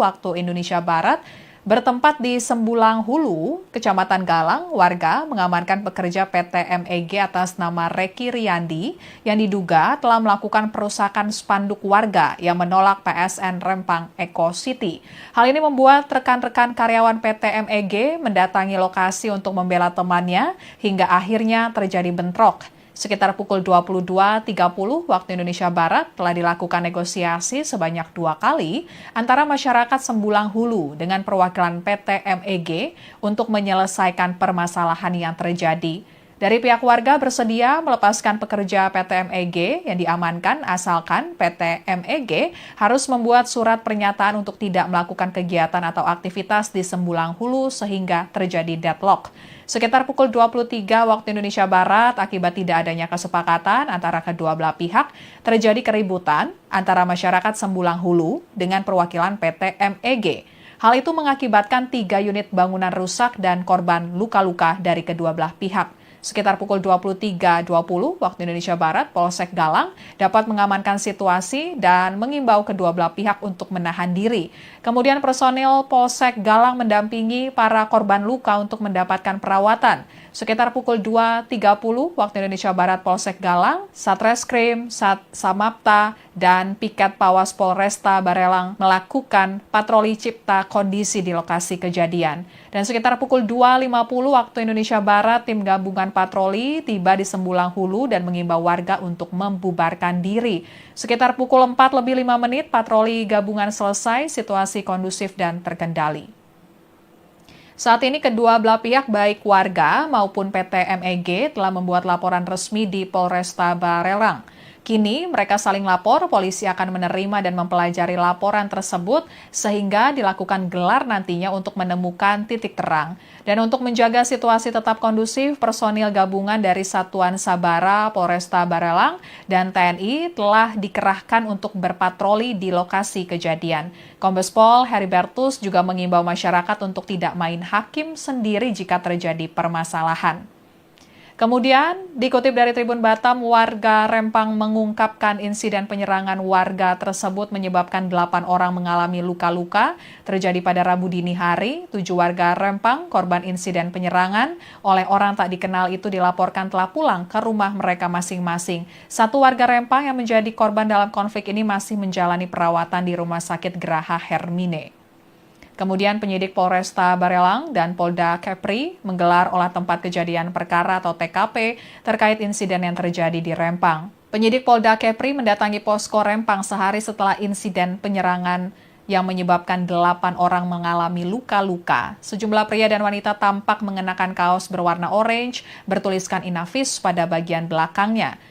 waktu Indonesia Barat, bertempat di Sembulang Hulu, Kecamatan Galang, warga mengamankan pekerja PT MEG atas nama Reki Riyandi yang diduga telah melakukan perusakan spanduk warga yang menolak PSN Rempang Eco City. Hal ini membuat rekan-rekan karyawan PT MEG mendatangi lokasi untuk membela temannya hingga akhirnya terjadi bentrok. Sekitar pukul 22.30 waktu Indonesia Barat telah dilakukan negosiasi sebanyak 2 kali antara masyarakat Sembulang Hulu dengan perwakilan PT MEG untuk menyelesaikan permasalahan yang terjadi. Dari pihak warga bersedia melepaskan pekerja PT MEG yang diamankan asalkan PT MEG harus membuat surat pernyataan untuk tidak melakukan kegiatan atau aktivitas di Sembulang Hulu sehingga terjadi deadlock. Sekitar pukul 23 waktu Indonesia Barat, akibat tidak adanya kesepakatan antara kedua belah pihak, terjadi keributan antara masyarakat Sembulang Hulu dengan perwakilan PT MEG. Hal itu mengakibatkan 3 unit bangunan rusak dan korban luka-luka dari kedua belah pihak. Sekitar pukul 23.20 waktu Indonesia Barat, Polsek Galang dapat mengamankan situasi dan mengimbau kedua belah pihak untuk menahan diri. Kemudian personil Polsek Galang mendampingi para korban luka untuk mendapatkan perawatan. Sekitar pukul 2.30 waktu Indonesia Barat, Polsek Galang, Satreskrim, Samapta, dan Piket Pawas Polresta Barelang melakukan patroli cipta kondisi di lokasi kejadian. Dan sekitar pukul 2.50 waktu Indonesia Barat, tim gabungan patroli tiba di Sembulang Hulu dan mengimbau warga untuk membubarkan diri. Sekitar pukul 4:05 patroli gabungan selesai, situasi kondusif dan terkendali. Saat ini kedua belah pihak baik warga maupun PT MEG telah membuat laporan resmi di Polresta Barelang. Kini mereka saling lapor, polisi akan menerima dan mempelajari laporan tersebut sehingga dilakukan gelar nantinya untuk menemukan titik terang. Dan untuk menjaga situasi tetap kondusif, personil gabungan dari Satuan Sabara Polresta Barelang dan TNI telah dikerahkan untuk berpatroli di lokasi kejadian. Kombes Pol Heribertus juga mengimbau masyarakat untuk tidak main hakim sendiri jika terjadi permasalahan. Kemudian, dikutip dari Tribun Batam, warga Rempang mengungkapkan insiden penyerangan warga tersebut menyebabkan 8 orang mengalami luka-luka terjadi pada Rabu dini hari. 7 warga Rempang, korban insiden penyerangan oleh orang tak dikenal itu dilaporkan telah pulang ke rumah mereka masing-masing. 1 warga Rempang yang menjadi korban dalam konflik ini masih menjalani perawatan di Rumah Sakit Graha Hermine. Kemudian penyidik Polresta Barelang dan Polda Kepri menggelar olah tempat kejadian perkara atau TKP terkait insiden yang terjadi di Rempang. Penyidik Polda Kepri mendatangi posko Rempang sehari setelah insiden penyerangan yang menyebabkan 8 orang mengalami luka-luka. Sejumlah pria dan wanita tampak mengenakan kaos berwarna orange bertuliskan Inavis pada bagian belakangnya.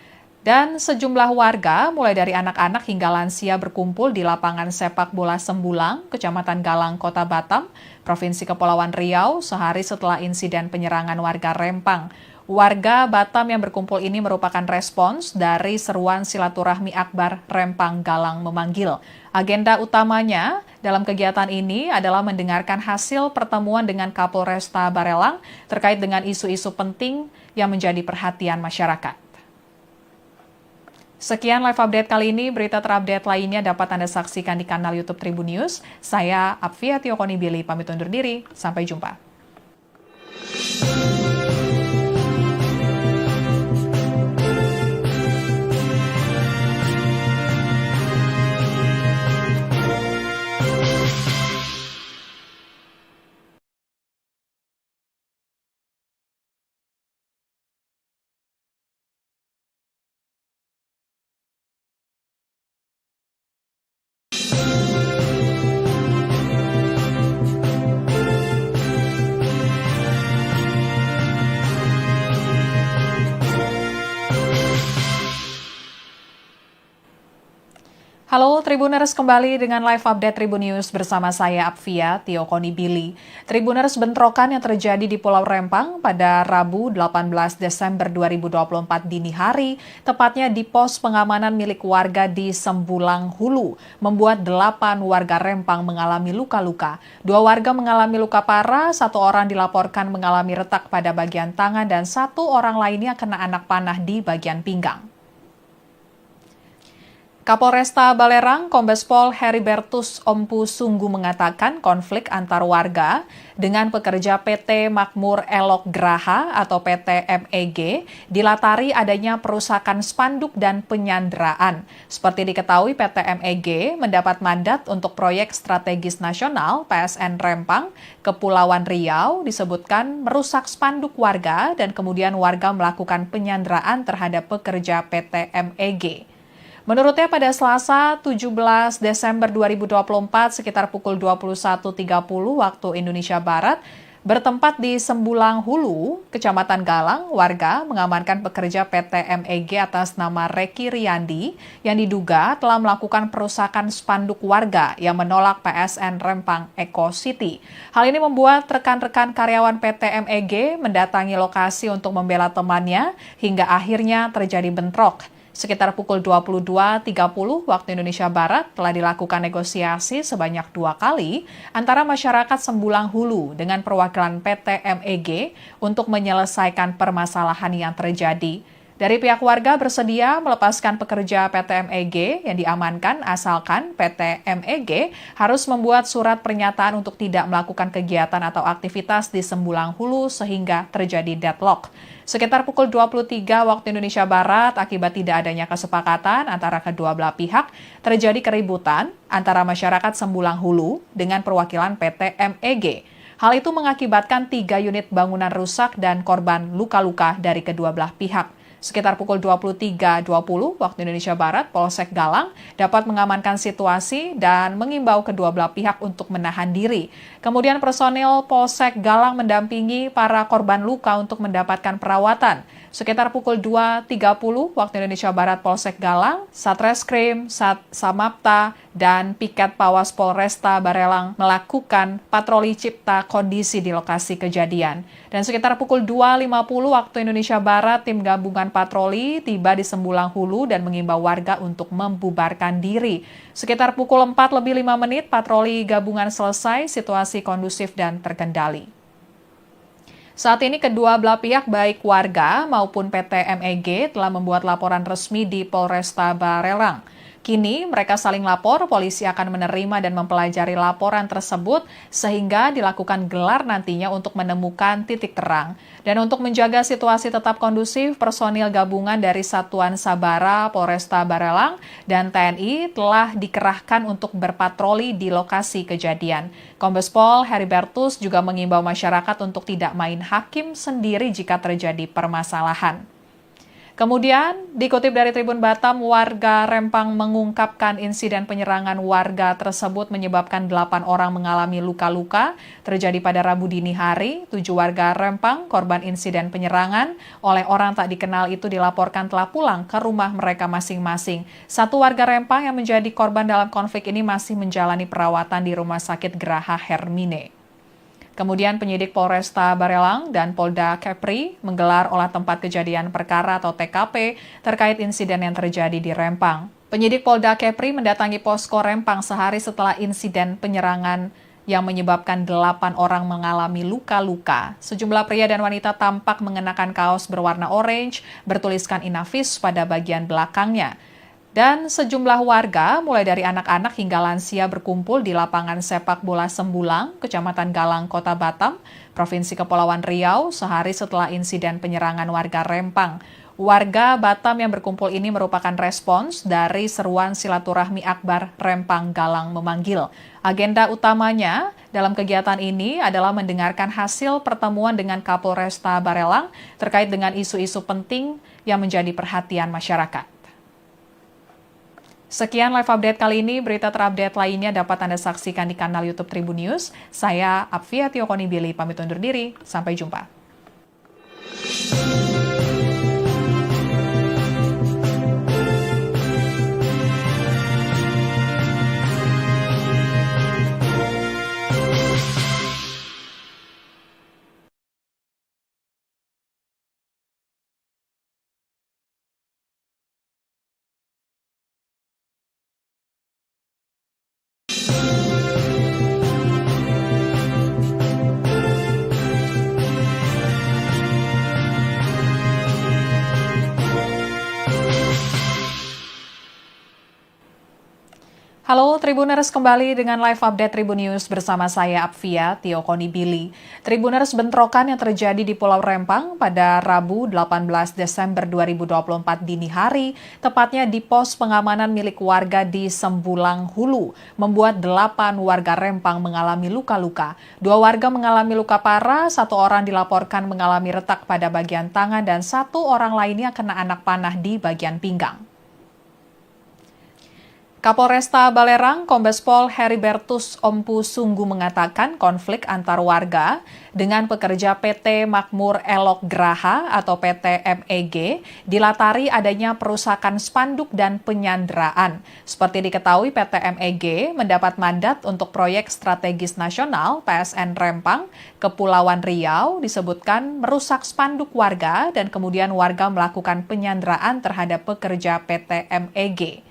Dan sejumlah warga, mulai dari anak-anak hingga lansia berkumpul di lapangan sepak bola Sembulang, Kecamatan Galang, Kota Batam, Provinsi Kepulauan Riau, sehari setelah insiden penyerangan warga Rempang. Warga Batam yang berkumpul ini merupakan respons dari seruan silaturahmi akbar Rempang Galang memanggil. Agenda utamanya dalam kegiatan ini adalah mendengarkan hasil pertemuan dengan Kapolresta Barelang terkait dengan isu-isu penting yang menjadi perhatian masyarakat. Sekian live update kali ini, berita terupdate lainnya dapat Anda saksikan di kanal YouTube Tribun News. Saya Apvia Tiokoni pamit undur diri, sampai jumpa. Halo Tribuners, kembali dengan live update Tribun News bersama saya Apvia Tiokoni. Tribuners, bentrokan yang terjadi di Pulau Rempang pada Rabu 18 Desember 2024 dini hari, tepatnya di pos pengamanan milik warga di Sembulang Hulu, membuat 8 warga Rempang mengalami luka-luka. 2 warga mengalami luka parah, 1 orang dilaporkan mengalami retak pada bagian tangan, dan 1 orang lainnya kena anak panah di bagian pinggang. Kapolresta Balerang, Kombes Pol Heribertus Ompu Sunggu mengatakan konflik antar warga dengan pekerja PT Makmur Elok Graha atau PT MEG dilatari adanya perusakan spanduk dan penyanderaan. Seperti diketahui, PT MEG mendapat mandat untuk proyek strategis nasional PSN Rempang, Kepulauan Riau, disebutkan merusak spanduk warga dan kemudian warga melakukan penyanderaan terhadap pekerja PT MEG. Menurutnya pada Selasa 17 Desember 2024 sekitar pukul 21.30 waktu Indonesia Barat, bertempat di Sembulang Hulu, Kecamatan Galang, warga mengamankan pekerja PT MEG atas nama Reki Riyandi yang diduga telah melakukan perusakan spanduk warga yang menolak PSN Rempang Eco City. Hal ini membuat rekan-rekan karyawan PT MEG mendatangi lokasi untuk membela temannya hingga akhirnya terjadi bentrok. Sekitar pukul 22.30 waktu Indonesia Barat telah dilakukan negosiasi sebanyak 2 kali antara masyarakat Sembulang Hulu dengan perwakilan PT MEG untuk menyelesaikan permasalahan yang terjadi. Dari pihak warga bersedia melepaskan pekerja PT MEG yang diamankan asalkan PT MEG harus membuat surat pernyataan untuk tidak melakukan kegiatan atau aktivitas di Sembulang Hulu sehingga terjadi deadlock. Sekitar pukul 23 waktu Indonesia Barat, akibat tidak adanya kesepakatan antara kedua belah pihak, terjadi keributan antara masyarakat Sembulang Hulu dengan perwakilan PT MEG. Hal itu mengakibatkan 3 unit bangunan rusak dan korban luka-luka dari kedua belah pihak. Sekitar pukul 23.20 waktu Indonesia Barat, Polsek Galang dapat mengamankan situasi dan mengimbau kedua belah pihak untuk menahan diri. Kemudian personil Polsek Galang mendampingi para korban luka untuk mendapatkan perawatan. Sekitar pukul 2.30 waktu Indonesia Barat, Polsek Galang, Satreskrim, Samapta, dan Piket Pawas Polresta Barelang melakukan patroli cipta kondisi di lokasi kejadian. Dan sekitar pukul 2.50 waktu Indonesia Barat, tim gabungan patroli tiba di Sembulang Hulu dan mengimbau warga untuk membubarkan diri. Sekitar pukul 4:05 patroli gabungan selesai, situasi kondusif dan terkendali. Saat ini kedua belah pihak baik warga maupun PT MEG telah membuat laporan resmi di Polresta Barelang. Kini mereka saling lapor, polisi akan menerima dan mempelajari laporan tersebut sehingga dilakukan gelar nantinya untuk menemukan titik terang. Dan untuk menjaga situasi tetap kondusif, personil gabungan dari Satuan Sabara, Polresta Barelang, dan TNI telah dikerahkan untuk berpatroli di lokasi kejadian. Kombes Pol Heribertus juga mengimbau masyarakat untuk tidak main hakim sendiri jika terjadi permasalahan. Kemudian, dikutip dari Tribun Batam, warga Rempang mengungkapkan insiden penyerangan warga tersebut menyebabkan 8 orang mengalami luka-luka terjadi pada Rabu dini hari. 7 warga Rempang, korban insiden penyerangan oleh orang tak dikenal itu dilaporkan telah pulang ke rumah mereka masing-masing. 1 warga Rempang yang menjadi korban dalam konflik ini masih menjalani perawatan di Rumah Sakit Graha Hermine. Kemudian penyidik Polresta Barelang dan Polda Kepri menggelar olah tempat kejadian perkara atau TKP terkait insiden yang terjadi di Rempang. Penyidik Polda Kepri mendatangi posko Rempang sehari setelah insiden penyerangan yang menyebabkan 8 orang mengalami luka-luka. Sejumlah pria dan wanita tampak mengenakan kaos berwarna orange bertuliskan Inavis pada bagian belakangnya. Dan sejumlah warga, mulai dari anak-anak hingga lansia berkumpul di lapangan sepak bola Sembulang, Kecamatan Galang, Kota Batam, Provinsi Kepulauan Riau, sehari setelah insiden penyerangan warga Rempang. Warga Batam yang berkumpul ini merupakan respons dari seruan silaturahmi akbar Rempang Galang memanggil. Agenda utamanya dalam kegiatan ini adalah mendengarkan hasil pertemuan dengan Kapolresta Barelang terkait dengan isu-isu penting yang menjadi perhatian masyarakat. Sekian live update kali ini, berita terupdate lainnya dapat Anda saksikan di kanal YouTube Tribun News. Saya Apvia Tiokoni pamit undur diri, sampai jumpa. Halo Tribuners, kembali dengan live update Tribun News bersama saya Apvia Tio Konibili. Tribuners, bentrokan yang terjadi di Pulau Rempang pada Rabu 18 Desember 2024 dini hari, tepatnya di pos pengamanan milik warga di Sembulang Hulu, membuat 8 warga Rempang mengalami luka-luka. 2 warga mengalami luka parah, 1 orang dilaporkan mengalami retak pada bagian tangan, dan 1 orang lainnya kena anak panah di bagian pinggang. Kapolresta Balerang, Kombes Pol Heribertus Ompu Sunggu mengatakan konflik antar warga dengan pekerja PT Makmur Elok Graha atau PT MEG dilatari adanya perusakan spanduk dan penyanderaan. Seperti diketahui, PT MEG mendapat mandat untuk proyek strategis nasional PSN Rempang, Kepulauan Riau, disebutkan merusak spanduk warga dan kemudian warga melakukan penyanderaan terhadap pekerja PT MEG.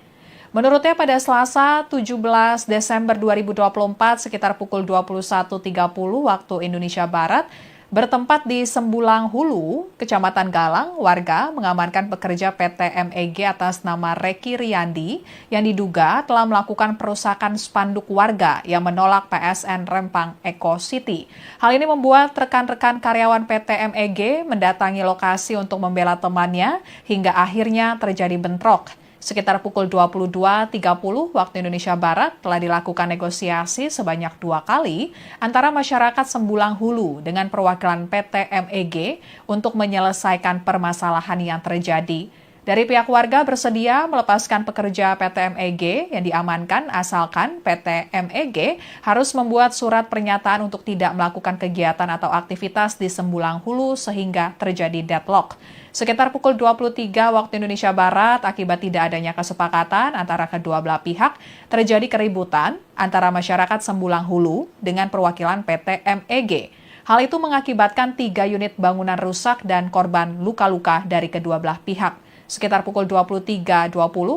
Menurutnya pada Selasa 17 Desember 2024 sekitar pukul 21.30 waktu Indonesia Barat, bertempat di Sembulang Hulu, Kecamatan Galang, warga mengamankan pekerja PT MEG atas nama Reki Riyandi yang diduga telah melakukan perusakan spanduk warga yang menolak PSN Rempang Eco City. Hal ini membuat rekan-rekan karyawan PT MEG mendatangi lokasi untuk membela temannya hingga akhirnya terjadi bentrok. Sekitar pukul 22.30 waktu Indonesia Barat telah dilakukan negosiasi sebanyak 2 kali antara masyarakat Sembulang Hulu dengan perwakilan PT MEG untuk menyelesaikan permasalahan yang terjadi. Dari pihak warga bersedia melepaskan pekerja PT MEG yang diamankan asalkan PT MEG harus membuat surat pernyataan untuk tidak melakukan kegiatan atau aktivitas di Sembulang Hulu sehingga terjadi deadlock. Sekitar pukul 23 waktu Indonesia Barat, akibat tidak adanya kesepakatan antara kedua belah pihak, terjadi keributan antara masyarakat Sembulang Hulu dengan perwakilan PT MEG. Hal itu mengakibatkan 3 unit bangunan rusak dan korban luka-luka dari kedua belah pihak. Sekitar pukul 23.20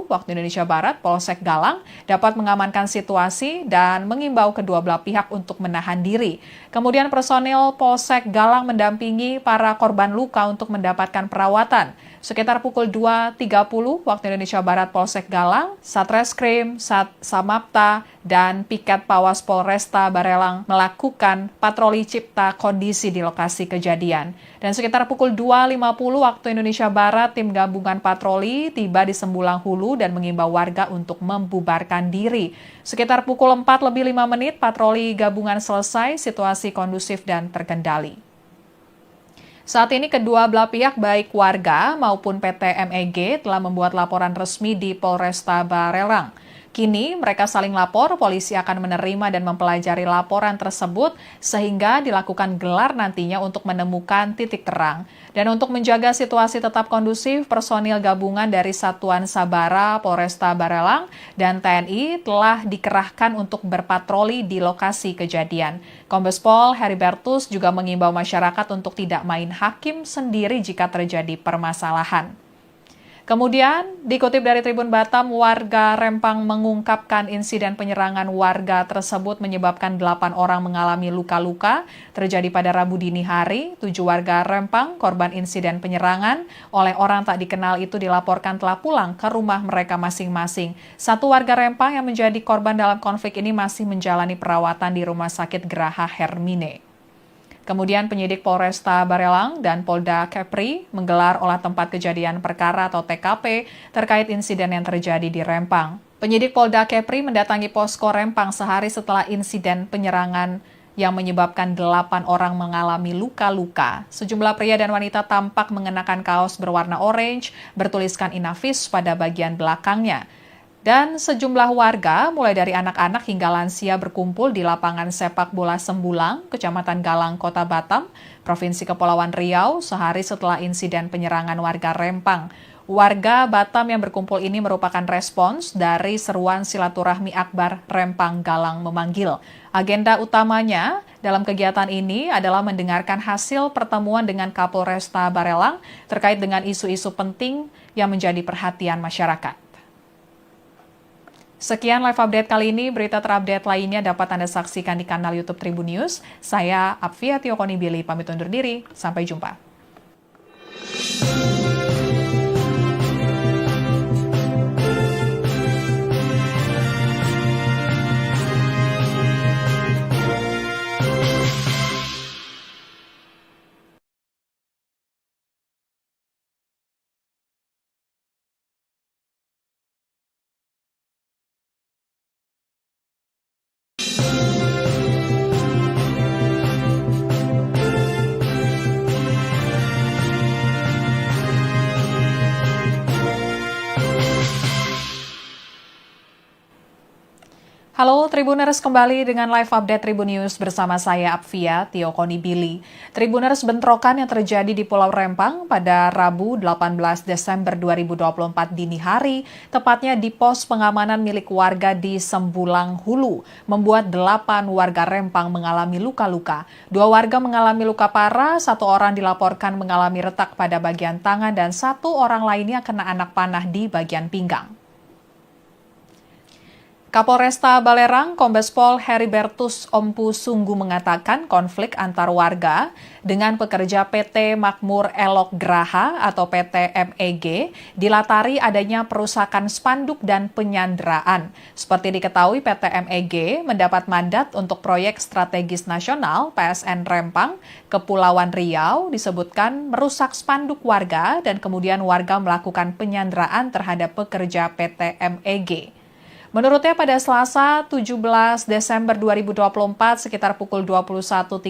waktu Indonesia Barat, Polsek Galang dapat mengamankan situasi dan mengimbau kedua belah pihak untuk menahan diri. Kemudian personil Polsek Galang mendampingi para korban luka untuk mendapatkan perawatan. Sekitar pukul 2.30 waktu Indonesia Barat, Polsek Galang, Satreskrim, Samapta, dan Piket Pawas Polresta Barelang melakukan patroli cipta kondisi di lokasi kejadian. Dan sekitar pukul 2.50 waktu Indonesia Barat, tim gabungan patroli tiba di Sembulang Hulu dan mengimbau warga untuk membubarkan diri. Sekitar pukul 4:05 patroli gabungan selesai, situasi kondusif dan terkendali. Saat ini kedua belah pihak baik warga maupun PT MEG telah membuat laporan resmi di Polresta Barelang. Kini mereka saling lapor, polisi akan menerima dan mempelajari laporan tersebut sehingga dilakukan gelar nantinya untuk menemukan titik terang. Dan untuk menjaga situasi tetap kondusif, personil gabungan dari Satuan Sabara, Polresta Barelang, dan TNI telah dikerahkan untuk berpatroli di lokasi kejadian. Kombes Pol Heribertus juga mengimbau masyarakat untuk tidak main hakim sendiri jika terjadi permasalahan. Kemudian, dikutip dari Tribun Batam, warga Rempang mengungkapkan insiden penyerangan warga tersebut menyebabkan 8 orang mengalami luka-luka terjadi pada Rabu dini hari. 7 warga Rempang, korban insiden penyerangan oleh orang tak dikenal itu dilaporkan telah pulang ke rumah mereka masing-masing. 1 warga Rempang yang menjadi korban dalam konflik ini masih menjalani perawatan di Rumah Sakit Graha Hermine. Kemudian penyidik Polresta Barelang dan Polda Kepri menggelar olah tempat kejadian perkara atau TKP terkait insiden yang terjadi di Rempang. Penyidik Polda Kepri mendatangi posko Rempang sehari setelah insiden penyerangan yang menyebabkan 8 orang mengalami luka-luka. Sejumlah pria dan wanita tampak mengenakan kaos berwarna orange bertuliskan Inavis pada bagian belakangnya. Dan sejumlah warga, mulai dari anak-anak hingga lansia berkumpul di lapangan sepak bola Sembulang, Kecamatan Galang, Kota Batam, Provinsi Kepulauan Riau, sehari setelah insiden penyerangan warga Rempang. Warga Batam yang berkumpul ini merupakan respons dari seruan silaturahmi akbar Rempang Galang memanggil. Agenda utamanya dalam kegiatan ini adalah mendengarkan hasil pertemuan dengan Kapolresta Barelang terkait dengan isu-isu penting yang menjadi perhatian masyarakat. Sekian live update kali ini, berita terupdate lainnya dapat Anda saksikan di kanal YouTube Tribun News. Saya Apvia Tio Konibili, pamit undur diri, sampai jumpa. Halo Tribuners, kembali dengan live update Tribun News bersama saya Apvia Tiokoni Billy. Tribuners, bentrokan yang terjadi di Pulau Rempang pada Rabu 18 Desember 2024 dini hari, tepatnya di pos pengamanan milik warga di Sembulang Hulu, membuat 8 warga Rempang mengalami luka-luka. 2 warga mengalami luka parah, 1 orang dilaporkan mengalami retak pada bagian tangan, dan 1 orang lainnya kena anak panah di bagian pinggang. Kapolresta Balerang, Kombes Pol Heribertus Ompu Sunggu mengatakan konflik antar warga dengan pekerja PT Makmur Elok Graha atau PT MEG dilatari adanya perusakan spanduk dan penyanderaan. Seperti diketahui, PT MEG mendapat mandat untuk proyek strategis nasional PSN Rempang, Kepulauan Riau, disebutkan merusak spanduk warga dan kemudian warga melakukan penyanderaan terhadap pekerja PT MEG. Menurutnya pada Selasa 17 Desember 2024 sekitar pukul 21.30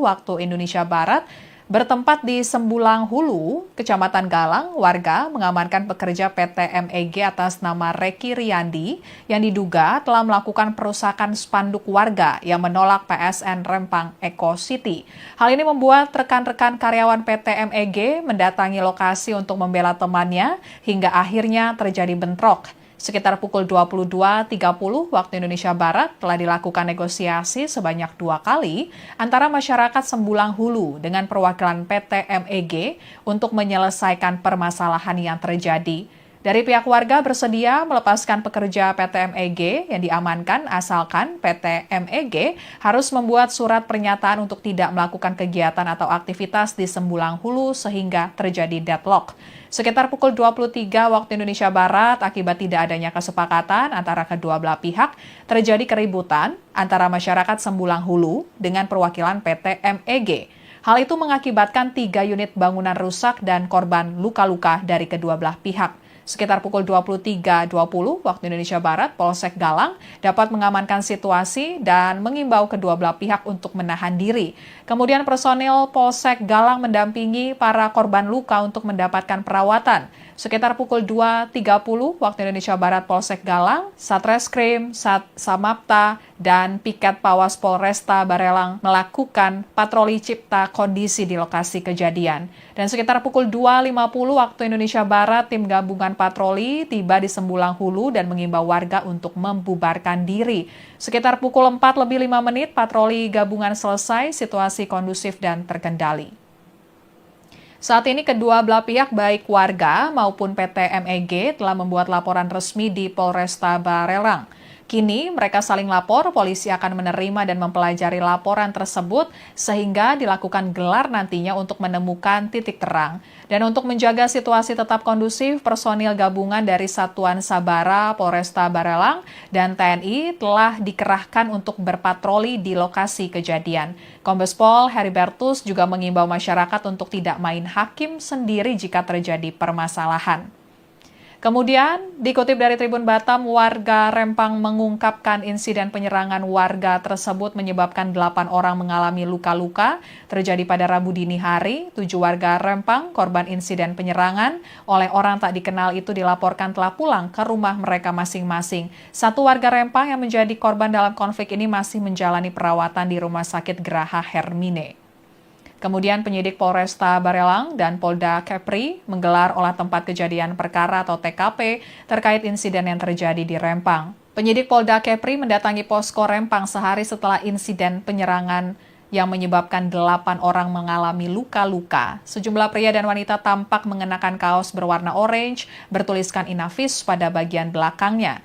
waktu Indonesia Barat, bertempat di Sembulang Hulu, Kecamatan Galang, warga mengamankan pekerja PT MEG atas nama Reki Riyandi yang diduga telah melakukan perusakan spanduk warga yang menolak PSN Rempang Eco City. Hal ini membuat rekan-rekan karyawan PT MEG mendatangi lokasi untuk membela temannya hingga akhirnya terjadi bentrok. Sekitar pukul 22.30 waktu Indonesia Barat telah dilakukan negosiasi sebanyak 2 kali antara masyarakat Sembulang Hulu dengan perwakilan PT MEG untuk menyelesaikan permasalahan yang terjadi. Dari pihak warga bersedia melepaskan pekerja PT MEG yang diamankan asalkan PT MEG harus membuat surat pernyataan untuk tidak melakukan kegiatan atau aktivitas di Sembulang Hulu sehingga terjadi deadlock. Sekitar pukul 23 waktu Indonesia Barat, akibat tidak adanya kesepakatan antara kedua belah pihak, terjadi keributan antara masyarakat Sembulang Hulu dengan perwakilan PT MEG. Hal itu mengakibatkan 3 unit bangunan rusak dan korban luka-luka dari kedua belah pihak. Sekitar pukul 23.20 waktu Indonesia Barat, Polsek Galang dapat mengamankan situasi dan mengimbau kedua belah pihak untuk menahan diri. Kemudian personil Polsek Galang mendampingi para korban luka untuk mendapatkan perawatan. Sekitar pukul 2.30 waktu Indonesia Barat, Polsek Galang, Satreskrim, Samapta, dan Piket Pawas Polresta Barelang melakukan patroli cipta kondisi di lokasi kejadian. Dan sekitar pukul 2.50 waktu Indonesia Barat, tim gabungan patroli tiba di Sembulang Hulu dan mengimbau warga untuk membubarkan diri. Sekitar pukul 4:05 patroli gabungan selesai, situasi kondusif dan terkendali. Saat ini kedua belah pihak baik warga maupun PT MEG telah membuat laporan resmi di Polresta Barelang. Kini mereka saling lapor, polisi akan menerima dan mempelajari laporan tersebut sehingga dilakukan gelar nantinya untuk menemukan titik terang. Dan untuk menjaga situasi tetap kondusif, personil gabungan dari Satuan Sabara, Polresta Barelang, dan TNI telah dikerahkan untuk berpatroli di lokasi kejadian. Kombes Pol Heribertus juga mengimbau masyarakat untuk tidak main hakim sendiri jika terjadi permasalahan. Kemudian, dikutip dari Tribun Batam, warga Rempang mengungkapkan insiden penyerangan warga tersebut menyebabkan 8 orang mengalami luka-luka terjadi pada Rabu dini hari. 7 warga Rempang, korban insiden penyerangan oleh orang tak dikenal itu dilaporkan telah pulang ke rumah mereka masing-masing. 1 warga Rempang yang menjadi korban dalam konflik ini masih menjalani perawatan di Rumah Sakit Graha Hermine. Kemudian penyidik Polresta Barelang dan Polda Kepri menggelar olah tempat kejadian perkara atau TKP terkait insiden yang terjadi di Rempang. Penyidik Polda Kepri mendatangi posko Rempang sehari setelah insiden penyerangan yang menyebabkan 8 orang mengalami luka-luka. Sejumlah pria dan wanita tampak mengenakan kaos berwarna orange bertuliskan Inavis pada bagian belakangnya.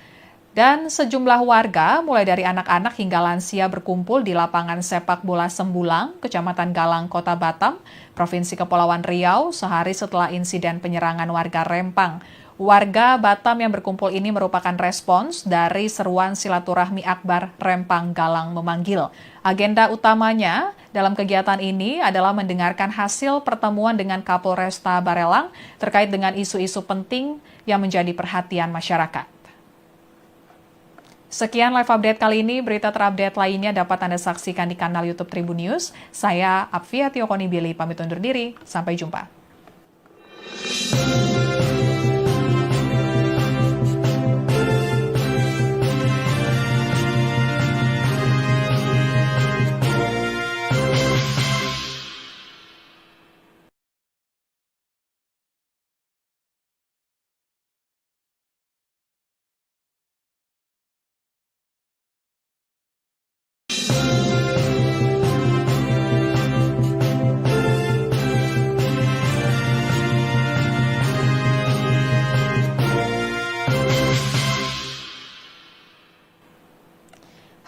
Dan sejumlah warga, mulai dari anak-anak hingga lansia berkumpul di lapangan sepak bola Sembulang, Kecamatan Galang, Kota Batam, Provinsi Kepulauan Riau, sehari setelah insiden penyerangan warga Rempang. Warga Batam yang berkumpul ini merupakan respons dari seruan silaturahmi akbar Rempang Galang memanggil. Agenda utamanya dalam kegiatan ini adalah mendengarkan hasil pertemuan dengan Kapolresta Barelang terkait dengan isu-isu penting yang menjadi perhatian masyarakat. Sekian live update kali ini, berita terupdate lainnya dapat Anda saksikan di kanal YouTube Tribun News. Saya Apvia Tiokoni Billy, pamit undur diri, sampai jumpa.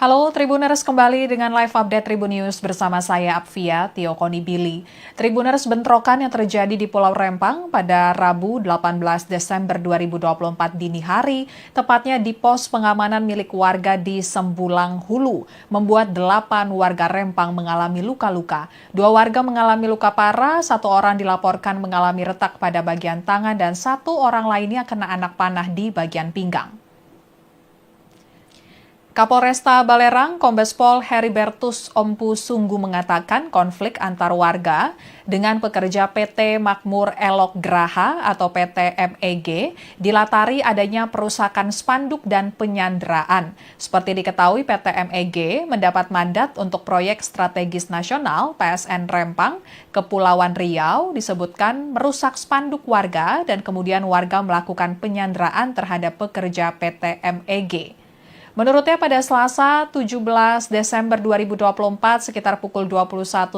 Halo Tribuners, kembali dengan live update Tribun News bersama saya Apvia Tiokonibili. Tribuners, bentrokan yang terjadi di Pulau Rempang pada Rabu 18 Desember 2024 dini hari, tepatnya di pos pengamanan milik warga di Sembulang Hulu, membuat 8 warga Rempang mengalami luka-luka. 2 warga mengalami luka parah, 1 orang dilaporkan mengalami retak pada bagian tangan, dan 1 orang lainnya kena anak panah di bagian pinggang. Kapolresta Balerang, Kombes Pol Heribertus Ompu Sunggu mengatakan konflik antar warga dengan pekerja PT Makmur Elok Graha atau PT MEG dilatari adanya perusakan spanduk dan penyanderaan. Seperti diketahui, PT MEG mendapat mandat untuk proyek strategis nasional PSN Rempang, Kepulauan Riau, disebutkan merusak spanduk warga dan kemudian warga melakukan penyanderaan terhadap pekerja PT MEG. Menurutnya pada Selasa 17 Desember 2024 sekitar pukul 21.30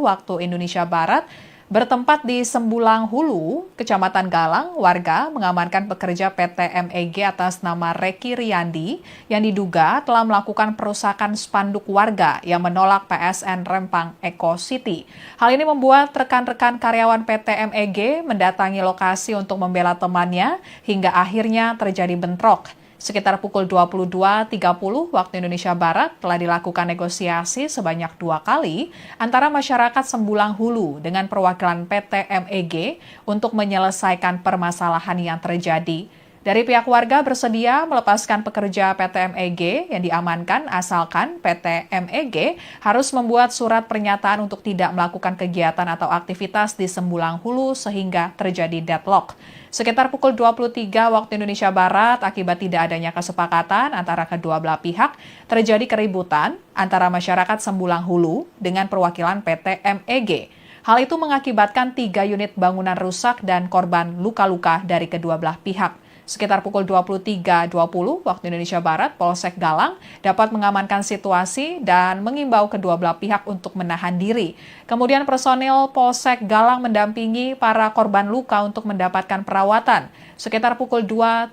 waktu Indonesia Barat, bertempat di Sembulang Hulu, Kecamatan Galang, warga mengamankan pekerja PT MEG atas nama Reki Riyandi yang diduga telah melakukan perusakan spanduk warga yang menolak PSN Rempang Eco City. Hal ini membuat rekan-rekan karyawan PT MEG mendatangi lokasi untuk membela temannya hingga akhirnya terjadi bentrok. Sekitar pukul 22.30 waktu Indonesia Barat telah dilakukan negosiasi sebanyak 2 kali antara masyarakat Sembulang Hulu dengan perwakilan PT MEG untuk menyelesaikan permasalahan yang terjadi. Dari pihak warga bersedia melepaskan pekerja PT MEG yang diamankan asalkan PT MEG harus membuat surat pernyataan untuk tidak melakukan kegiatan atau aktivitas di Sembulang Hulu sehingga terjadi deadlock. Sekitar pukul 23 waktu Indonesia Barat, akibat tidak adanya kesepakatan antara kedua belah pihak, terjadi keributan antara masyarakat Sembulang Hulu dengan perwakilan PT MEG. Hal itu mengakibatkan 3 unit bangunan rusak dan korban luka-luka dari kedua belah pihak. Sekitar pukul 23.20 waktu Indonesia Barat, Polsek Galang dapat mengamankan situasi dan mengimbau kedua belah pihak untuk menahan diri. Kemudian personil Polsek Galang mendampingi para korban luka untuk mendapatkan perawatan. Sekitar pukul 2.30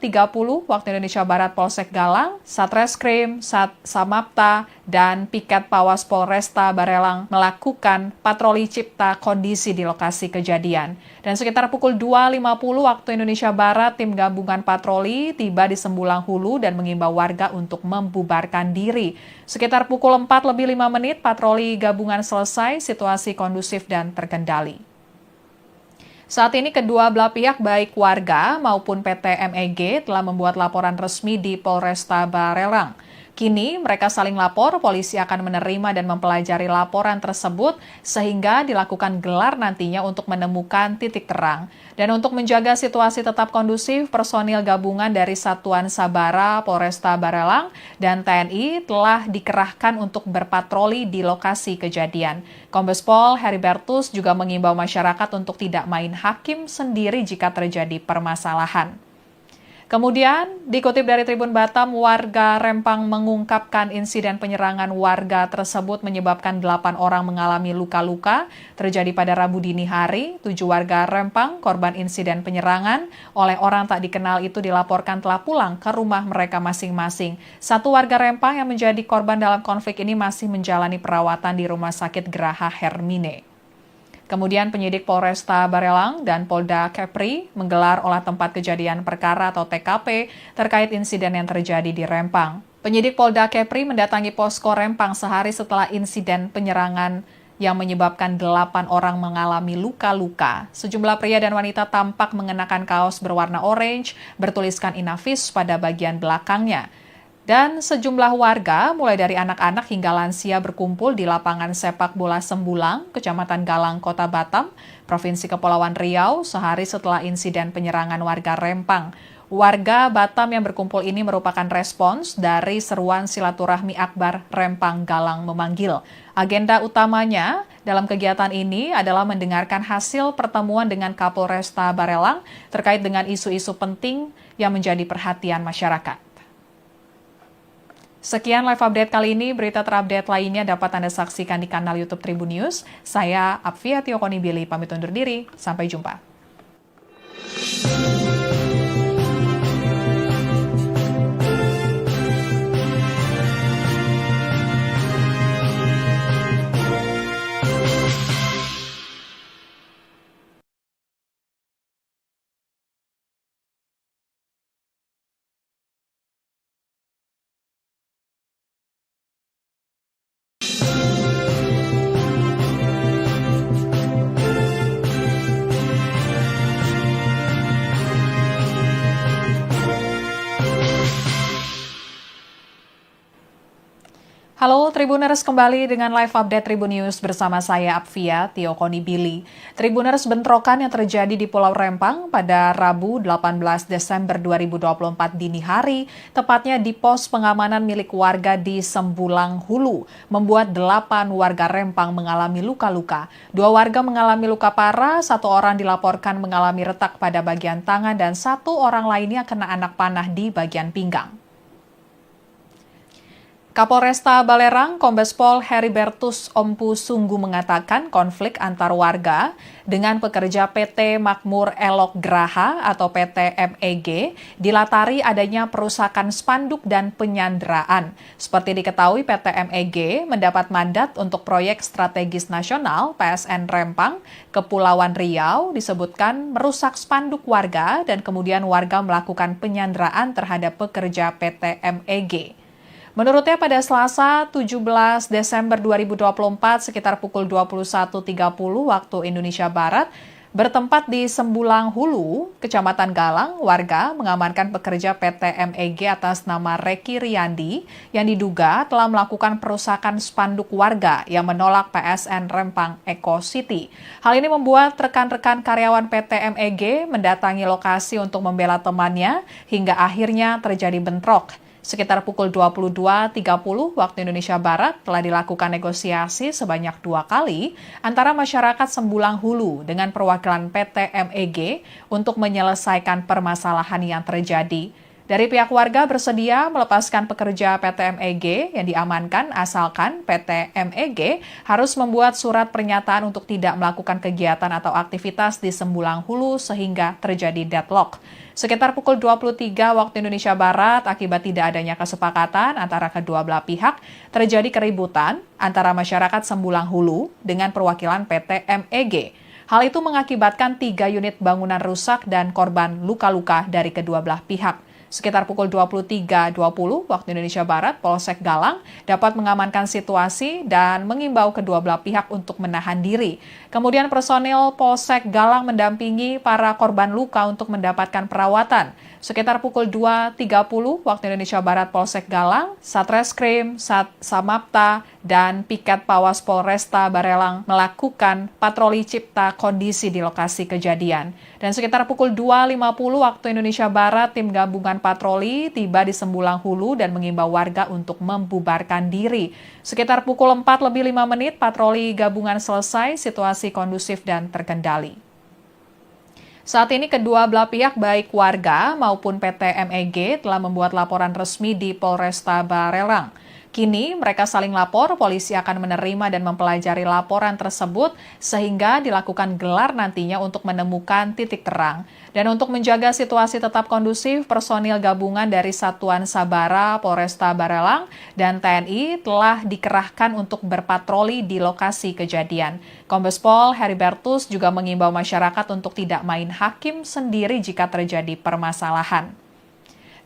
waktu Indonesia Barat, Polsek Galang, Satreskrim, Samapta, dan Piket Pawas Polresta Barelang melakukan patroli cipta kondisi di lokasi kejadian. Dan sekitar pukul 2.50 waktu Indonesia Barat, tim gabungan patroli tiba di Sembulang Hulu dan mengimbau warga untuk membubarkan diri. Sekitar pukul 4:05 patroli gabungan selesai, situasi kondusif dan terkendali. Saat ini kedua belah pihak baik warga maupun PT MEG telah membuat laporan resmi di Polresta Barelang. Kini mereka saling lapor, polisi akan menerima dan mempelajari laporan tersebut sehingga dilakukan gelar nantinya untuk menemukan titik terang. Dan untuk menjaga situasi tetap kondusif, personil gabungan dari Satuan Sabara Polresta Barelang dan TNI telah dikerahkan untuk berpatroli di lokasi kejadian. Kombes Pol Heribertus juga mengimbau masyarakat untuk tidak main hakim sendiri jika terjadi permasalahan. Kemudian, dikutip dari Tribun Batam, warga Rempang mengungkapkan insiden penyerangan warga tersebut menyebabkan 8 orang mengalami luka-luka terjadi pada Rabu dini hari. 7 warga Rempang, korban insiden penyerangan oleh orang tak dikenal itu dilaporkan telah pulang ke rumah mereka masing-masing. 1 warga Rempang yang menjadi korban dalam konflik ini masih menjalani perawatan di Rumah Sakit Graha Hermine. Kemudian penyidik Polresta Barelang dan Polda Kepri menggelar olah tempat kejadian perkara atau TKP terkait insiden yang terjadi di Rempang. Penyidik Polda Kepri mendatangi posko Rempang sehari setelah insiden penyerangan yang menyebabkan 8 orang mengalami luka-luka. Sejumlah pria dan wanita tampak mengenakan kaos berwarna orange bertuliskan Inavis pada bagian belakangnya. Dan sejumlah warga, mulai dari anak-anak hingga lansia berkumpul di lapangan sepak bola Sembulang, Kecamatan Galang, Kota Batam, Provinsi Kepulauan Riau, sehari setelah insiden penyerangan warga Rempang. Warga Batam yang berkumpul ini merupakan respons dari seruan silaturahmi akbar Rempang Galang memanggil. Agenda utamanya dalam kegiatan ini adalah mendengarkan hasil pertemuan dengan Kapolresta Barelang terkait dengan isu-isu penting yang menjadi perhatian masyarakat. Sekian live update kali ini, berita terupdate lainnya dapat Anda saksikan di kanal YouTube Tribun News. Saya Apvia Tiokonibili, pamit undur diri, sampai jumpa. Halo Tribuners, kembali dengan live update Tribun News bersama saya Apvia Tiokonibili. Tribuners, bentrokan yang terjadi di Pulau Rempang pada Rabu 18 Desember 2024 dini hari, tepatnya di pos pengamanan milik warga di Sembulang Hulu, membuat 8 warga Rempang mengalami luka-luka. 2 warga mengalami luka parah, 1 orang dilaporkan mengalami retak pada bagian tangan, dan 1 orang lainnya kena anak panah di bagian pinggang. Kapolresta Balerang, Kombes Pol Heribertus Ompu Sunggu mengatakan konflik antar warga dengan pekerja PT Makmur Elok Graha atau PT MEG dilatari adanya perusakan spanduk dan penyanderaan. Seperti diketahui, PT MEG mendapat mandat untuk proyek strategis nasional PSN Rempang, Kepulauan Riau, disebutkan merusak spanduk warga dan kemudian warga melakukan penyanderaan terhadap pekerja PT MEG. Menurutnya pada Selasa 17 Desember 2024 sekitar pukul 21.30 waktu Indonesia Barat, bertempat di Sembulang Hulu, Kecamatan Galang, warga mengamankan pekerja PT MEG atas nama Reki Riyandi yang diduga telah melakukan perusakan spanduk warga yang menolak PSN Rempang Eco City. Hal ini membuat rekan-rekan karyawan PT MEG mendatangi lokasi untuk membela temannya hingga akhirnya terjadi bentrok. Sekitar pukul 22.30 waktu Indonesia Barat telah dilakukan negosiasi sebanyak 2 kali antara masyarakat Sembulang Hulu dengan perwakilan PT MEG untuk menyelesaikan permasalahan yang terjadi. Dari pihak warga bersedia melepaskan pekerja PT MEG yang diamankan asalkan PT MEG harus membuat surat pernyataan untuk tidak melakukan kegiatan atau aktivitas di Sembulang Hulu sehingga terjadi deadlock. Sekitar pukul 23 waktu Indonesia Barat, akibat tidak adanya kesepakatan antara kedua belah pihak, terjadi keributan antara masyarakat Sembulang Hulu dengan perwakilan PT MEG. Hal itu mengakibatkan 3 unit bangunan rusak dan korban luka-luka dari kedua belah pihak. Sekitar pukul 23.20 waktu Indonesia Barat, Polsek Galang dapat mengamankan situasi dan mengimbau kedua belah pihak untuk menahan diri. Kemudian personil Polsek Galang mendampingi para korban luka untuk mendapatkan perawatan. Sekitar pukul 2.30 waktu Indonesia Barat, Polsek Galang, Satreskrim, Samapta, dan Piket Pawas Polresta Barelang melakukan patroli cipta kondisi di lokasi kejadian. Dan sekitar pukul 2.50 waktu Indonesia Barat, tim gabungan patroli tiba di Sembulang Hulu dan mengimbau warga untuk membubarkan diri. Sekitar pukul 4:05 patroli gabungan selesai, situasi kondusif dan terkendali. Saat ini kedua belah pihak baik warga maupun PT MEG telah membuat laporan resmi di Polresta Barelang. Kini mereka saling lapor, polisi akan menerima dan mempelajari laporan tersebut sehingga dilakukan gelar nantinya untuk menemukan titik terang. Dan untuk menjaga situasi tetap kondusif, personil gabungan dari Satuan Sabara, Polresta Barelang, dan TNI telah dikerahkan untuk berpatroli di lokasi kejadian. Kombes Pol Heribertus juga mengimbau masyarakat untuk tidak main hakim sendiri jika terjadi permasalahan.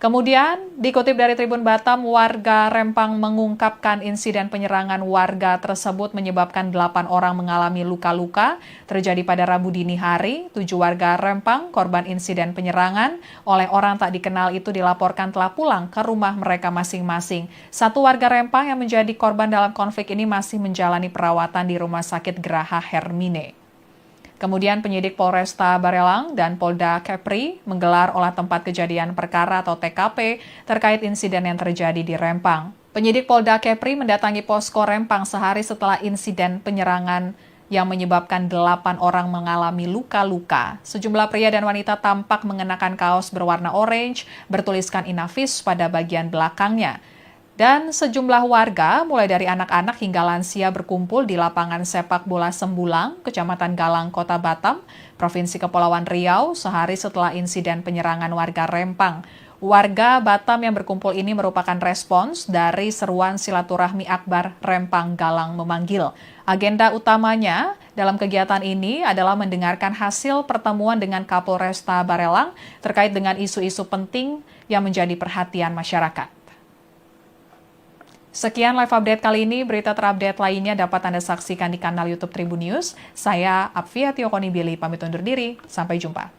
Kemudian, dikutip dari Tribun Batam, warga Rempang mengungkapkan insiden penyerangan warga tersebut menyebabkan 8 orang mengalami luka-luka terjadi pada Rabu dini hari. 7 warga Rempang, korban insiden penyerangan oleh orang tak dikenal itu dilaporkan telah pulang ke rumah mereka masing-masing. 1 warga Rempang yang menjadi korban dalam konflik ini masih menjalani perawatan di Rumah Sakit Graha Hermine. Kemudian penyidik Polresta Barelang dan Polda Kepri menggelar olah tempat kejadian perkara atau TKP terkait insiden yang terjadi di Rempang. Penyidik Polda Kepri mendatangi posko Rempang sehari setelah insiden penyerangan yang menyebabkan 8 orang mengalami luka-luka. Sejumlah pria dan wanita tampak mengenakan kaos berwarna orange bertuliskan Inavis pada bagian belakangnya. Dan sejumlah warga, mulai dari anak-anak hingga lansia berkumpul di lapangan sepak bola Sembulang, Kecamatan Galang, Kota Batam, Provinsi Kepulauan Riau, sehari setelah insiden penyerangan warga Rempang. Warga Batam yang berkumpul ini merupakan respons dari seruan silaturahmi akbar Rempang Galang memanggil. Agenda utamanya dalam kegiatan ini adalah mendengarkan hasil pertemuan dengan Kapolresta Barelang terkait dengan isu-isu penting yang menjadi perhatian masyarakat. Sekian live update kali ini, berita terupdate lainnya dapat Anda saksikan di kanal YouTube Tribun News. Saya Apvia Tiokonibili, pamit undur diri, sampai jumpa.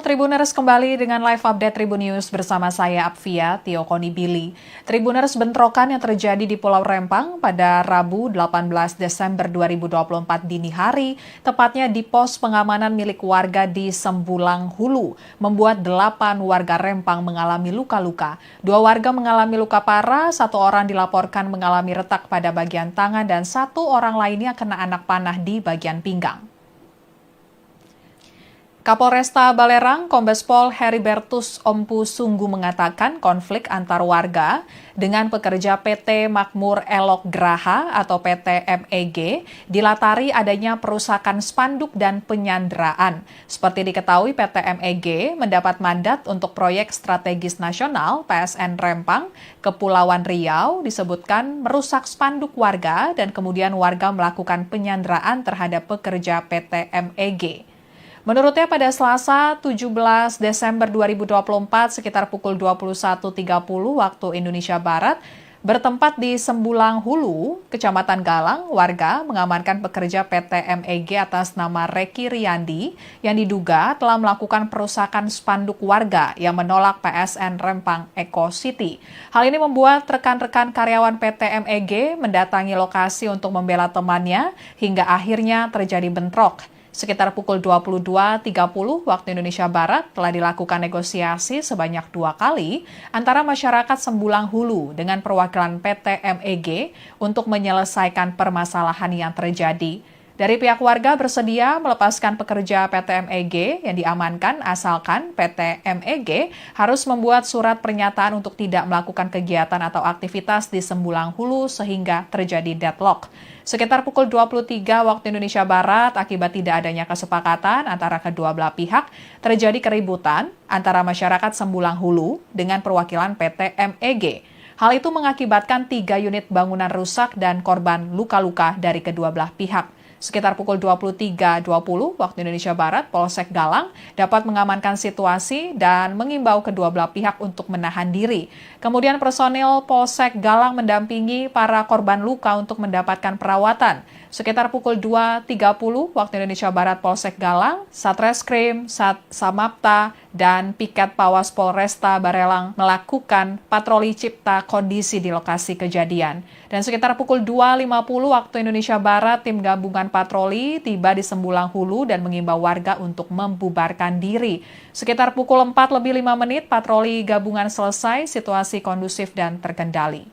Tribuners, kembali dengan live update Tribun News bersama saya Apvia Tiokonibili. Tribuners, bentrokan yang terjadi di Pulau Rempang pada Rabu 18 Desember 2024 dini hari, tepatnya di pos pengamanan milik warga di Sembulang Hulu, membuat 8 warga Rempang mengalami luka-luka. 2 warga mengalami luka parah, 1 orang dilaporkan mengalami retak pada bagian tangan, dan 1 orang lainnya kena anak panah di bagian pinggang. Kapolresta Balerang, Kombes Pol Heribertus Ompu Sunggu mengatakan konflik antar warga dengan pekerja PT Makmur Elok Graha atau PT MEG dilatari adanya perusakan spanduk dan penyanderaan. Seperti diketahui, PT MEG mendapat mandat untuk proyek strategis nasional PSN Rempang, Kepulauan Riau, disebutkan merusak spanduk warga dan kemudian warga melakukan penyanderaan terhadap pekerja PT MEG. Menurutnya pada Selasa 17 Desember 2024 sekitar pukul 21.30 waktu Indonesia Barat, bertempat di Sembulang Hulu, Kecamatan Galang, warga mengamankan pekerja PT MEG atas nama Reki Riyandi yang diduga telah melakukan perusakan spanduk warga yang menolak PSN Rempang Eco City. Hal ini membuat rekan-rekan karyawan PT MEG mendatangi lokasi untuk membela temannya hingga akhirnya terjadi bentrok. Sekitar pukul 22.30 waktu Indonesia Barat telah dilakukan negosiasi sebanyak 2 kali antara masyarakat Sembulang Hulu dengan perwakilan PT MEG untuk menyelesaikan permasalahan yang terjadi. Dari pihak warga bersedia melepaskan pekerja PT MEG yang diamankan asalkan PT MEG harus membuat surat pernyataan untuk tidak melakukan kegiatan atau aktivitas di Sembulang Hulu sehingga terjadi deadlock. Sekitar pukul 23 waktu Indonesia Barat, akibat tidak adanya kesepakatan antara kedua belah pihak, terjadi keributan antara masyarakat Sembulang Hulu dengan perwakilan PT MEG. Hal itu mengakibatkan 3 unit bangunan rusak dan korban luka-luka dari kedua belah pihak. Sekitar pukul 23.20 waktu Indonesia Barat, Polsek Galang dapat mengamankan situasi dan mengimbau kedua belah pihak untuk menahan diri. Kemudian personil Polsek Galang mendampingi para korban luka untuk mendapatkan perawatan. Sekitar pukul 2.30 waktu Indonesia Barat, Polsek Galang, Satreskrim, Samapta, dan Piket Pawas Polresta Barelang melakukan patroli cipta kondisi di lokasi kejadian. Dan sekitar pukul 2.50 waktu Indonesia Barat, tim gabungan patroli tiba di Sembulang Hulu dan mengimbau warga untuk membubarkan diri. Sekitar pukul 4:05 patroli gabungan selesai, situasi kondusif dan terkendali.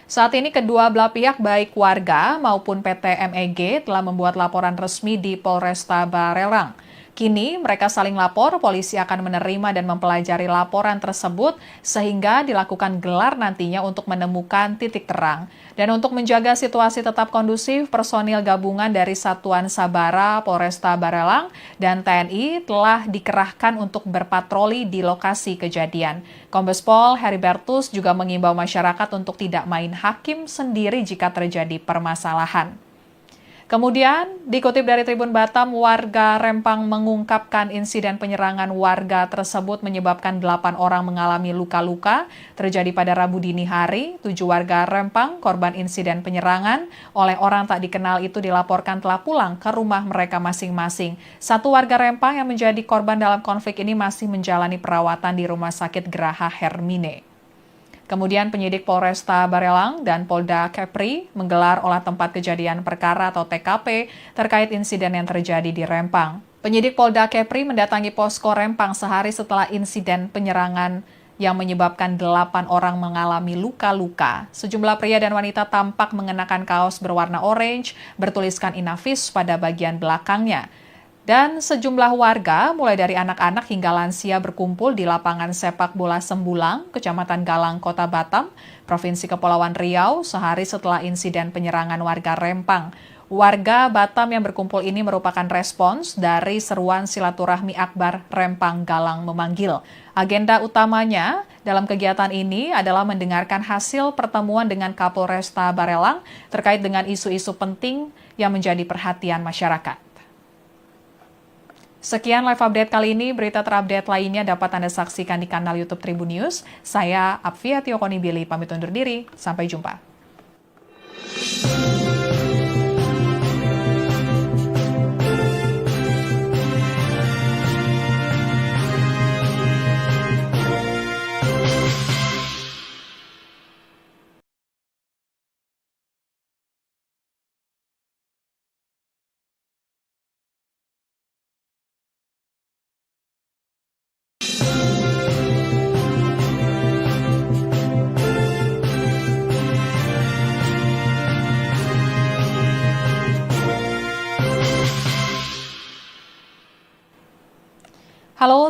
Saat ini kedua belah pihak baik warga maupun PT MEG telah membuat laporan resmi di Polresta Barelang. Kini mereka saling lapor, polisi akan menerima dan mempelajari laporan tersebut sehingga dilakukan gelar nantinya untuk menemukan titik terang. Dan untuk menjaga situasi tetap kondusif, personil gabungan dari Satuan Sabara, Polresta Barelang, dan TNI telah dikerahkan untuk berpatroli di lokasi kejadian. Kombes Pol Heribertus juga mengimbau masyarakat untuk tidak main hakim sendiri jika terjadi permasalahan. Kemudian, dikutip dari Tribun Batam, warga Rempang mengungkapkan insiden penyerangan warga tersebut menyebabkan 8 orang mengalami luka-luka terjadi pada Rabu dini hari. 7 warga Rempang, korban insiden penyerangan oleh orang tak dikenal itu dilaporkan telah pulang ke rumah mereka masing-masing. 1 warga Rempang yang menjadi korban dalam konflik ini masih menjalani perawatan di Rumah Sakit Graha Hermine. Kemudian penyidik Polresta Barelang dan Polda Kepri menggelar olah tempat kejadian perkara atau TKP terkait insiden yang terjadi di Rempang. Penyidik Polda Kepri mendatangi posko Rempang sehari setelah insiden penyerangan yang menyebabkan 8 orang mengalami luka-luka. Sejumlah pria dan wanita tampak mengenakan kaos berwarna orange bertuliskan Inavis pada bagian belakangnya. Dan sejumlah warga, mulai dari anak-anak hingga lansia berkumpul di lapangan sepak bola Sembulang, Kecamatan Galang, Kota Batam, Provinsi Kepulauan Riau, sehari setelah insiden penyerangan warga Rempang. Warga Batam yang berkumpul ini merupakan respons dari seruan silaturahmi akbar Rempang Galang memanggil. Agenda utamanya dalam kegiatan ini adalah mendengarkan hasil pertemuan dengan Kapolresta Barelang terkait dengan isu-isu penting yang menjadi perhatian masyarakat. Sekian live update kali ini, berita terupdate lainnya dapat Anda saksikan di kanal YouTube Tribun News. Saya Apvia Tiokonibili, pamit undur diri, sampai jumpa.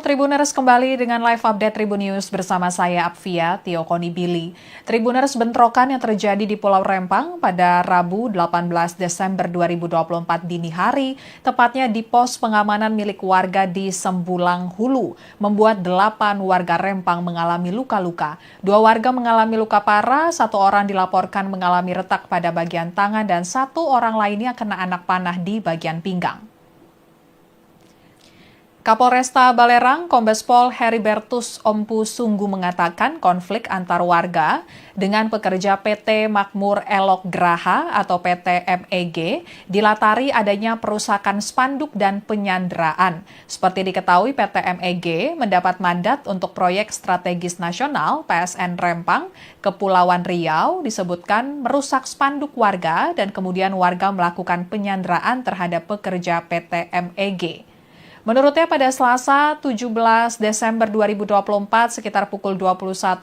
Tribuners, kembali dengan live update Tribun News bersama saya Apvia Tiokonibili. Tribuners, bentrokan yang terjadi di Pulau Rempang pada Rabu 18 Desember 2024 dini hari, tepatnya di pos pengamanan milik warga di Sembulang Hulu, membuat 8 warga Rempang mengalami luka-luka. 2 warga mengalami luka parah, 1 orang dilaporkan mengalami retak pada bagian tangan, dan 1 orang lainnya kena anak panah di bagian pinggang. Kapolresta Balerang, Kombes Pol Heribertus Ompu Sungguh mengatakan konflik antar warga dengan pekerja PT Makmur Elok Graha atau PT MEG dilatari adanya perusakan spanduk dan penyanderaan. Seperti diketahui, PT MEG mendapat mandat untuk proyek strategis nasional PSN Rempang, Kepulauan Riau, disebutkan merusak spanduk warga dan kemudian warga melakukan penyanderaan terhadap pekerja PT MEG. Menurutnya pada Selasa 17 Desember 2024 sekitar pukul 21.30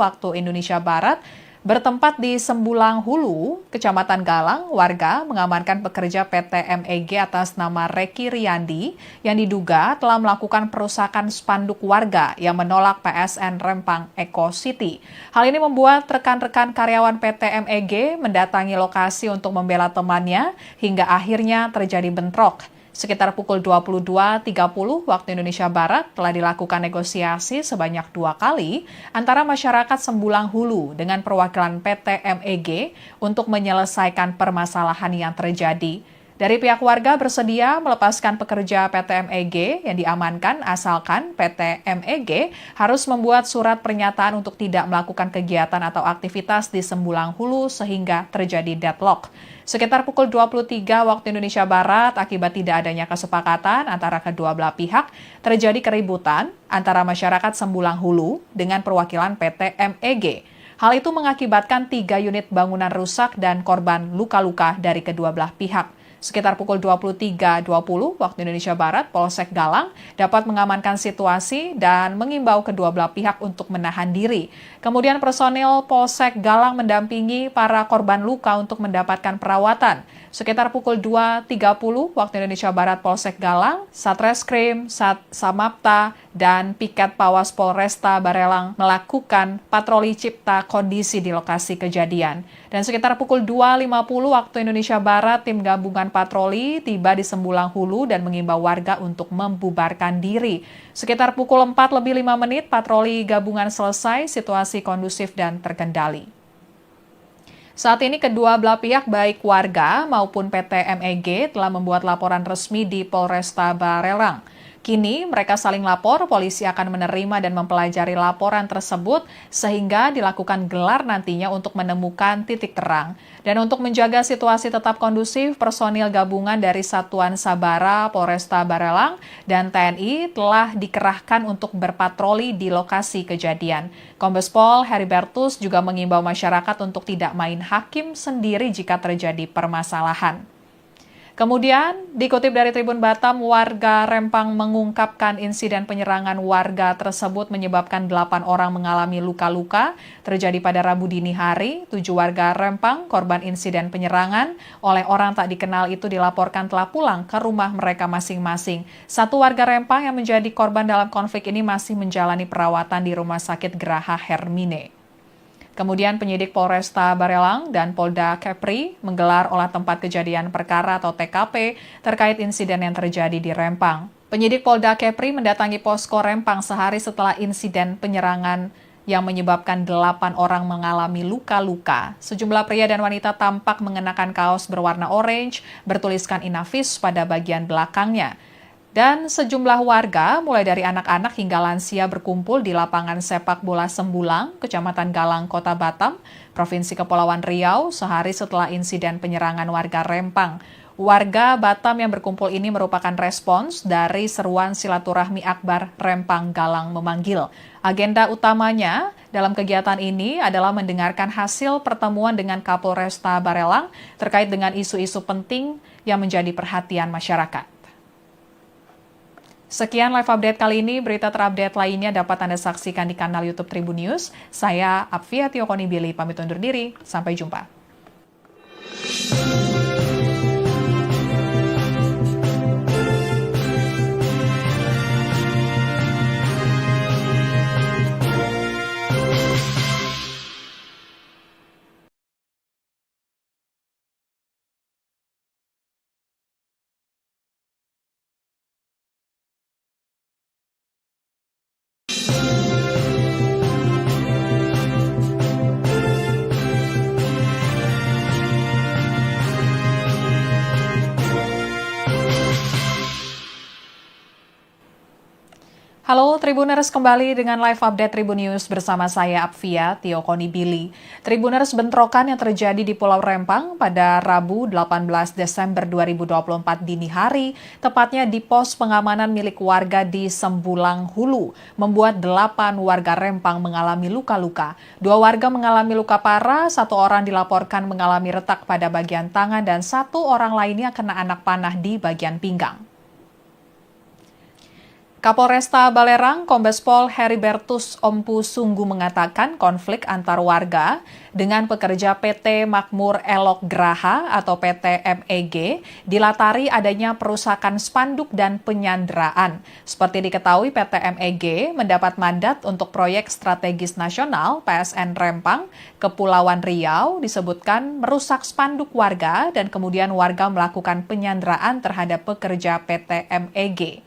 waktu Indonesia Barat, bertempat di Sembulang Hulu, Kecamatan Galang, warga mengamankan pekerja PT MEG atas nama Reki Riyandi yang diduga telah melakukan perusakan spanduk warga yang menolak PSN Rempang Eco City. Hal ini membuat rekan-rekan karyawan PT MEG mendatangi lokasi untuk membela temannya hingga akhirnya terjadi bentrok. Sekitar pukul 22.30 waktu Indonesia Barat telah dilakukan negosiasi sebanyak 2 kali antara masyarakat Sembulang Hulu dengan perwakilan PT MEG untuk menyelesaikan permasalahan yang terjadi. Dari pihak warga bersedia melepaskan pekerja PT MEG yang diamankan asalkan PT MEG harus membuat surat pernyataan untuk tidak melakukan kegiatan atau aktivitas di Sembulang Hulu sehingga terjadi deadlock. Sekitar pukul 23 waktu Indonesia Barat, akibat tidak adanya kesepakatan antara kedua belah pihak, terjadi keributan antara masyarakat Sembulang Hulu dengan perwakilan PT MEG. Hal itu mengakibatkan 3 unit bangunan rusak dan korban luka-luka dari kedua belah pihak. Sekitar pukul 23.20 waktu Indonesia Barat, Polsek Galang dapat mengamankan situasi dan mengimbau kedua belah pihak untuk menahan diri. Kemudian personil Polsek Galang mendampingi para korban luka untuk mendapatkan perawatan. Sekitar pukul 2.30 waktu Indonesia Barat, Polsek Galang, Satreskrim, Samapta, dan Piket Pawas Polresta Barelang melakukan patroli cipta kondisi di lokasi kejadian. Dan sekitar pukul 2.50 waktu Indonesia Barat, tim gabungan patroli tiba di Sembulang Hulu dan mengimbau warga untuk membubarkan diri. Sekitar pukul 4:05 patroli gabungan selesai, situasi kondusif dan terkendali. Saat ini kedua belah pihak baik warga maupun PT MEG telah membuat laporan resmi di Polresta Barelang. Kini mereka saling lapor, polisi akan menerima dan mempelajari laporan tersebut sehingga dilakukan gelar nantinya untuk menemukan titik terang. Dan untuk menjaga situasi tetap kondusif, personil gabungan dari Satuan Sabara, Polresta Barelang, dan TNI telah dikerahkan untuk berpatroli di lokasi kejadian. Kombes Pol Heribertus juga mengimbau masyarakat untuk tidak main hakim sendiri jika terjadi permasalahan. Kemudian, dikutip dari Tribun Batam, warga Rempang mengungkapkan insiden penyerangan warga tersebut menyebabkan 8 orang mengalami luka-luka terjadi pada Rabu dini hari. 7 warga Rempang, korban insiden penyerangan oleh orang tak dikenal itu dilaporkan telah pulang ke rumah mereka masing-masing. 1 warga Rempang yang menjadi korban dalam konflik ini masih menjalani perawatan di Rumah Sakit Graha Hermine. Kemudian penyidik Polresta Barelang dan Polda Kepri menggelar olah tempat kejadian perkara atau TKP terkait insiden yang terjadi di Rempang. Penyidik Polda Kepri mendatangi posko Rempang sehari setelah insiden penyerangan yang menyebabkan 8 orang mengalami luka-luka. Sejumlah pria dan wanita tampak mengenakan kaos berwarna orange bertuliskan Inavis pada bagian belakangnya. Dan sejumlah warga, mulai dari anak-anak hingga lansia berkumpul di lapangan sepak bola Sembulang, Kecamatan Galang, Kota Batam, Provinsi Kepulauan Riau, sehari setelah insiden penyerangan warga Rempang. Warga Batam yang berkumpul ini merupakan respons dari seruan silaturahmi akbar Rempang Galang memanggil. Agenda utamanya dalam kegiatan ini adalah mendengarkan hasil pertemuan dengan Kapolresta Barelang terkait dengan isu-isu penting yang menjadi perhatian masyarakat. Sekian live update kali ini, berita terupdate lainnya dapat Anda saksikan di kanal YouTube Tribun News. Saya Apvia Tiokonibili, pamit undur diri, sampai jumpa. Tribuners, kembali dengan live update Tribun News bersama saya Apvia Tiokonibili. Tribuners, bentrokan yang terjadi di Pulau Rempang pada Rabu 18 Desember 2024 dini hari, tepatnya di pos pengamanan milik warga di Sembulang Hulu, membuat 8 warga Rempang mengalami luka-luka. 2 warga mengalami luka parah, 1 orang dilaporkan mengalami retak pada bagian tangan, dan 1 orang lainnya kena anak panah di bagian pinggang. Kapolresta Balerang, Kombes Pol Heribertus Ompu Sunggu mengatakan konflik antar warga dengan pekerja PT Makmur Elok Graha atau PT MEG dilatari adanya perusakan spanduk dan penyanderaan. Seperti diketahui, PT MEG mendapat mandat untuk proyek strategis nasional PSN Rempang, Kepulauan Riau, disebutkan merusak spanduk warga dan kemudian warga melakukan penyanderaan terhadap pekerja PT MEG.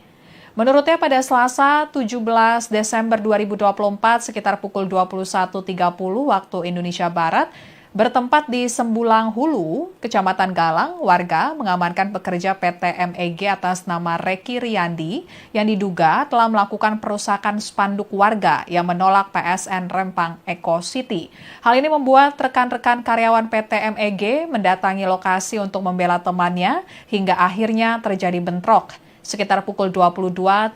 Menurutnya pada Selasa 17 Desember 2024 sekitar pukul 21.30 waktu Indonesia Barat, bertempat di Sembulang Hulu, Kecamatan Galang, warga mengamankan pekerja PT MEG atas nama Reki Riyandi yang diduga telah melakukan perusakan spanduk warga yang menolak PSN Rempang Eco City. Hal ini membuat rekan-rekan karyawan PT MEG mendatangi lokasi untuk membela temannya hingga akhirnya terjadi bentrok. Sekitar pukul 22.30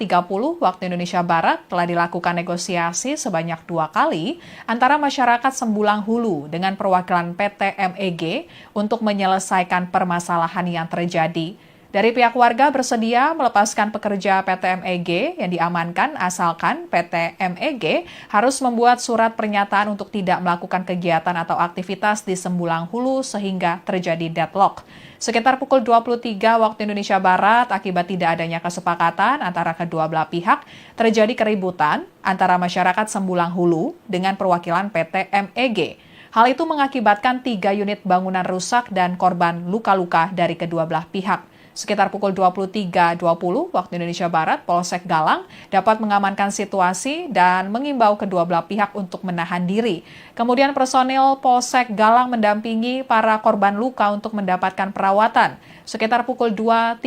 waktu Indonesia Barat telah dilakukan negosiasi sebanyak 2 kali antara masyarakat Sembulang Hulu dengan perwakilan PT MEG untuk menyelesaikan permasalahan yang terjadi. Dari pihak warga bersedia melepaskan pekerja PT MEG yang diamankan asalkan PT MEG harus membuat surat pernyataan untuk tidak melakukan kegiatan atau aktivitas di Sembulang Hulu sehingga terjadi deadlock. Sekitar pukul 23 waktu Indonesia Barat, akibat tidak adanya kesepakatan antara kedua belah pihak, terjadi keributan antara masyarakat Sembulang Hulu dengan perwakilan PT MEG. Hal itu mengakibatkan 3 unit bangunan rusak dan korban luka-luka dari kedua belah pihak. Sekitar pukul 23.20 waktu Indonesia Barat, Polsek Galang dapat mengamankan situasi dan mengimbau kedua belah pihak untuk menahan diri. Kemudian personil Polsek Galang mendampingi para korban luka untuk mendapatkan perawatan. Sekitar pukul 2.30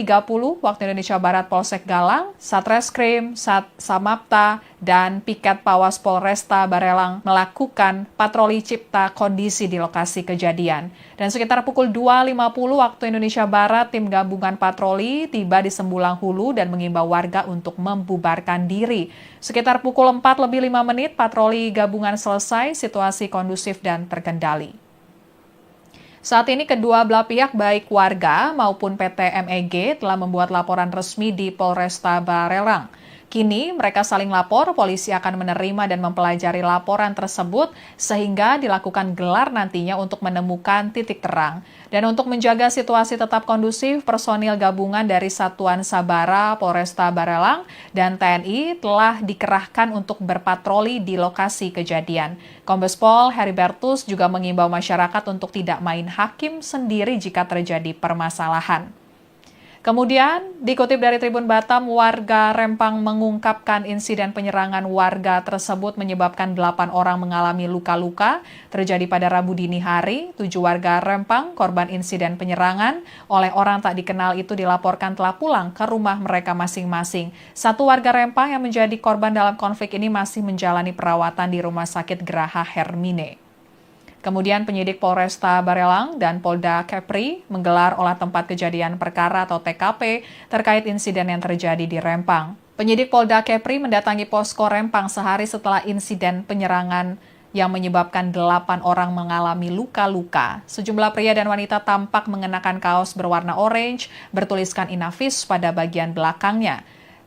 waktu Indonesia Barat, Polsek Galang, Satreskrim, Samapta, dan Piket Pawas Polresta Barelang melakukan patroli cipta kondisi di lokasi kejadian. Dan sekitar pukul 2.50 waktu Indonesia Barat, tim gabungan patroli tiba di Sembulang Hulu dan mengimbau warga untuk membubarkan diri. Sekitar pukul 4:05 patroli gabungan selesai, situasi kondusif dan terkendali. Saat ini kedua belah pihak baik warga maupun PT MEG telah membuat laporan resmi di Polresta Barelang. Kini mereka saling lapor, polisi akan menerima dan mempelajari laporan tersebut sehingga dilakukan gelar nantinya untuk menemukan titik terang. Dan untuk menjaga situasi tetap kondusif, personil gabungan dari Satuan Sabara, Polresta Barelang, dan TNI telah dikerahkan untuk berpatroli di lokasi kejadian. Kombes Pol Heribertus juga mengimbau masyarakat untuk tidak main hakim sendiri jika terjadi permasalahan. Kemudian, dikutip dari Tribun Batam, warga Rempang mengungkapkan insiden penyerangan warga tersebut menyebabkan 8 orang mengalami luka-luka terjadi pada Rabu dini hari. 7 warga Rempang, korban insiden penyerangan oleh orang tak dikenal itu dilaporkan telah pulang ke rumah mereka masing-masing. 1 warga Rempang yang menjadi korban dalam konflik ini masih menjalani perawatan di Rumah Sakit Graha Hermine. Kemudian penyidik Polresta Barelang dan Polda Kepri menggelar olah tempat kejadian perkara atau TKP terkait insiden yang terjadi di Rempang. Penyidik Polda Kepri mendatangi posko Rempang sehari setelah insiden penyerangan yang menyebabkan 8 orang mengalami luka-luka. Sejumlah pria dan wanita tampak mengenakan kaos berwarna orange bertuliskan Inavis pada bagian belakangnya.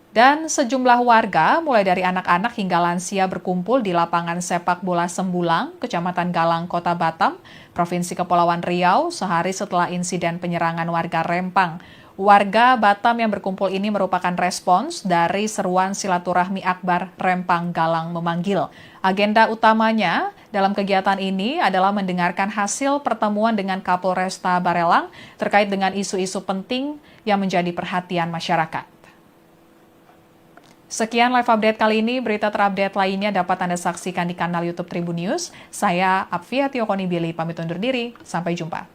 Dan sejumlah warga, mulai dari anak-anak hingga lansia berkumpul di lapangan sepak bola Sembulang, Kecamatan Galang, Kota Batam, Provinsi Kepulauan Riau, sehari setelah insiden penyerangan warga Rempang. Warga Batam yang berkumpul ini merupakan respons dari seruan silaturahmi akbar Rempang Galang memanggil. Agenda utamanya dalam kegiatan ini adalah mendengarkan hasil pertemuan dengan Kapolresta Barelang terkait dengan isu-isu penting yang menjadi perhatian masyarakat. Sekian live update kali ini, berita terupdate lainnya dapat Anda saksikan di kanal YouTube Tribun News. Saya Apvia Tiokonibili, pamit undur diri, sampai jumpa.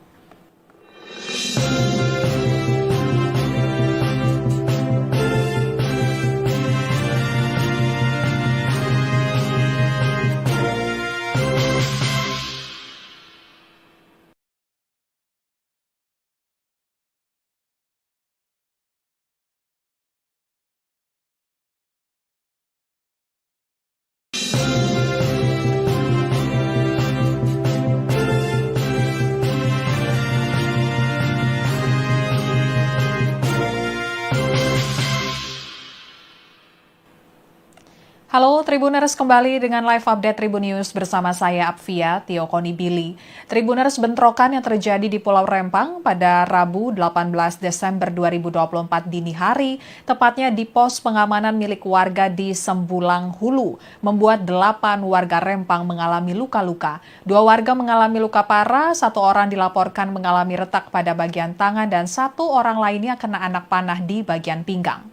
Halo Tribuners, kembali dengan live update Tribun News bersama saya Apvia Tiokoni Billy. Tribuners, bentrokan yang terjadi di Pulau Rempang pada Rabu 18 Desember 2024 dini hari, tepatnya di pos pengamanan milik warga di Sembulang Hulu, membuat 8 warga Rempang mengalami luka-luka. 2 warga mengalami luka parah, 1 orang dilaporkan mengalami retak pada bagian tangan, dan 1 orang lainnya kena anak panah di bagian pinggang.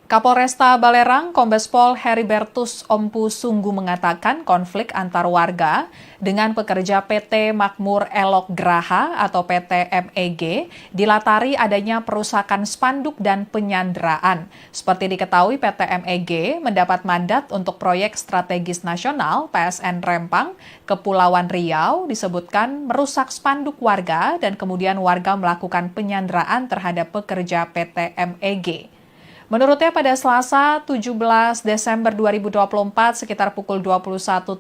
Kapolresta Balerang, Kombes Pol Heribertus Ompu Sunggu mengatakan konflik antar warga dengan pekerja PT Makmur Elok Graha atau PT MEG dilatari adanya perusakan spanduk dan penyanderaan. Seperti diketahui, PT MEG mendapat mandat untuk proyek strategis nasional PSN Rempang, Kepulauan Riau, disebutkan merusak spanduk warga dan kemudian warga melakukan penyanderaan terhadap pekerja PT MEG. Menurutnya pada Selasa 17 Desember 2024 sekitar pukul 21.30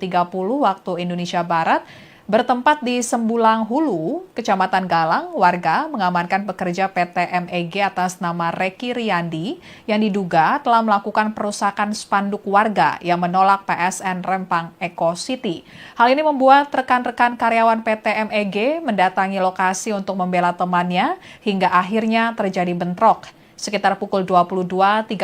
waktu Indonesia Barat, bertempat di Sembulang Hulu, Kecamatan Galang, warga mengamankan pekerja PT MEG atas nama Reki Riyandi yang diduga telah melakukan perusakan spanduk warga yang menolak PSN Rempang Eco City. Hal ini membuat rekan-rekan karyawan PT MEG mendatangi lokasi untuk membela temannya hingga akhirnya terjadi bentrok. Sekitar pukul 22.30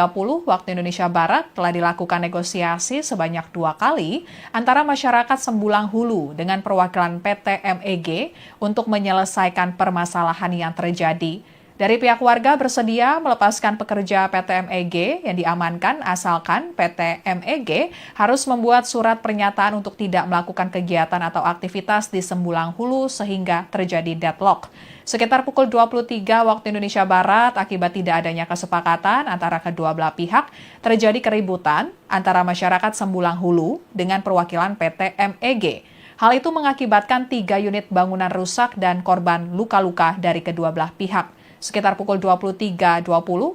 waktu Indonesia Barat telah dilakukan negosiasi sebanyak 2 kali antara masyarakat Sembulang Hulu dengan perwakilan PT MEG untuk menyelesaikan permasalahan yang terjadi. Dari pihak warga bersedia melepaskan pekerja PT MEG yang diamankan asalkan PT MEG harus membuat surat pernyataan untuk tidak melakukan kegiatan atau aktivitas di Sembulang Hulu sehingga terjadi deadlock. Sekitar pukul 23 waktu Indonesia Barat, akibat tidak adanya kesepakatan antara kedua belah pihak, terjadi keributan antara masyarakat Sembulang Hulu dengan perwakilan PT MEG. Hal itu mengakibatkan 3 unit bangunan rusak dan korban luka-luka dari kedua belah pihak. Sekitar pukul 23.20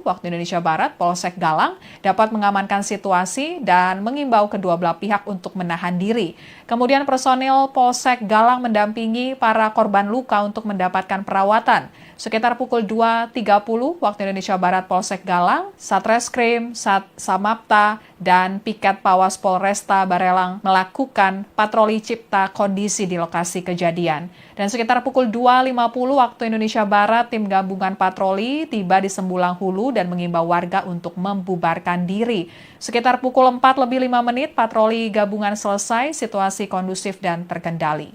waktu Indonesia Barat, Polsek Galang dapat mengamankan situasi dan mengimbau kedua belah pihak untuk menahan diri. Kemudian personil Polsek Galang mendampingi para korban luka untuk mendapatkan perawatan. Sekitar pukul 2.30 waktu Indonesia Barat, Polsek Galang, Satreskrim, Samapta, dan Piket Pawas Polresta Barelang melakukan patroli cipta kondisi di lokasi kejadian. Dan sekitar pukul 2.50 waktu Indonesia Barat, tim gabungan patroli tiba di Sembulang Hulu dan mengimbau warga untuk membubarkan diri. Sekitar pukul 4:05 patroli gabungan selesai, situasi kondusif dan terkendali.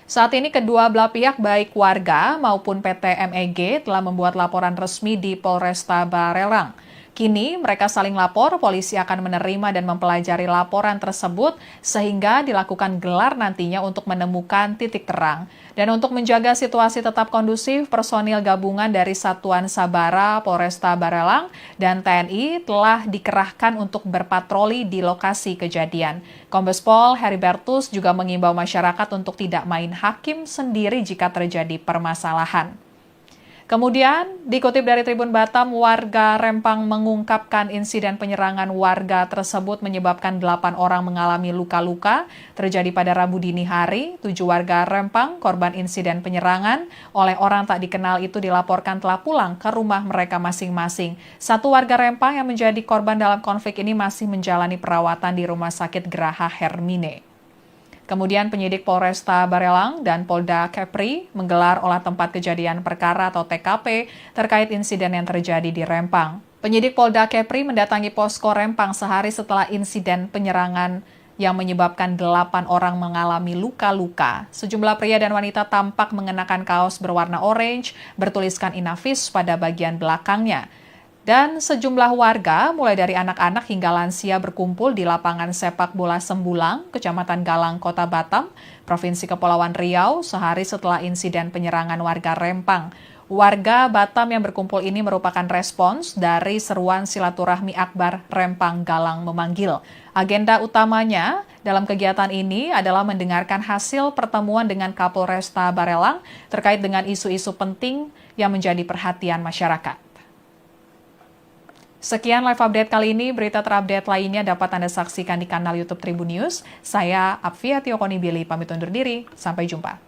Saat ini kedua belah pihak baik warga maupun PT MEG telah membuat laporan resmi di Polresta Barelang. Kini mereka saling lapor, polisi akan menerima dan mempelajari laporan tersebut sehingga dilakukan gelar nantinya untuk menemukan titik terang. Dan untuk menjaga situasi tetap kondusif, personil gabungan dari Satuan Sabara, Polresta Barelang, dan TNI telah dikerahkan untuk berpatroli di lokasi kejadian. Kombes Pol Heribertus juga mengimbau masyarakat untuk tidak main hakim sendiri jika terjadi permasalahan. Kemudian, dikutip dari Tribun Batam, warga Rempang mengungkapkan insiden penyerangan warga tersebut menyebabkan 8 orang mengalami luka-luka terjadi pada Rabu dini hari. 7 warga Rempang, korban insiden penyerangan oleh orang tak dikenal itu dilaporkan telah pulang ke rumah mereka masing-masing. 1 warga Rempang yang menjadi korban dalam konflik ini masih menjalani perawatan di Rumah Sakit Graha Hermine. Kemudian penyidik Polresta Barelang dan Polda Kepri menggelar olah tempat kejadian perkara atau TKP terkait insiden yang terjadi di Rempang. Penyidik Polda Kepri mendatangi posko Rempang sehari setelah insiden penyerangan yang menyebabkan 8 orang mengalami luka-luka. Sejumlah pria dan wanita tampak mengenakan kaos berwarna orange bertuliskan Inavis pada bagian belakangnya. Dan sejumlah warga, mulai dari anak-anak hingga lansia berkumpul di lapangan sepak bola Sembulang, Kecamatan Galang, Kota Batam, Provinsi Kepulauan Riau, sehari setelah insiden penyerangan warga Rempang. Warga Batam yang berkumpul ini merupakan respons dari seruan silaturahmi akbar Rempang Galang memanggil. Agenda utamanya dalam kegiatan ini adalah mendengarkan hasil pertemuan dengan Kapolresta Barelang terkait dengan isu-isu penting yang menjadi perhatian masyarakat. Sekian live update kali ini, berita terupdate lainnya dapat Anda saksikan di kanal YouTube Tribun News. Saya Apvia Tiokoni Billy, pamit undur diri, sampai jumpa.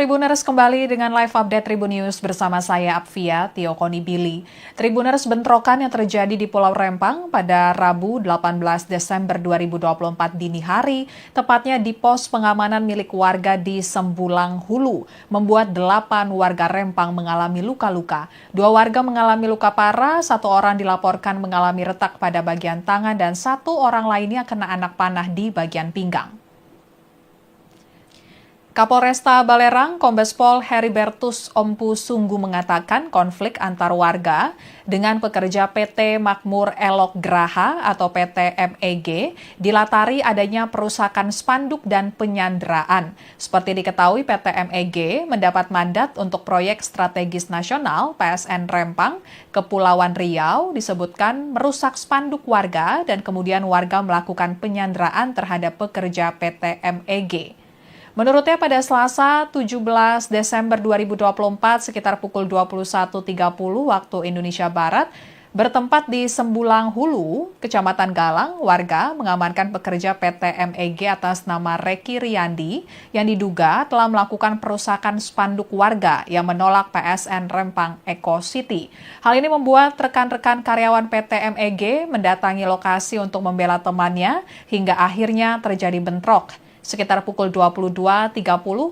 Tribuners, kembali dengan live update Tribun News bersama saya Apvia Tiokoni Billy. Tribuners, bentrokan yang terjadi di Pulau Rempang pada Rabu 18 Desember 2024 dini hari, tepatnya di pos pengamanan milik warga di Sembulang Hulu, membuat 8 warga Rempang mengalami luka-luka. 2 warga mengalami luka parah, 1 orang dilaporkan mengalami retak pada bagian tangan, dan 1 orang lainnya kena anak panah di bagian pinggang. Kapolresta Balerang, Kombes Pol Heribertus Ompu Sunggu mengatakan konflik antar warga dengan pekerja PT Makmur Elok Graha atau PT MEG dilatari adanya perusakan spanduk dan penyanderaan. Seperti diketahui, PT MEG mendapat mandat untuk proyek strategis nasional PSN Rempang, Kepulauan Riau, disebutkan merusak spanduk warga dan kemudian warga melakukan penyanderaan terhadap pekerja PT MEG. Menurutnya pada Selasa 17 Desember 2024 sekitar pukul 21.30 waktu Indonesia Barat, bertempat di Sembulang Hulu, Kecamatan Galang, warga mengamankan pekerja PT MEG atas nama Reki Riyandi yang diduga telah melakukan perusakan spanduk warga yang menolak PSN Rempang Eco City. Hal ini membuat rekan-rekan karyawan PT MEG mendatangi lokasi untuk membela temannya hingga akhirnya terjadi bentrok. Sekitar pukul 22.30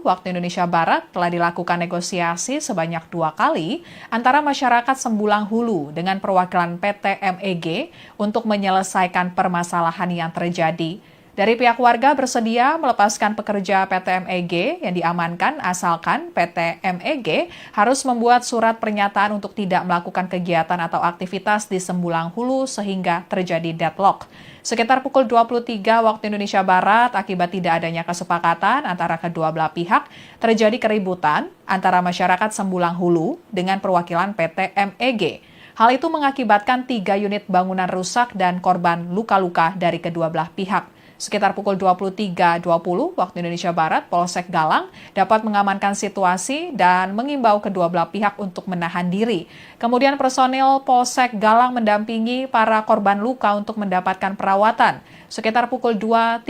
waktu Indonesia Barat telah dilakukan negosiasi sebanyak 2 kali antara masyarakat Sembulang Hulu dengan perwakilan PT MEG untuk menyelesaikan permasalahan yang terjadi. Dari pihak warga bersedia melepaskan pekerja PT MEG yang diamankan asalkan PT MEG harus membuat surat pernyataan untuk tidak melakukan kegiatan atau aktivitas di Sembulang Hulu sehingga terjadi deadlock. Sekitar pukul 23 waktu Indonesia Barat, akibat tidak adanya kesepakatan antara kedua belah pihak, terjadi keributan antara masyarakat Sembulang Hulu dengan perwakilan PT MEG. Hal itu mengakibatkan 3 unit bangunan rusak dan korban luka-luka dari kedua belah pihak. Sekitar pukul 23.20 waktu Indonesia Barat, Polsek Galang dapat mengamankan situasi dan mengimbau kedua belah pihak untuk menahan diri. Kemudian personil Polsek Galang mendampingi para korban luka untuk mendapatkan perawatan. Sekitar pukul 2.30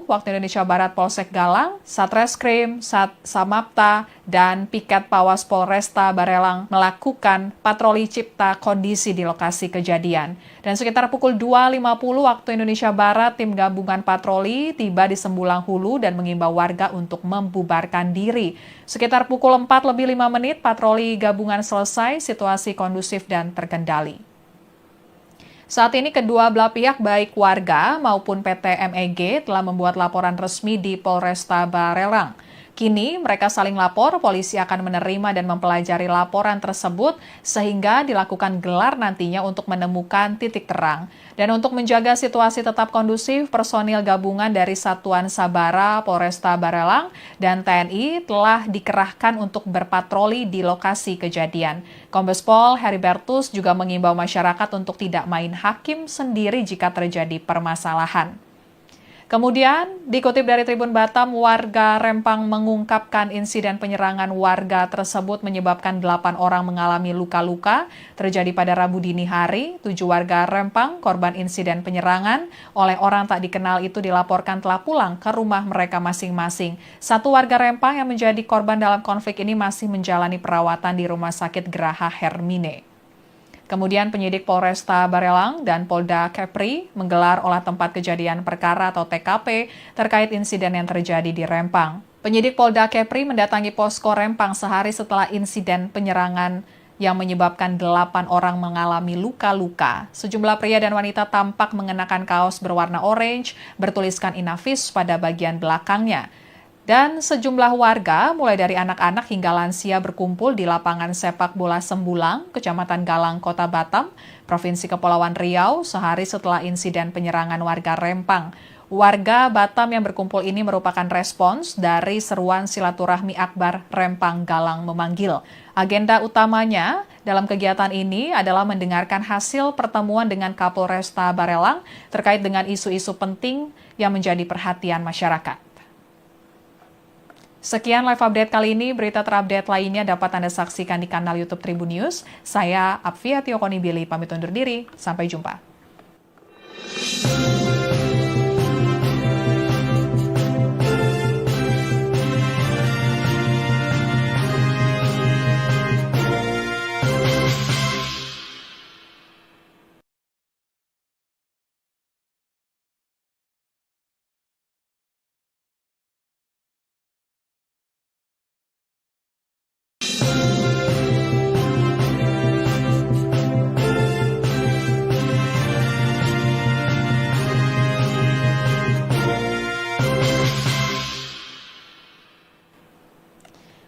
waktu Indonesia Barat, Polsek Galang, Satreskrim, Samapta, dan Piket Pawas Polresta Barelang melakukan patroli cipta kondisi di lokasi kejadian. Dan sekitar pukul 2.50 waktu Indonesia Barat, tim gabungan patroli tiba di Sembulang Hulu dan mengimbau warga untuk membubarkan diri. Sekitar pukul 4:05 patroli gabungan selesai, situasi kondusif dan terkendali. Saat ini kedua belah pihak baik warga maupun PT MEG telah membuat laporan resmi di Polresta Barelang. Kini mereka saling lapor, polisi akan menerima dan mempelajari laporan tersebut sehingga dilakukan gelar nantinya untuk menemukan titik terang. Dan untuk menjaga situasi tetap kondusif, personil gabungan dari Satuan Sabara, Polresta Barelang, dan TNI telah dikerahkan untuk berpatroli di lokasi kejadian. Kombes Pol Heribertus juga mengimbau masyarakat untuk tidak main hakim sendiri jika terjadi permasalahan. Kemudian, dikutip dari Tribun Batam, warga Rempang mengungkapkan insiden penyerangan warga tersebut menyebabkan 8 orang mengalami luka-luka terjadi pada Rabu dini hari. 7 warga Rempang, korban insiden penyerangan oleh orang tak dikenal itu dilaporkan telah pulang ke rumah mereka masing-masing. 1 warga Rempang yang menjadi korban dalam konflik ini masih menjalani perawatan di Rumah Sakit Graha Hermine. Kemudian penyidik Polresta Barelang dan Polda Kepri menggelar olah tempat kejadian perkara atau TKP terkait insiden yang terjadi di Rempang. Penyidik Polda Kepri mendatangi posko Rempang sehari setelah insiden penyerangan yang menyebabkan 8 orang mengalami luka-luka. Sejumlah pria dan wanita tampak mengenakan kaos berwarna orange bertuliskan Inavis pada bagian belakangnya. Dan sejumlah warga, mulai dari anak-anak hingga lansia berkumpul di lapangan sepak bola Sembulang, Kecamatan Galang, Kota Batam, Provinsi Kepulauan Riau, sehari setelah insiden penyerangan warga Rempang. Warga Batam yang berkumpul ini merupakan respons dari seruan silaturahmi akbar Rempang Galang memanggil. Agenda utamanya dalam kegiatan ini adalah mendengarkan hasil pertemuan dengan Kapolresta Barelang terkait dengan isu-isu penting yang menjadi perhatian masyarakat. Sekian live update kali ini, berita terupdate lainnya dapat Anda saksikan di kanal YouTube Tribun News. Saya Apvia Tiokoni Billy, pamit undur diri, sampai jumpa.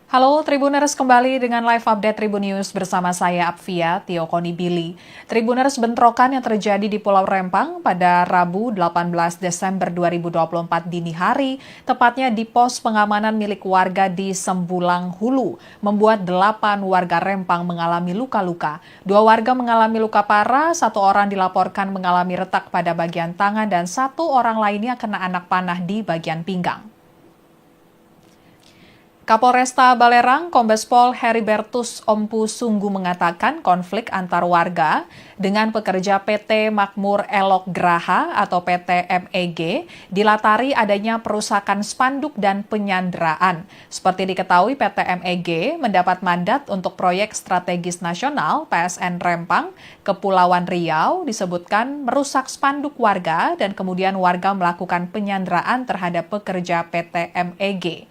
Halo Tribuners, kembali dengan live update Tribun News bersama saya Apvia Tiokoni. Tribuners, bentrokan yang terjadi di Pulau Rempang pada Rabu 18 Desember 2024 dini hari, tepatnya di pos pengamanan milik warga di Sembulang Hulu, membuat 8 warga Rempang mengalami luka-luka. 2 warga mengalami luka parah, 1 orang dilaporkan mengalami retak pada bagian tangan, dan 1 orang lainnya kena anak panah di bagian pinggang. Kapolresta Balerang, Kombes Pol Heribertus Ompu Sunggu mengatakan konflik antar warga dengan pekerja PT Makmur Elok Graha atau PT MEG dilatari adanya perusakan spanduk dan penyanderaan. Seperti diketahui, PT MEG mendapat mandat untuk proyek strategis nasional PSN Rempang, Kepulauan Riau, disebutkan merusak spanduk warga dan kemudian warga melakukan penyanderaan terhadap pekerja PT MEG.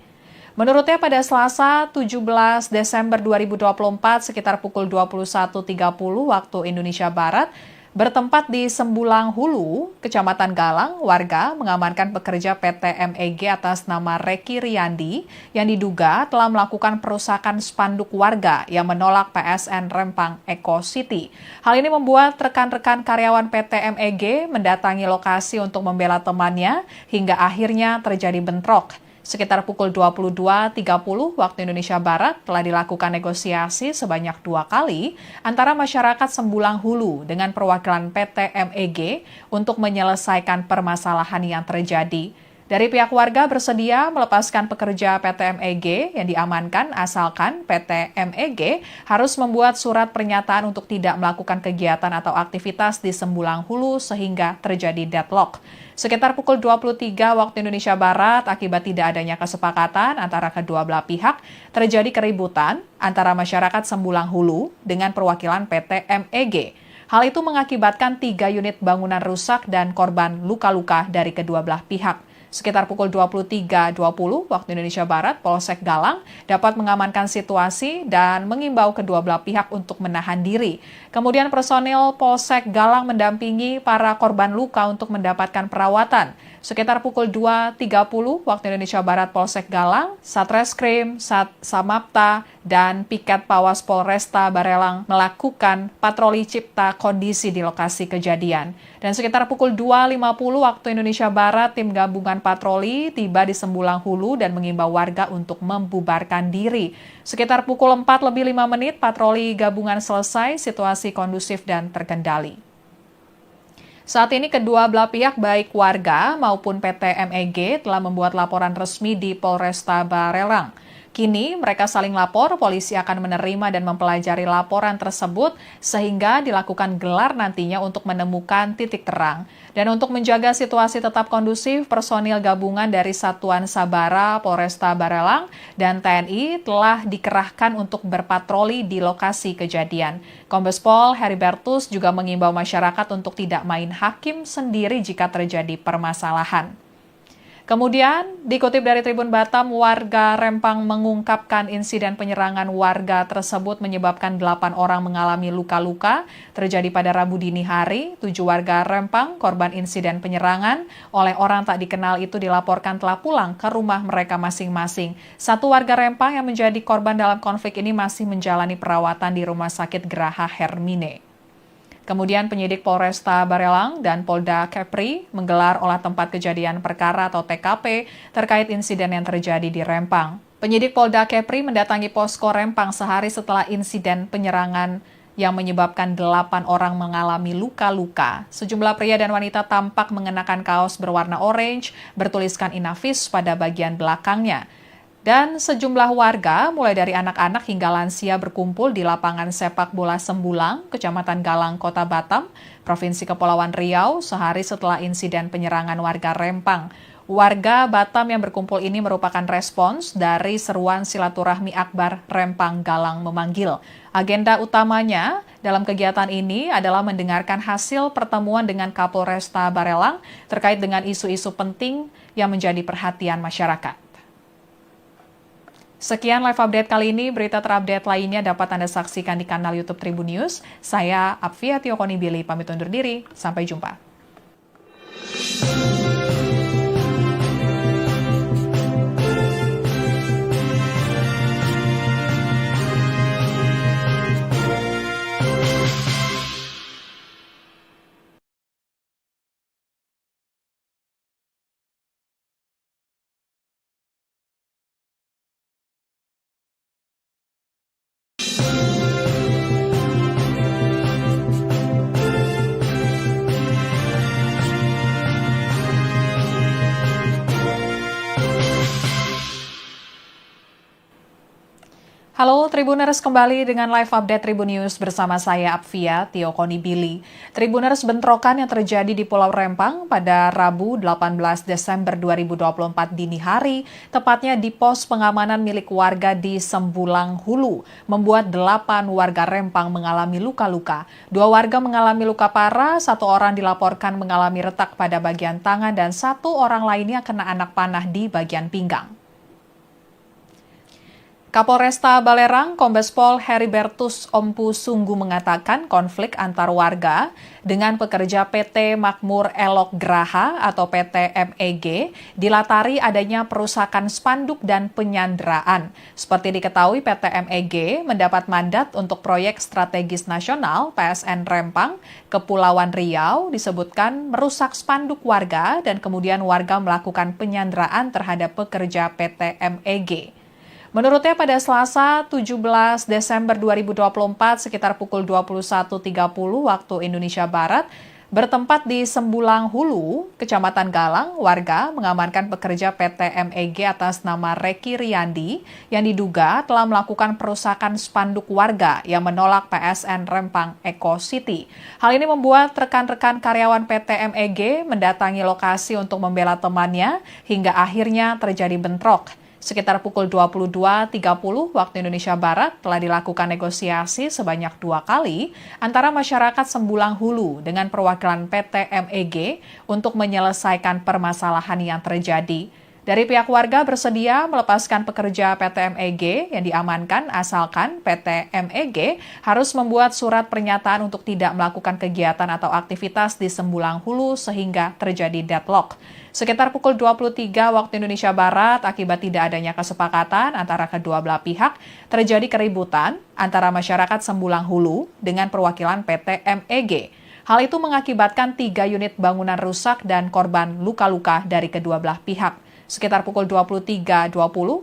Menurutnya pada Selasa 17 Desember 2024 sekitar pukul 21.30 waktu Indonesia Barat, bertempat di Sembulang Hulu, Kecamatan Galang, warga mengamankan pekerja PT MEG atas nama Reki Riyandi yang diduga telah melakukan perusakan spanduk warga yang menolak PSN Rempang Eco City. Hal ini membuat rekan-rekan karyawan PT MEG mendatangi lokasi untuk membela temannya hingga akhirnya terjadi bentrok. Sekitar pukul 22.30 waktu Indonesia Barat telah dilakukan negosiasi sebanyak 2 kali antara masyarakat Sembulang Hulu dengan perwakilan PT MEG untuk menyelesaikan permasalahan yang terjadi. Dari pihak warga bersedia melepaskan pekerja PT MEG yang diamankan asalkan PT MEG harus membuat surat pernyataan untuk tidak melakukan kegiatan atau aktivitas di Sembulang Hulu sehingga terjadi deadlock. Sekitar pukul 23 waktu Indonesia Barat, akibat tidak adanya kesepakatan antara kedua belah pihak, terjadi keributan antara masyarakat Sembulang Hulu dengan perwakilan PT MEG. Hal itu mengakibatkan 3 unit bangunan rusak dan korban luka-luka dari kedua belah pihak. Sekitar pukul 23.20 waktu Indonesia Barat, Polsek Galang dapat mengamankan situasi dan mengimbau kedua belah pihak untuk menahan diri. Kemudian personil Polsek Galang mendampingi para korban luka untuk mendapatkan perawatan. Sekitar pukul 2.30 waktu Indonesia Barat, Polsek Galang, Satreskrim, Samapta, dan Piket Pawas Polresta Barelang melakukan patroli cipta kondisi di lokasi kejadian. Dan sekitar pukul 2.50 waktu Indonesia Barat, tim gabungan patroli tiba di Sembulang Hulu dan mengimbau warga untuk membubarkan diri. Sekitar pukul 4:05 patroli gabungan selesai, situasi kondusif dan terkendali. Saat ini kedua belah pihak baik warga maupun PT MEG telah membuat laporan resmi di Polresta Barelang. Kini mereka saling lapor, polisi akan menerima dan mempelajari laporan tersebut sehingga dilakukan gelar nantinya untuk menemukan titik terang. Dan untuk menjaga situasi tetap kondusif, personil gabungan dari Satuan Sabara Polresta Barelang dan TNI telah dikerahkan untuk berpatroli di lokasi kejadian. Kombes Pol Heribertus juga mengimbau masyarakat untuk tidak main hakim sendiri jika terjadi permasalahan. Kemudian, dikutip dari Tribun Batam, warga Rempang mengungkapkan insiden penyerangan warga tersebut menyebabkan 8 orang mengalami luka-luka terjadi pada Rabu dini hari. 7 warga Rempang, korban insiden penyerangan oleh orang tak dikenal itu dilaporkan telah pulang ke rumah mereka masing-masing. 1 warga Rempang yang menjadi korban dalam konflik ini masih menjalani perawatan di Rumah Sakit Graha Hermine. Kemudian penyidik Polresta Barelang dan Polda Kepri menggelar olah tempat kejadian perkara atau TKP terkait insiden yang terjadi di Rempang. Penyidik Polda Kepri mendatangi posko Rempang sehari setelah insiden penyerangan yang menyebabkan 8 orang mengalami luka-luka. Sejumlah pria dan wanita tampak mengenakan kaos berwarna orange bertuliskan Inavis pada bagian belakangnya. Dan sejumlah warga, mulai dari anak-anak hingga lansia berkumpul di lapangan sepak bola Sembulang, Kecamatan Galang, Kota Batam, Provinsi Kepulauan Riau, sehari setelah insiden penyerangan warga Rempang. Warga Batam yang berkumpul ini merupakan respons dari seruan silaturahmi akbar Rempang Galang memanggil. Agenda utamanya dalam kegiatan ini adalah mendengarkan hasil pertemuan dengan Kapolresta Barelang terkait dengan isu-isu penting yang menjadi perhatian masyarakat. Sekian live update kali ini, berita terupdate lainnya dapat Anda saksikan di kanal YouTube Tribun News. Saya Apvia Tiokoni pamit undur diri, sampai jumpa. Halo Tribuners, kembali dengan live update Tribun News bersama saya Apvia Tio Konibili. Tribuners, bentrokan yang terjadi di Pulau Rempang pada Rabu 18 Desember 2024 dini hari, tepatnya di pos pengamanan milik warga di Sembulang Hulu, membuat 8 warga Rempang mengalami luka-luka. 2 warga mengalami luka parah, 1 orang dilaporkan mengalami retak pada bagian tangan, dan 1 orang lainnya kena anak panah di bagian pinggang. Kapolresta Balerang, Kombes Pol Heribertus Ompu Sunggu mengatakan konflik antar warga dengan pekerja PT Makmur Elok Graha atau PT MEG dilatari adanya perusakan spanduk dan penyanderaan. Seperti diketahui, PT MEG mendapat mandat untuk proyek strategis nasional PSN Rempang, Kepulauan Riau, disebutkan merusak spanduk warga dan kemudian warga melakukan penyanderaan terhadap pekerja PT MEG. Menurutnya pada Selasa 17 Desember 2024 sekitar pukul 21.30 waktu Indonesia Barat, bertempat di Sembulang Hulu, Kecamatan Galang, warga mengamankan pekerja PT MEG atas nama Reki Riyandi yang diduga telah melakukan perusakan spanduk warga yang menolak PSN Rempang Eco City. Hal ini membuat rekan-rekan karyawan PT MEG mendatangi lokasi untuk membela temannya hingga akhirnya terjadi bentrok. Sekitar pukul 22.30 waktu Indonesia Barat telah dilakukan negosiasi sebanyak 2 kali antara masyarakat Sembulang Hulu dengan perwakilan PT MEG untuk menyelesaikan permasalahan yang terjadi. Dari pihak warga bersedia melepaskan pekerja PT MEG yang diamankan asalkan PT MEG harus membuat surat pernyataan untuk tidak melakukan kegiatan atau aktivitas di Sembulang Hulu sehingga terjadi deadlock. Sekitar pukul 23 waktu Indonesia Barat, akibat tidak adanya kesepakatan antara kedua belah pihak, terjadi keributan antara masyarakat Sembulang Hulu dengan perwakilan PT MEG. Hal itu mengakibatkan 3 unit bangunan rusak dan korban luka-luka dari kedua belah pihak. Sekitar pukul 23.20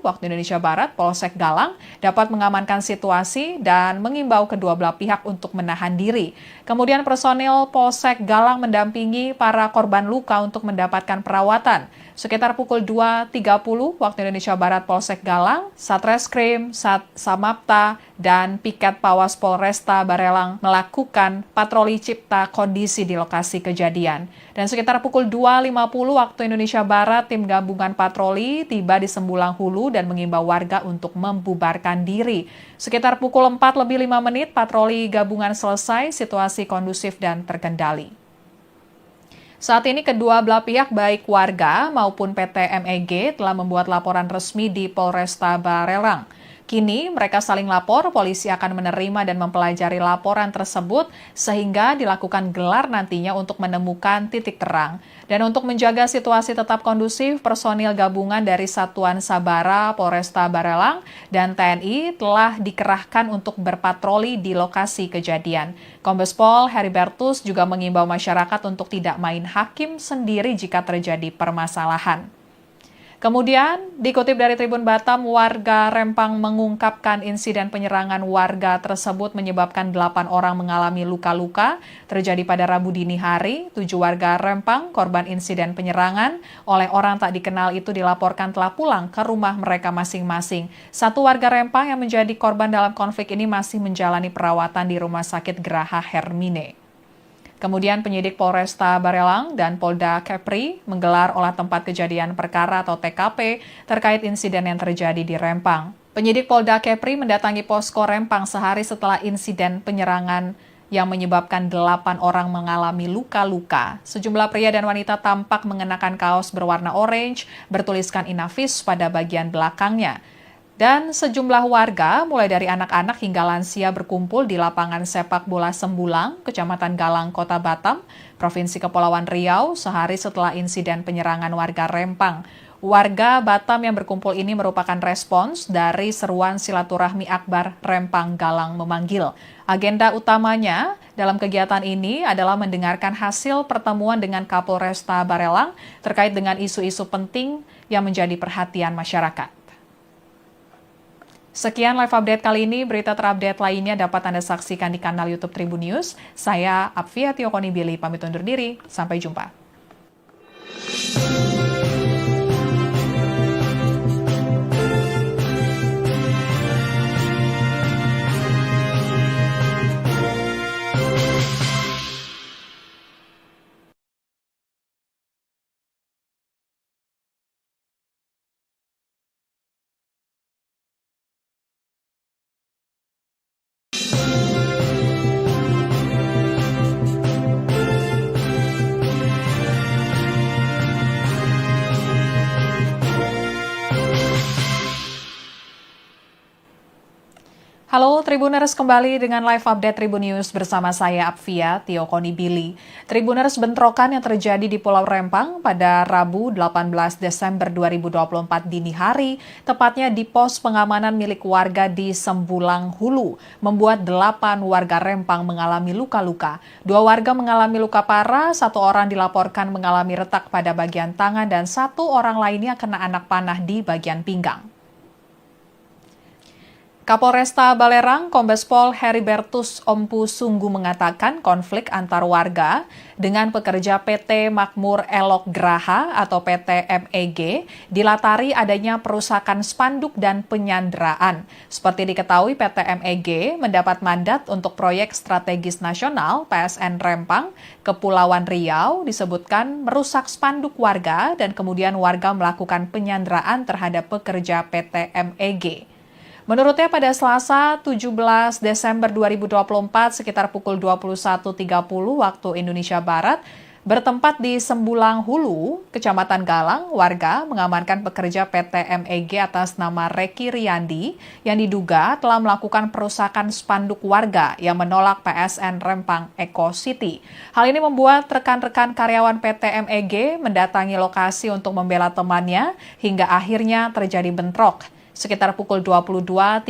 waktu Indonesia Barat, Polsek Galang dapat mengamankan situasi dan mengimbau kedua belah pihak untuk menahan diri. Kemudian personil Polsek Galang mendampingi para korban luka untuk mendapatkan perawatan. Sekitar pukul 2.30 waktu Indonesia Barat, Polsek Galang, Satreskrim, Samapta, dan Piket Pawas Polresta Barelang melakukan patroli cipta kondisi di lokasi kejadian. Dan sekitar pukul 2.50 waktu Indonesia Barat, tim gabungan patroli tiba di Sembulang Hulu dan mengimbau warga untuk membubarkan diri. Sekitar pukul 4:05 patroli gabungan selesai, situasi kondusif dan terkendali. Saat ini kedua belah pihak baik warga maupun PT MEG telah membuat laporan resmi di Polresta Barelang. Kini mereka saling lapor, polisi akan menerima dan mempelajari laporan tersebut sehingga dilakukan gelar nantinya untuk menemukan titik terang. Dan untuk menjaga situasi tetap kondusif, personil gabungan dari Satuan Sabara, Polresta Barelang, dan TNI telah dikerahkan untuk berpatroli di lokasi kejadian. Kombes Pol Heribertus juga mengimbau masyarakat untuk tidak main hakim sendiri jika terjadi permasalahan. Kemudian, dikutip dari Tribun Batam, warga Rempang mengungkapkan insiden penyerangan warga tersebut menyebabkan 8 orang mengalami luka-luka terjadi pada Rabu dini hari. 7 warga Rempang, korban insiden penyerangan oleh orang tak dikenal itu dilaporkan telah pulang ke rumah mereka masing-masing. 1 warga Rempang yang menjadi korban dalam konflik ini masih menjalani perawatan di Rumah Sakit Graha Hermine. Kemudian penyidik Polresta Barelang dan Polda Kepri menggelar olah tempat kejadian perkara atau TKP terkait insiden yang terjadi di Rempang. Penyidik Polda Kepri mendatangi posko Rempang sehari setelah insiden penyerangan yang menyebabkan 8 orang mengalami luka-luka. Sejumlah pria dan wanita tampak mengenakan kaos berwarna orange bertuliskan Inavis pada bagian belakangnya. Dan sejumlah warga, mulai dari anak-anak hingga lansia berkumpul di lapangan sepak bola Sembulang, Kecamatan Galang, Kota Batam, Provinsi Kepulauan Riau, sehari setelah insiden penyerangan warga Rempang. Warga Batam yang berkumpul ini merupakan respons dari seruan silaturahmi akbar Rempang Galang memanggil. Agenda utamanya dalam kegiatan ini adalah mendengarkan hasil pertemuan dengan Kapolresta Barelang terkait dengan isu-isu penting yang menjadi perhatian masyarakat. Sekian live update kali ini, berita terupdate lainnya dapat Anda saksikan di kanal YouTube Tribun News. Saya Apvia Tio Konibili, pamit undur diri, sampai jumpa. Halo Tribuners, kembali dengan live update Tribun News bersama saya Apvia Tio Konibili. Tribuners, bentrokan yang terjadi di Pulau Rempang pada Rabu 18 Desember 2024 dini hari, tepatnya di pos pengamanan milik warga di Sembulang Hulu, membuat 8 warga Rempang mengalami luka-luka. 2 warga mengalami luka parah, 1 orang dilaporkan mengalami retak pada bagian tangan, dan 1 orang lainnya kena anak panah di bagian pinggang. Kapolresta Balerang, Kombes Pol Heribertus Ompu Sunggu mengatakan konflik antar warga dengan pekerja PT Makmur Elok Graha atau PT MEG dilatari adanya perusakan spanduk dan penyanderaan. Seperti diketahui, PT MEG mendapat mandat untuk proyek strategis nasional PSN Rempang, Kepulauan Riau, disebutkan merusak spanduk warga dan kemudian warga melakukan penyanderaan terhadap pekerja PT MEG. Menurutnya pada Selasa 17 Desember 2024 sekitar pukul 21.30 waktu Indonesia Barat, bertempat di Sembulang Hulu, Kecamatan Galang, warga mengamankan pekerja PT MEG atas nama Reki Riyandi yang diduga telah melakukan perusakan spanduk warga yang menolak PSN Rempang Eco City. Hal ini membuat rekan-rekan karyawan PT MEG mendatangi lokasi untuk membela temannya hingga akhirnya terjadi bentrok. Sekitar pukul 22.30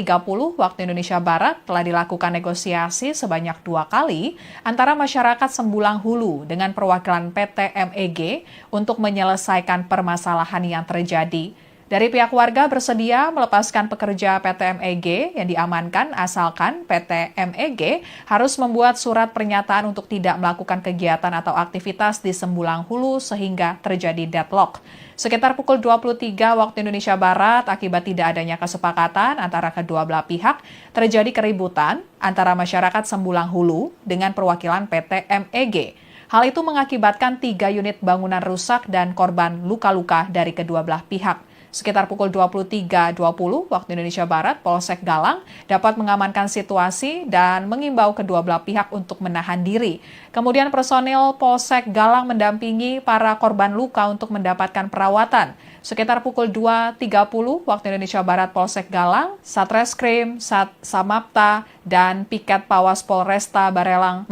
waktu Indonesia Barat telah dilakukan negosiasi sebanyak 2 kali antara masyarakat Sembulang Hulu dengan perwakilan PT MEG untuk menyelesaikan permasalahan yang terjadi. Dari pihak warga bersedia melepaskan pekerja PT MEG yang diamankan asalkan PT MEG harus membuat surat pernyataan untuk tidak melakukan kegiatan atau aktivitas di Sembulang Hulu sehingga terjadi deadlock. Sekitar pukul 23 waktu Indonesia Barat, akibat tidak adanya kesepakatan antara kedua belah pihak, terjadi keributan antara masyarakat Sembulang Hulu dengan perwakilan PT MEG. Hal itu mengakibatkan 3 unit bangunan rusak dan korban luka-luka dari kedua belah pihak. Sekitar pukul 23.20 waktu Indonesia Barat, Polsek Galang dapat mengamankan situasi dan mengimbau kedua belah pihak untuk menahan diri. Kemudian personil Polsek Galang mendampingi para korban luka untuk mendapatkan perawatan. Sekitar pukul 2.30 waktu Indonesia Barat, Polsek Galang, Satreskrim, Samapta, dan Piket Pawas Polresta Barelang